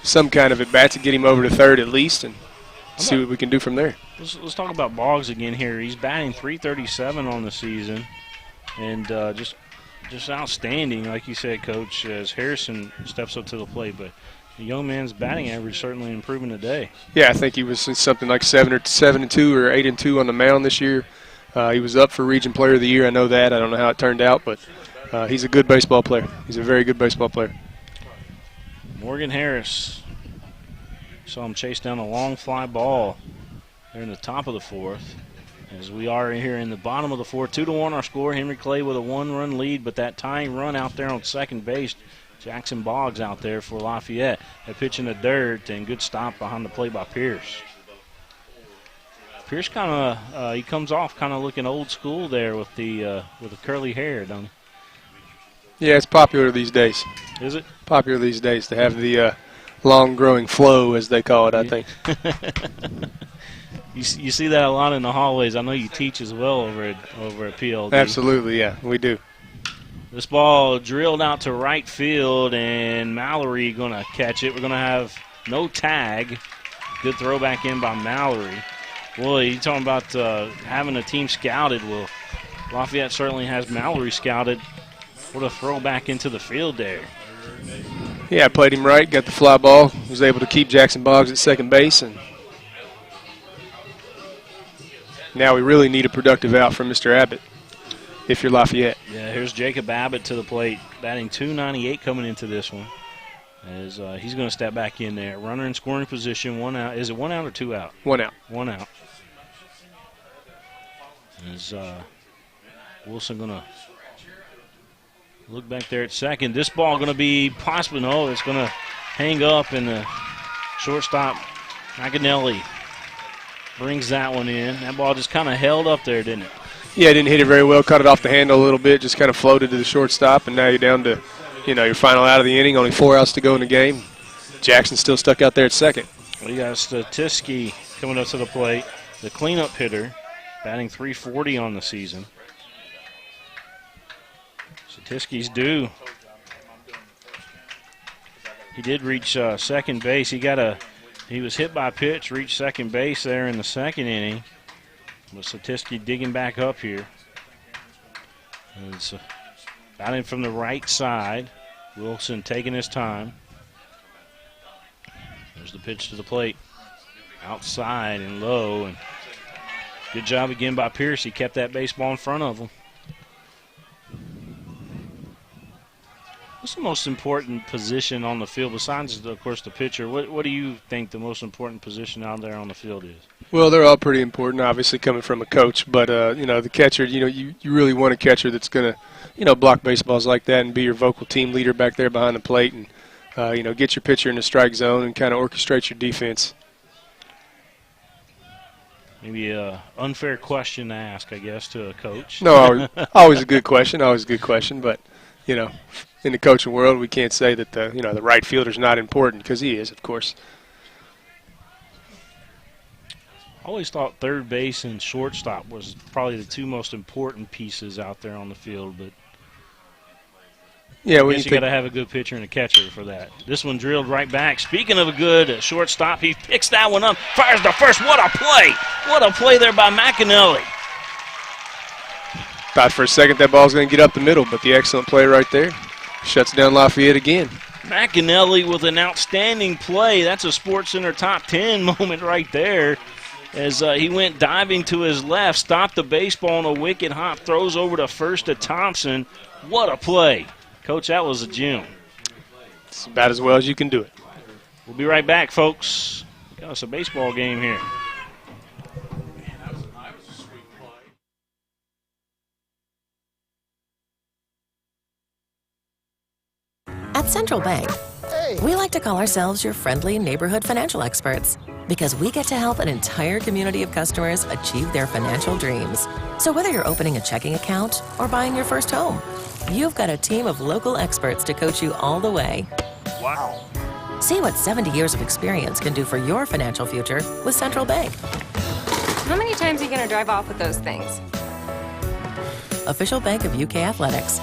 Some kind of at bat to get him over to third at least, and see what we can do from there. Let's talk about Boggs again here. He's batting .337 on the season, and just outstanding, like you said, Coach, as Harrison steps up to the plate. But the young man's batting average certainly improving today. Yeah, I think he was something like 7-2 or 8-2 on the mound this year. He was up for Region Player of the Year. I know that. I don't know how it turned out, but he's a good baseball player. He's a very good baseball player. Morgan Harris. Saw him chase down a long fly ball there in the top of the fourth. As we are here in the bottom of the fourth, 2-1 our score. Henry Clay with a one-run lead, but that tying run out there on second base, Jackson Boggs out there for Lafayette. A pitch in the dirt, and good stop behind the plate by Pierce. Pierce kind of he comes off kind of looking old school there with the curly hair, don't he? Yeah, it's popular these days. Is it? Popular these days to have the long-growing flow, as they call it, I think. You see that a lot in the hallways. I know you teach as well over at PLD. Absolutely, yeah, we do. This ball drilled out to right field, and Mallory going to catch it. We're going to have no tag. Good throw back in by Mallory. Boy, you're talking about having a team scouted. Well, Lafayette certainly has Mallory scouted. What a throw back into the field there. Yeah, I played him right, got the fly ball, was able to keep Jackson Boggs at second base, and now we really need a productive out from Mr. Abbott. if you're Lafayette. Yeah, here's Jacob Abbott to the plate, batting .298 coming into this one. As he's going to step back in there. Runner in scoring position, 1 out. Is it 1 out or 2 out? 1 out. 1 out. Is Wilson going to look back there at second? This ball going to be possibly, no, it's going to hang up, and the shortstop, Maganelli, brings that one in. That ball just kind of held up there, didn't it? Yeah, didn't hit it very well. Cut it off the handle a little bit. Just kind of floated to the shortstop, and now you're down to, your final out of the inning. Only 4 outs to go in the game. Jackson's still stuck out there at second. We got Statisky coming up to the plate, the cleanup hitter, batting .340 on the season. Statisky's due. He did reach second base. He was hit by a pitch, reached second base there in the second inning. But Statisky digging back up here. It's batting from the right side. Wilson taking his time. There's the pitch to the plate. Outside and low. And good job again by Pierce. He kept that baseball in front of him. What's the most important position on the field besides, of course, the pitcher? What do you think the most important position out there on the field is? Well, they're all pretty important, obviously, coming from a coach. But, the catcher, you really want a catcher that's going to, block baseballs like that and be your vocal team leader back there behind the plate and, get your pitcher in the strike zone and kind of orchestrate your defense. Maybe an unfair question to ask, I guess, to a coach. No, always a good question, But, in the coaching world, we can't say that the right fielder's not important, because he is, of course. I always thought third base and shortstop was probably the 2 most important pieces out there on the field, but yeah, I guess you got to have a good pitcher and a catcher for that. This one drilled right back. Speaking of a good shortstop, he picks that one up, fires the first. What a play! What a play there by McAnally. Thought for a second that ball's going to get up the middle, but the excellent play right there shuts down Lafayette again. McAnally with an outstanding play. That's a SportsCenter top 10 moment right there. As he went diving to his left, stopped the baseball on a wicket hop, throws over to first to Thompson. What a play. Coach, that was a gem. It's about as well as you can do it. We'll be right back, folks. Got us a baseball game here. At Central Bank, we like to call ourselves your friendly neighborhood financial experts because we get to help an entire community of customers achieve their financial dreams. So whether you're opening a checking account or buying your first home, you've got a team of local experts to coach you all the way. Wow. See what 70 years of experience can do for your financial future with Central Bank. How many times are you going to drive off with those things? Official bank of UK Athletics.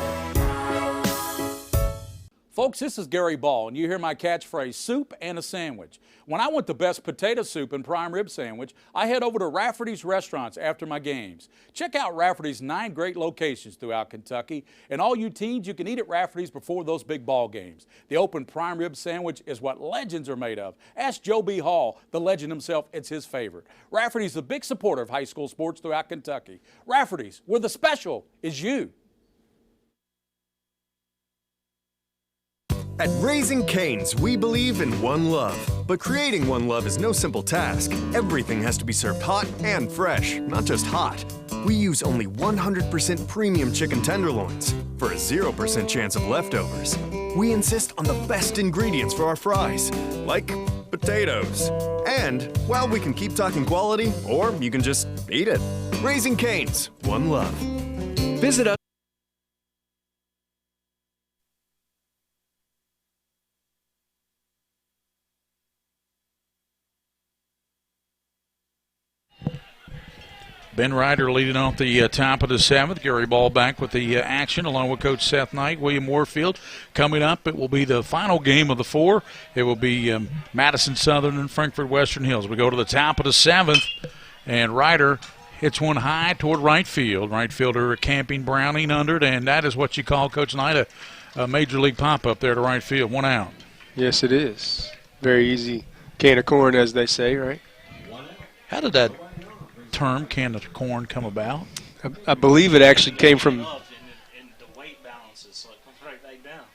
Folks, this is Gary Ball, and you hear my catchphrase, soup and a sandwich. When I want the best potato soup and prime rib sandwich, I head over to Rafferty's restaurants after my games. Check out Rafferty's 9 great locations throughout Kentucky, and all you teens, you can eat at Rafferty's before those big ball games. The open prime rib sandwich is what legends are made of. Ask Joe B. Hall, the legend himself, it's his favorite. Rafferty's is a big supporter of high school sports throughout Kentucky. Rafferty's, where the special is you. At Raising Cane's, we believe in one love. But creating one love is no simple task. Everything has to be served hot and fresh, not just hot. We use only 100% premium chicken tenderloins for a 0% chance of leftovers. We insist on the best ingredients for our fries, like potatoes. And, well, we can keep talking quality, or you can just eat it. Raising Cane's, one love. Visit us. Ben Ryder leading off the top of the 7th. Gary Ball back with the action along with Coach Seth Knight. William Warfield coming up. It will be the final game of the 4. It will be Madison Southern and Frankfort Western Hills. We go to the top of the 7th, and Ryder hits one high toward right field. Right fielder Camping Browning under it, and that is what you call, Coach Knight, a major league pop-up there to right field. 1 out. Yes, it is. Very easy can of corn, as they say, right? How did that term can of corn come about? I believe it actually came from. And the weight balances, so it comes right back down.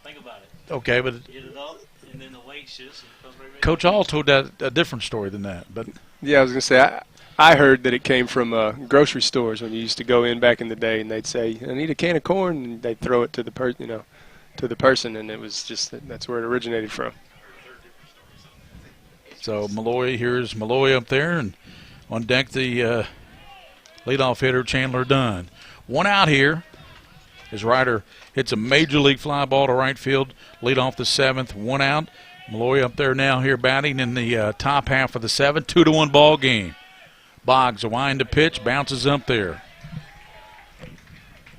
Think about it. Okay, but Get it up, and then the weight shifts and it comes right back Coach Hall told that a different story than that. But Yeah, I was going to say, I heard that it came from grocery stores when you used to go in back in the day, and they'd say, "I need a can of corn," and they'd throw it to the person, and it was just that's where it originated from. So Malloy, here's Malloy up there, and on deck the leadoff hitter Chandler Dunn. One out here. His Ryder hits a major league fly ball to right field, lead off the 7th. One out. Malloy up there now here batting in the top half of the 7th. 2-1 ball game. Boggs a wind to pitch, bounces up there.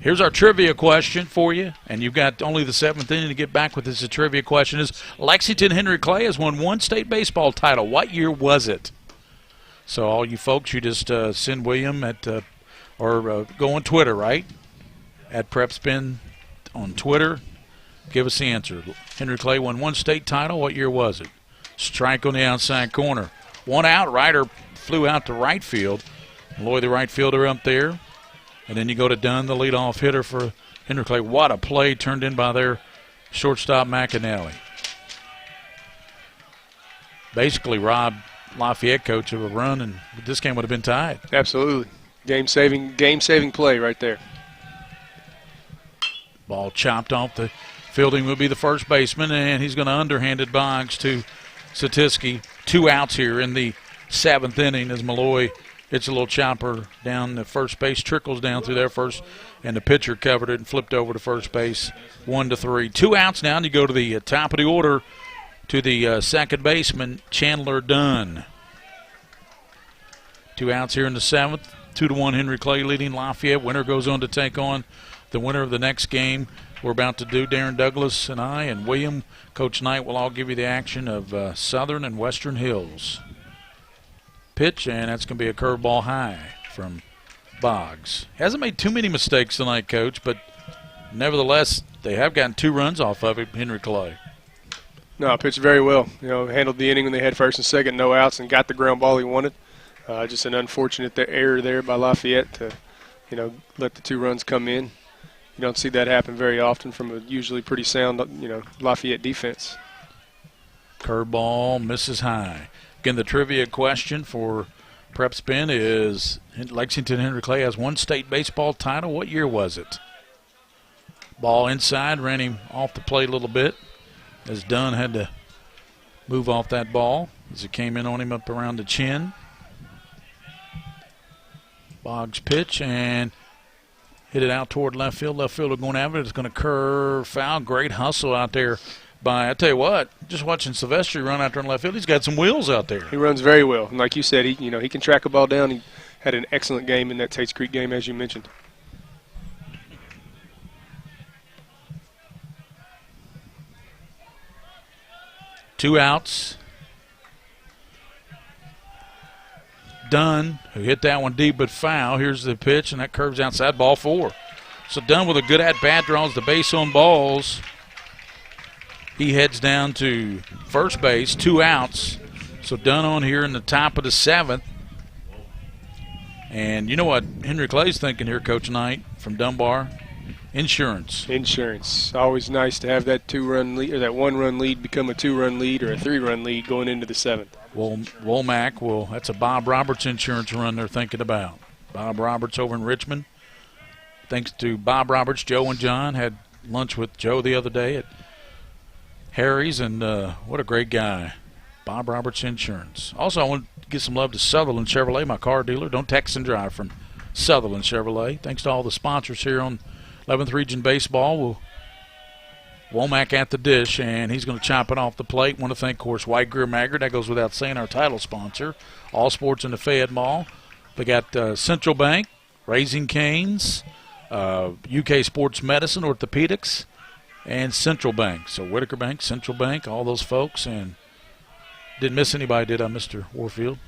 Here's our trivia question for you, and you've got only the 7th inning to get back with this. The trivia question is, Lexington Henry Clay has won one state baseball title. What year was it? So all you folks, you just send William at or go on Twitter, right? At PrepSpin on Twitter. Give us the answer. Henry Clay won one state title. What year was it? Strike on the outside corner. One out. Ryder flew out to right field. Malloy, the right fielder, up there. And then you go to Dunn, the leadoff hitter for Henry Clay. What a play turned in by their shortstop McAnally. Basically robbed Lafayette coach of a run, and this game would have been tied. Absolutely. Game-saving play right there. Ball chopped off. The fielding will be the first baseman, and he's going to underhanded Boggs to Satisky. 2 outs here in the 7th inning as Malloy hits a little chopper down the first base, trickles down through there first, and the pitcher covered it and flipped over to first base. 1-3. 2 outs now, and you go to the top of the order to the second baseman, Chandler Dunn. 2 outs here in the 7th. 2-1 Henry Clay leading Lafayette. Winner goes on to take on the winner of the next game we're about to do. Darren Douglas and I and William, Coach Knight will all give you the action of Southern and Western Hills. Pitch, and that's going to be a curveball high from Boggs. Hasn't made too many mistakes tonight, Coach, but nevertheless, they have gotten 2 runs off of it, Henry Clay. No, pitched very well. Handled the inning when they had first and second, no outs, and got the ground ball he wanted. Just an unfortunate error there by Lafayette to, let the 2 runs come in. You don't see that happen very often from a usually pretty sound, Lafayette defense. Curveball misses high. Again, the trivia question for PrepSpin is Lexington Henry Clay has one state baseball title. What year was it? Ball inside, ran him off the plate a little bit as Dunn had to move off that ball as it came in on him up around the chin. Boggs pitch and hit it out toward left field. Left fielder going after it. It's going to curve foul. Great hustle out there by, I tell you what, just watching Silvestri run out there in left field, he's got some wheels out there. He runs very well. And like you said, he can track a ball down. He had an excellent game in that Tates Creek game, as you mentioned. Two outs. Dunn, who hit that one deep but foul. Here's the pitch, and that curves outside, ball 4. So Dunn with a good at-bat, draws the base on balls. He heads down to first base, 2 outs. So Dunn on here in the top of the 7th. And you know what Henry Clay's thinking here, Coach Knight, from Dunbar? Insurance. Insurance. Always nice to have that 2-run lead, or that 1-run lead become a 2-run lead or a 3-run lead going into the 7th. Well, Womack that's a Bob Roberts insurance run they're thinking about. Bob Roberts over in Richmond. Thanks to Bob Roberts, Joe and John had lunch with Joe the other day at Harry's, and what a great guy. Bob Roberts Insurance. Also, I want to give some love to Sutherland Chevrolet, my car dealer. Don't text and drive from Sutherland Chevrolet. Thanks to all the sponsors here on 11th Region Baseball. Womack at the dish, and he's going to chop it off the plate. Want to thank, of course, White Greer Maggard. That goes without saying, our title sponsor. All Sports in the Fayette Mall. They got Central Bank, Raising Cane's, UK Sports Medicine, Orthopedics, and Central Bank. So Whitaker Bank, Central Bank, all those folks. And didn't miss anybody, did I, Mr. Warfield?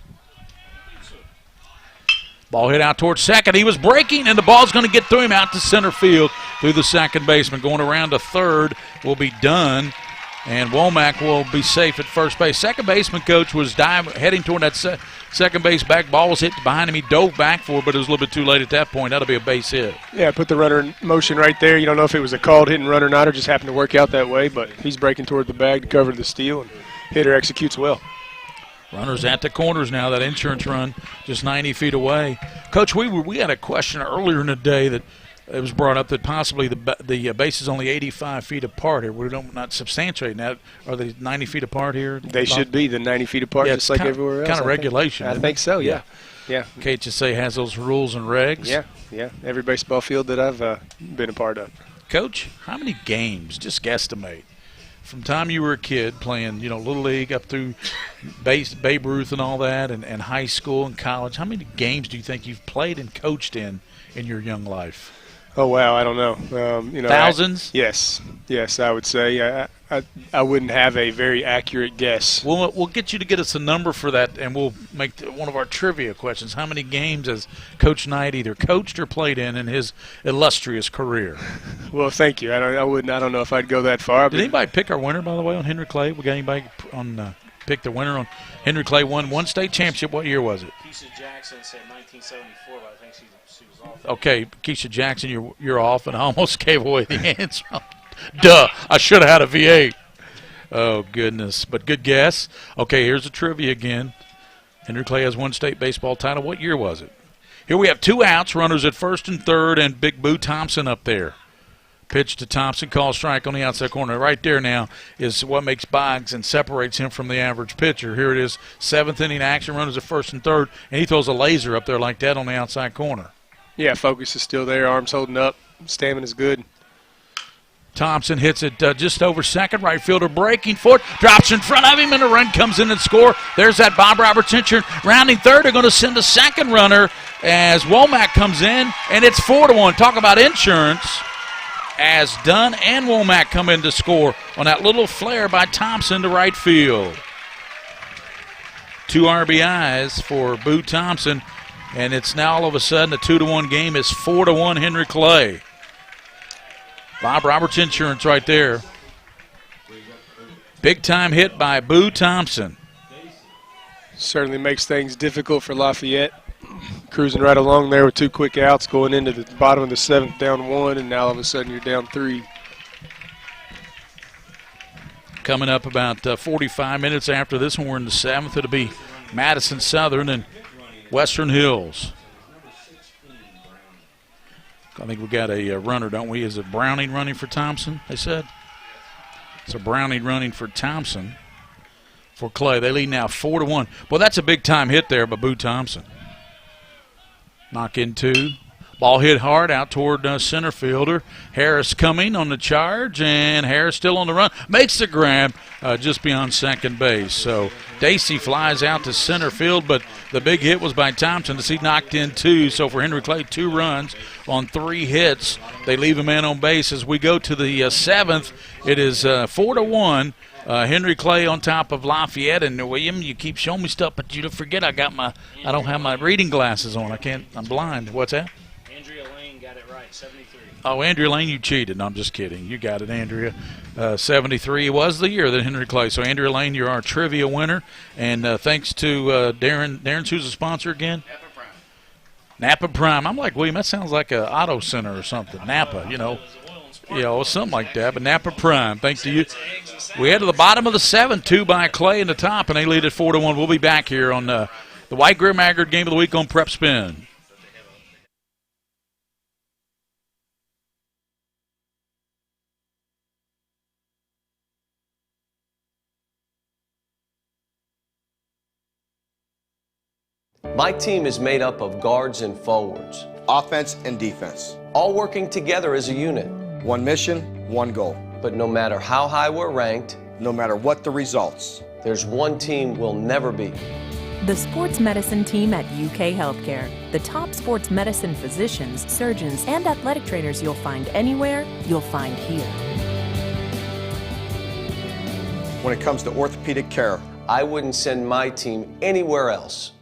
Ball hit out towards second. He was breaking, and the ball's going to get through him out to center field through the second baseman. Going around to third will be Dunn, and Womack will be safe at first base. Second baseman, Coach, was heading toward that second base back. Ball was hit behind him. He dove back for it, but it was a little bit too late at that point. That'll be a base hit. Yeah, put the runner in motion right there. You don't know if it was a called hit and run or not, or just happened to work out that way, but he's breaking toward the bag to cover the steal, and hitter executes well. Runners at the corners now. That insurance run just 90 feet away. Coach, we had a question earlier in the day that it was brought up that possibly the base is only 85 feet apart here. We're not substantiating that. Are they 90 feet apart here? They should be the 90 feet apart, just like everywhere else. Kind of regulation. I think so, yeah. KHSA has those rules and regs. Yeah. Every baseball field that I've been a part of. Coach, how many games, just guesstimate, from time you were a kid playing, Little League up through Babe Ruth and all that, and high school and college, how many games do you think you've played and coached in your young life? Oh, wow, I don't know. Thousands? Yes, I would say. I wouldn't have a very accurate guess. We'll get you to get us a number for that, and we'll make one of our trivia questions. How many games has Coach Knight either coached or played in his illustrious career? Well, thank you. I don't know if I'd go that far. Did anybody pick our winner, by the way, on Henry Clay? We got anybody on pick the winner on Henry Clay? Won one state championship. What year was it? Keisha Jackson said 1974, but I think she was off. Okay, Keisha Jackson, you're off, and I almost gave away the answer. Duh, I should have had a V8. Oh, goodness. But good guess. Okay, here's the trivia again. Henry Clay has one state baseball title. What year was it? Here we have 2 outs, runners at first and third, and Big Boo Thompson up there. Pitch to Thompson, call strike on the outside corner. Right there now is what makes Boggs and separates him from the average pitcher. Here it is, 7th inning action, runners at first and third, and he throws a laser up there like that on the outside corner. Yeah, focus is still there, arms holding up, stamina's good. Thompson hits it just over second. Right fielder breaking for it. Drops in front of him, and a run comes in and score. There's that Bob Roberts insurance. Rounding third, they're going to send a second runner as Womack comes in, and it's 4-1. Talk about insurance. As Dunn and Womack come in to score on that little flare by Thompson to right field. 2 RBIs for Boo Thompson, and it's now all of a sudden a 2-1 game. It's 4-1 Henry Clay. Bob Roberts insurance right there. Big time hit by Boo Thompson. Certainly makes things difficult for Lafayette. Cruising right along there with 2 quick outs, going into the bottom of the 7th, down 1, and now all of a sudden you're down 3. Coming up about 45 minutes after this one, we're in the 7th. It'll be Madison Southern and Western Hills. I think we got a runner, don't we? Is it Browning running for Thompson, they said? It's a Browning running for Thompson for Clay. They lead now 4-1. Well, that's a big-time hit there by Boo Thompson. Knock in 2. Ball hit hard out toward center fielder. Harris coming on the charge, and Harris still on the run. Makes the grab just beyond second base. So Dacey flies out to center field, but the big hit was by Thompson as he knocked in 2. So for Henry Clay, 2 runs on 3 hits. They leave a man on base. As we go to the 7th, it is 4-1. Henry Clay on top of Lafayette. And William, you keep showing me stuff, but you don't forget I don't have my reading glasses on. I'm blind. What's that? Andrea Lane got it right, 73. Oh, Andrea Lane, you cheated. No, I'm just kidding. You got it, Andrea. 73 was the year that Henry Clay. So, Andrea Lane, you're our trivia winner. And thanks to Darren. Darren's who's a sponsor again? Napa Prime. I'm like, William, that sounds like a auto center or something. Napa, something like that. But Napa Prime, thanks to you. We head to the bottom of the 7th, 2 by Clay in the top, and they lead at 4-1. We'll be back here on the White Greer Maggard Game of the Week on PrepSpin. My team is made up of guards and forwards, Offense and defense. all working together as a unit. One mission, one goal. But no matter how high we're ranked, No matter what the results. there's one team we'll never beat. The sports medicine team at UK Healthcare. The top sports medicine physicians, surgeons, and athletic trainers you'll find anywhere, you'll find here. When it comes to orthopedic care, I wouldn't send my team anywhere else.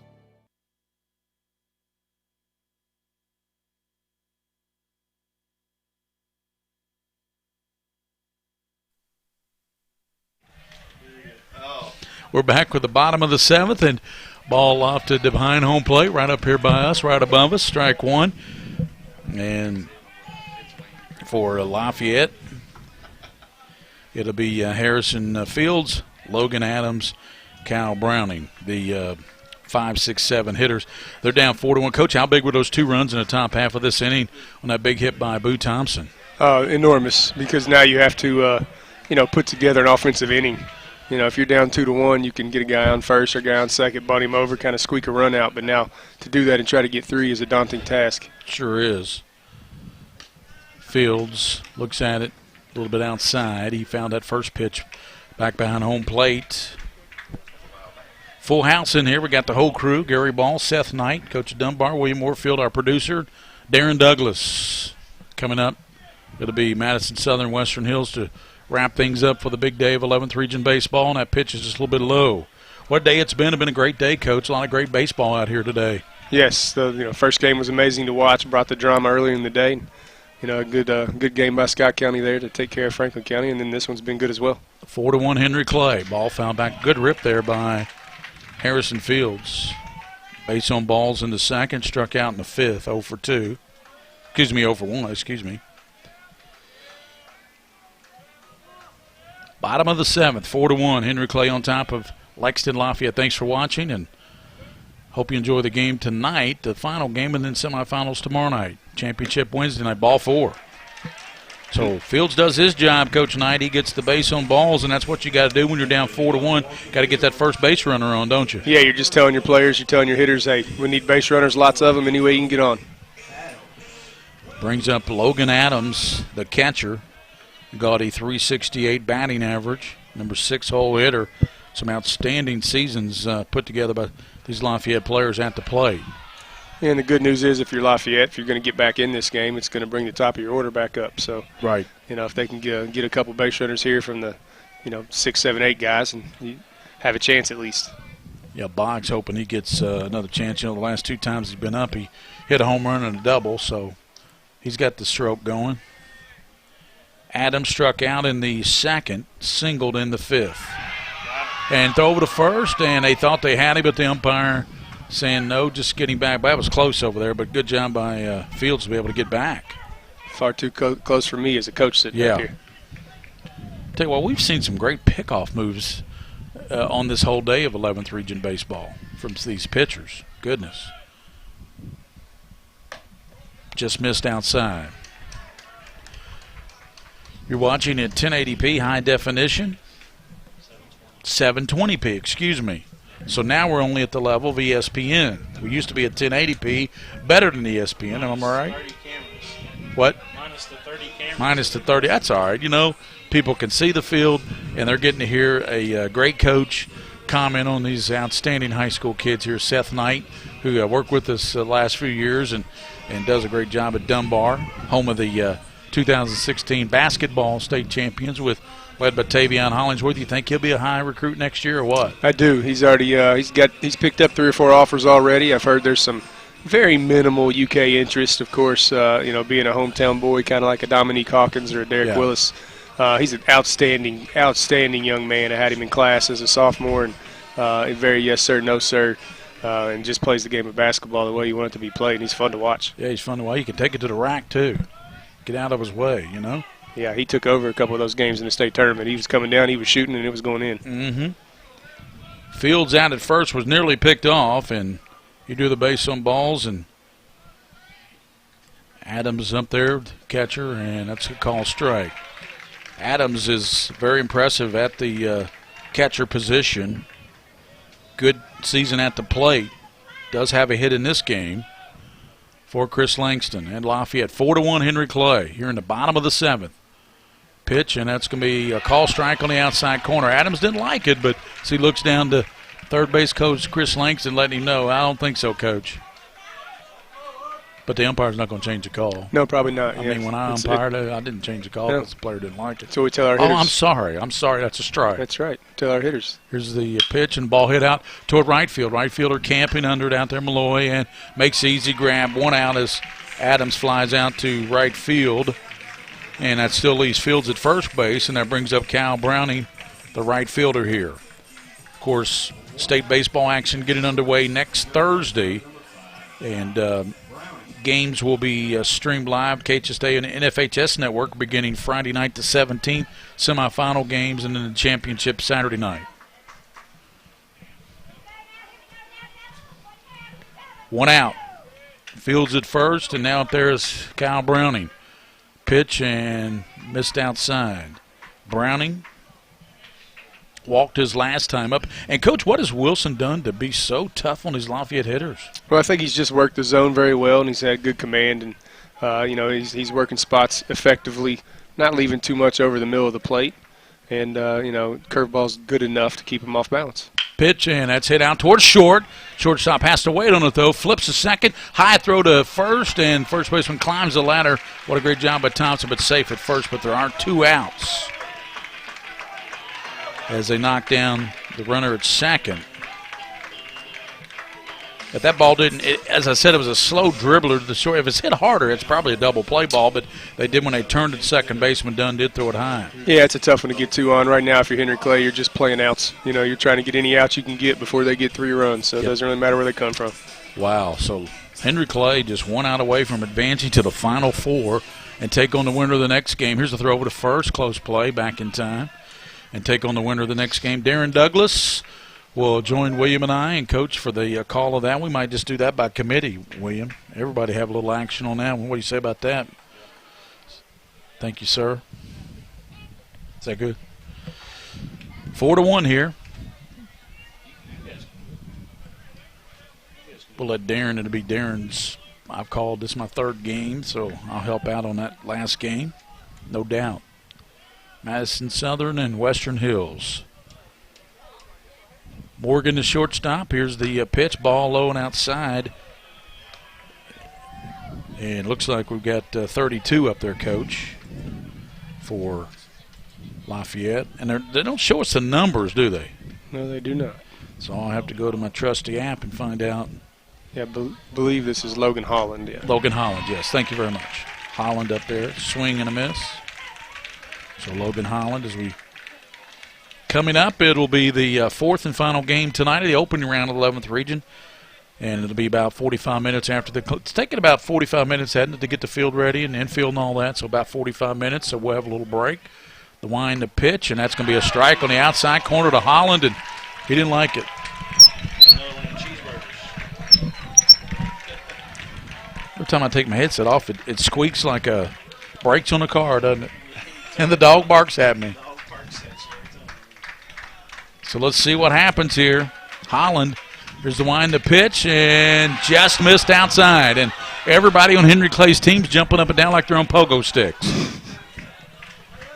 We're back with the bottom of the 7th, and ball lofted behind home plate, right up here by us, right above us. Strike one. And for Lafayette, it'll be Harrison Fields, Logan Adams, Kyle Browning, the 5, 6, 7 hitters. They're down 4-1. Coach, how big were those 2 runs in the top half of this inning on that big hit by Boo Thompson? Enormous, because now you have to, put together an offensive inning. If you're down 2-1, you can get a guy on first or a guy on second, bunt him over, kind of squeak a run out. But now to do that and try to get 3 is a daunting task. Sure is. Fields looks at it a little bit outside. He found that first pitch back behind home plate. Full house in here. We got the whole crew. Gary Ball, Seth Knight, Coach Dunbar, William Warfield, our producer, Darren Douglas. Coming up, it'll be Madison Southern Western Hills to wrap things up for the big day of 11th Region Baseball, and that pitch is just a little bit low. What day it's been? It's been a great day, Coach. A lot of great baseball out here today. Yes, the first game was amazing to watch. Brought the drama earlier in the day. A good game by Scott County there to take care of Franklin County, and then this one's been good as well. 4-1 Henry Clay. Ball found back. Good rip there by Harrison Fields. Base on balls in the second, struck out in the 5th, 0 for 2. 0 for 1, excuse me. Bottom of the 7th, 4-1. Henry Clay on top of Lexington Lafayette. Thanks for watching, and hope you enjoy the game tonight, the final game, and then semifinals tomorrow night. Championship Wednesday night, ball 4. So Fields does his job, Coach Knight. He gets the base on balls, and that's what you got to do when you're down 4-1. Got to get that first base runner on, don't you? Yeah, you're just telling your players, you're telling your hitters, hey, we need base runners, lots of them, any way you can get on. Brings up Logan Adams, the catcher. Gaudy .368 batting average, number 6 hole hitter. Some outstanding seasons put together by these Lafayette players at the plate. And the good news is, if you're Lafayette, if you're going to get back in this game, it's going to bring the top of your order back up. So, right. If they can get a couple base runners here from the, 6, 7, 8 guys, and you have a chance at least. Yeah, Boggs hoping he gets another chance. The last 2 times he's been up, he hit a home run and a double, so he's got the stroke going. Adams struck out in the 2nd, singled in the 5th. And throw over to first, and they thought they had him, but the umpire saying no, just getting back. That was close over there, but good job by Fields to be able to get back. Far too close for me as a coach sitting back here. Tell you what, we've seen some great pickoff moves on this whole day of 11th Region Baseball from these pitchers. Goodness. Just missed outside. You're watching at 1080p high definition. 720p, excuse me. So now we're only at the level of ESPN. We used to be at 1080p, better than ESPN, am I right? 30 cameras. What? Minus the 30 cameras. Minus the 30. That's all right. People can see the field, and they're getting to hear a great coach comment on these outstanding high school kids here. Seth Knight, who worked with us the last few years and does a great job at Dunbar, home of the 2016 basketball state champions led by Tavion Hollingsworth. You think he'll be a high recruit next year or what? I do. He's already he's picked up 3 or 4 offers already. I've heard there's some very minimal UK interest, of course, being a hometown boy, kind of like a Dominique Hawkins or a Derek Willis. He's an outstanding young man. I had him in class as a sophomore, and very yes sir, no sir, and just plays the game of basketball the way you want it to be played, and he's fun to watch. Yeah, he's fun to watch. You can take it to the rack, too. Get out of his way, Yeah, he took over a couple of those games in the state tournament. He was coming down, he was shooting, and it was going in. Mm-hmm. Fields out at first was nearly picked off, and you do the base on balls, and Adams up there, catcher, and that's a call strike. Adams is very impressive at the catcher position. Good season at the plate. Does have a hit in this game for Chris Langston and Lafayette. 4-1 Henry Clay here in the bottom of the 7th. Pitch, and that's going to be a call strike on the outside corner. Adams didn't like it, but as he looks down to third base coach Chris Langston, letting him know, I don't think so, Coach. But the umpire's not going to change the call. No, probably not. I mean, when I umpired, I didn't change the call because the player didn't like it. So we tell our hitters. Oh, I'm sorry. That's a strike. That's right. Tell our hitters. Here's the pitch, and ball hit out toward right field. Right fielder camping under it out there, Malloy, and makes the easy grab. 1 out as Adams flies out to right field. And that still leaves Fields at first base, and that brings up Kyle Browning, the right fielder here. Of course, state baseball action getting underway next Thursday, and games will be streamed live, KHSA and NFHS Network, beginning Friday night the 17th, semifinal games, and then the championship Saturday night. One out. Fields at first, and now up there is Kyle Browning. Pitch and missed outside. Browning walked his last time up. And, Coach, what has Wilson done to be so tough on his Lafayette hitters? Well, I think he's just worked the zone very well, and he's had good command. And, you know, he's working spots effectively, not leaving too much over the middle of the plate. And, you know, curveball's good enough to keep him off balance. Pitch, and that's hit out towards short. Shortstop has to wait on it, though. Flips a second. High throw to first, and first baseman climbs the ladder. What a great job by Thompson, but safe at first. But there are 2 outs as they knock down the runner at second. If that ball didn't, as I said, it was a slow dribbler to the short. If it's hit harder, it's probably a double play ball, but they did when they turned at second. Baseman Dunn did throw it high. Yeah, it's a tough one to get 2 on. Right now, if you're Henry Clay, you're just playing outs. You know, you're trying to get any outs you can get before they get 3 runs, so it doesn't really matter where they come from. Wow, so Henry Clay just 1 out away from advancing to the Final Four and take on the winner of the next game. Here's the throw over to first, close play, back in time, and take on the winner of the next game. Darren Douglas will join William and I and coach for the call of that. We might just do that by committee, William. Everybody have a little action on that one. What do you say about that? Thank you, sir. Is that good? 4-1 here. We'll let Darren, it'll be Darren's. I've called this my 3rd game, so I'll help out on that last game, no doubt. Madison Southern and Western Hills. Morgan, the shortstop. Here's the pitch, ball low and outside. And looks like we've got 32 up there, Coach, for Lafayette. And they don't show us the numbers, do they? No, they do not. So I'll have to go to my trusty app and find out. Yeah, believe this is Logan Holland. Yeah. Logan Holland, yes. Thank you very much. Holland up there, swing and a miss. So Logan Holland, as we coming up, it'll be the 4th and final game tonight of the opening round of the 11th region, and it'll be about 45 minutes after it's taking about 45 minutes, hadn't it, to get the field ready and infield and all that, so about 45 minutes, so we'll have a little break. The wind, the pitch, and that's going to be a strike on the outside corner to Holland, and he didn't like it. Every time I take my headset off, it squeaks like a brakes on a car, doesn't it? And the dog barks at me. So let's see what happens here. Holland, here's the wind, the pitch, and just missed outside. And everybody on Henry Clay's team's jumping up and down like they're on pogo sticks.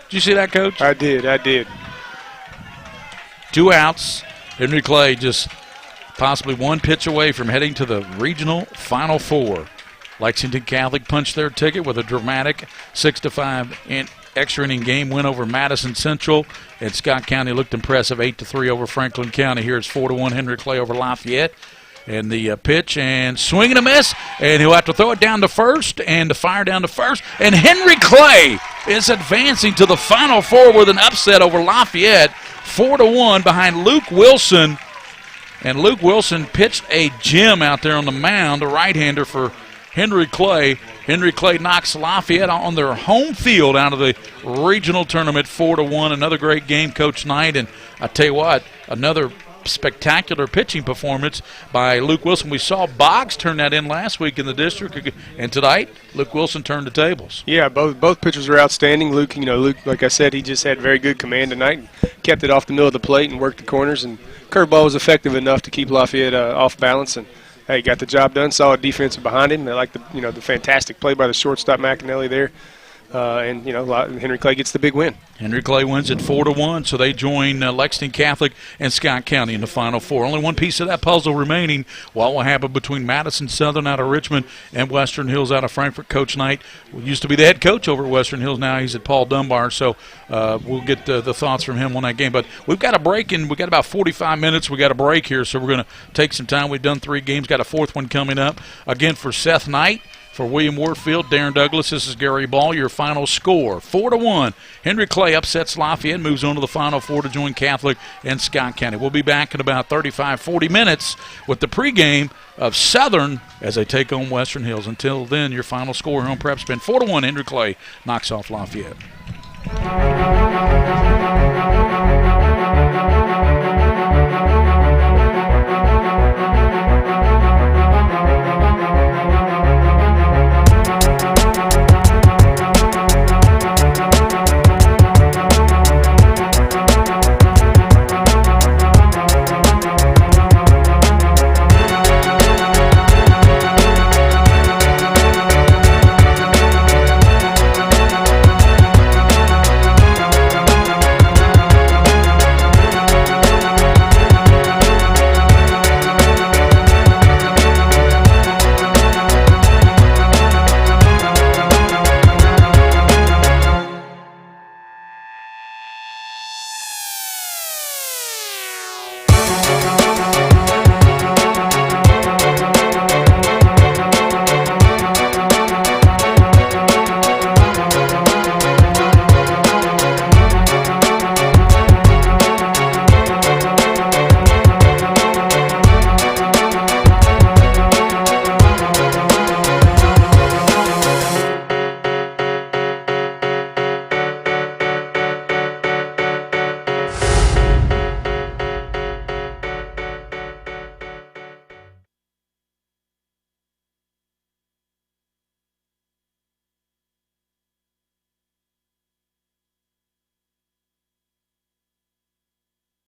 Did you see that, Coach? I did. 2 outs. Henry Clay just possibly 1 pitch away from heading to the regional Final Four. Lexington Catholic punched their ticket with a dramatic 6-5 extra inning game win over Madison Central. And Scott County looked impressive, 8-3 over Franklin County. Here it's 4-1 Henry Clay over Lafayette. And the pitch and swing and a miss, and he'll have to throw it down to first and the fire down to first. And Henry Clay is advancing to the Final Four with an upset over Lafayette, 4-1 behind Luke Wilson. And Luke Wilson pitched a gem out there on the mound, a right-hander for Henry Clay. Henry Clay knocks Lafayette on their home field out of the regional tournament, 4-1. Another great game, Coach Knight. And I tell you what, another spectacular pitching performance by Luke Wilson. We saw Boggs turn that in last week in the district, and tonight Luke Wilson turned the tables. Yeah, both pitchers are outstanding. Luke, like I said, he just had very good command tonight, and kept it off the middle of the plate and worked the corners. And curveball was effective enough to keep Lafayette off balance. And hey, got the job done. Solid defense behind him. I like the fantastic play by the shortstop McAnally there. And Henry Clay gets the big win. Henry Clay wins at 4-1, so they join Lexington Catholic and Scott County in the Final Four. Only one piece of that puzzle remaining. What will happen between Madison Southern out of Richmond and Western Hills out of Frankfort? Coach Knight used to be the head coach over at Western Hills. Now he's at Paul Dunbar, so we'll get the thoughts from him on that game. But we've got a break, and we've got about 45 minutes. We've got a break here, so we're going to take some time. We've done 3 games, got a 4th one coming up. Again, for Seth Knight, For William Warfield, Darren Douglas, this is Gary Ball. Your final score, 4-1. Henry Clay upsets Lafayette, moves on to the Final Four to join Catholic and Scott County. We'll be back in about 35-40 minutes with the pregame of Southern as they take on Western Hills. Until then, your final score here on PrepSpin, 4-1. Henry Clay knocks off Lafayette.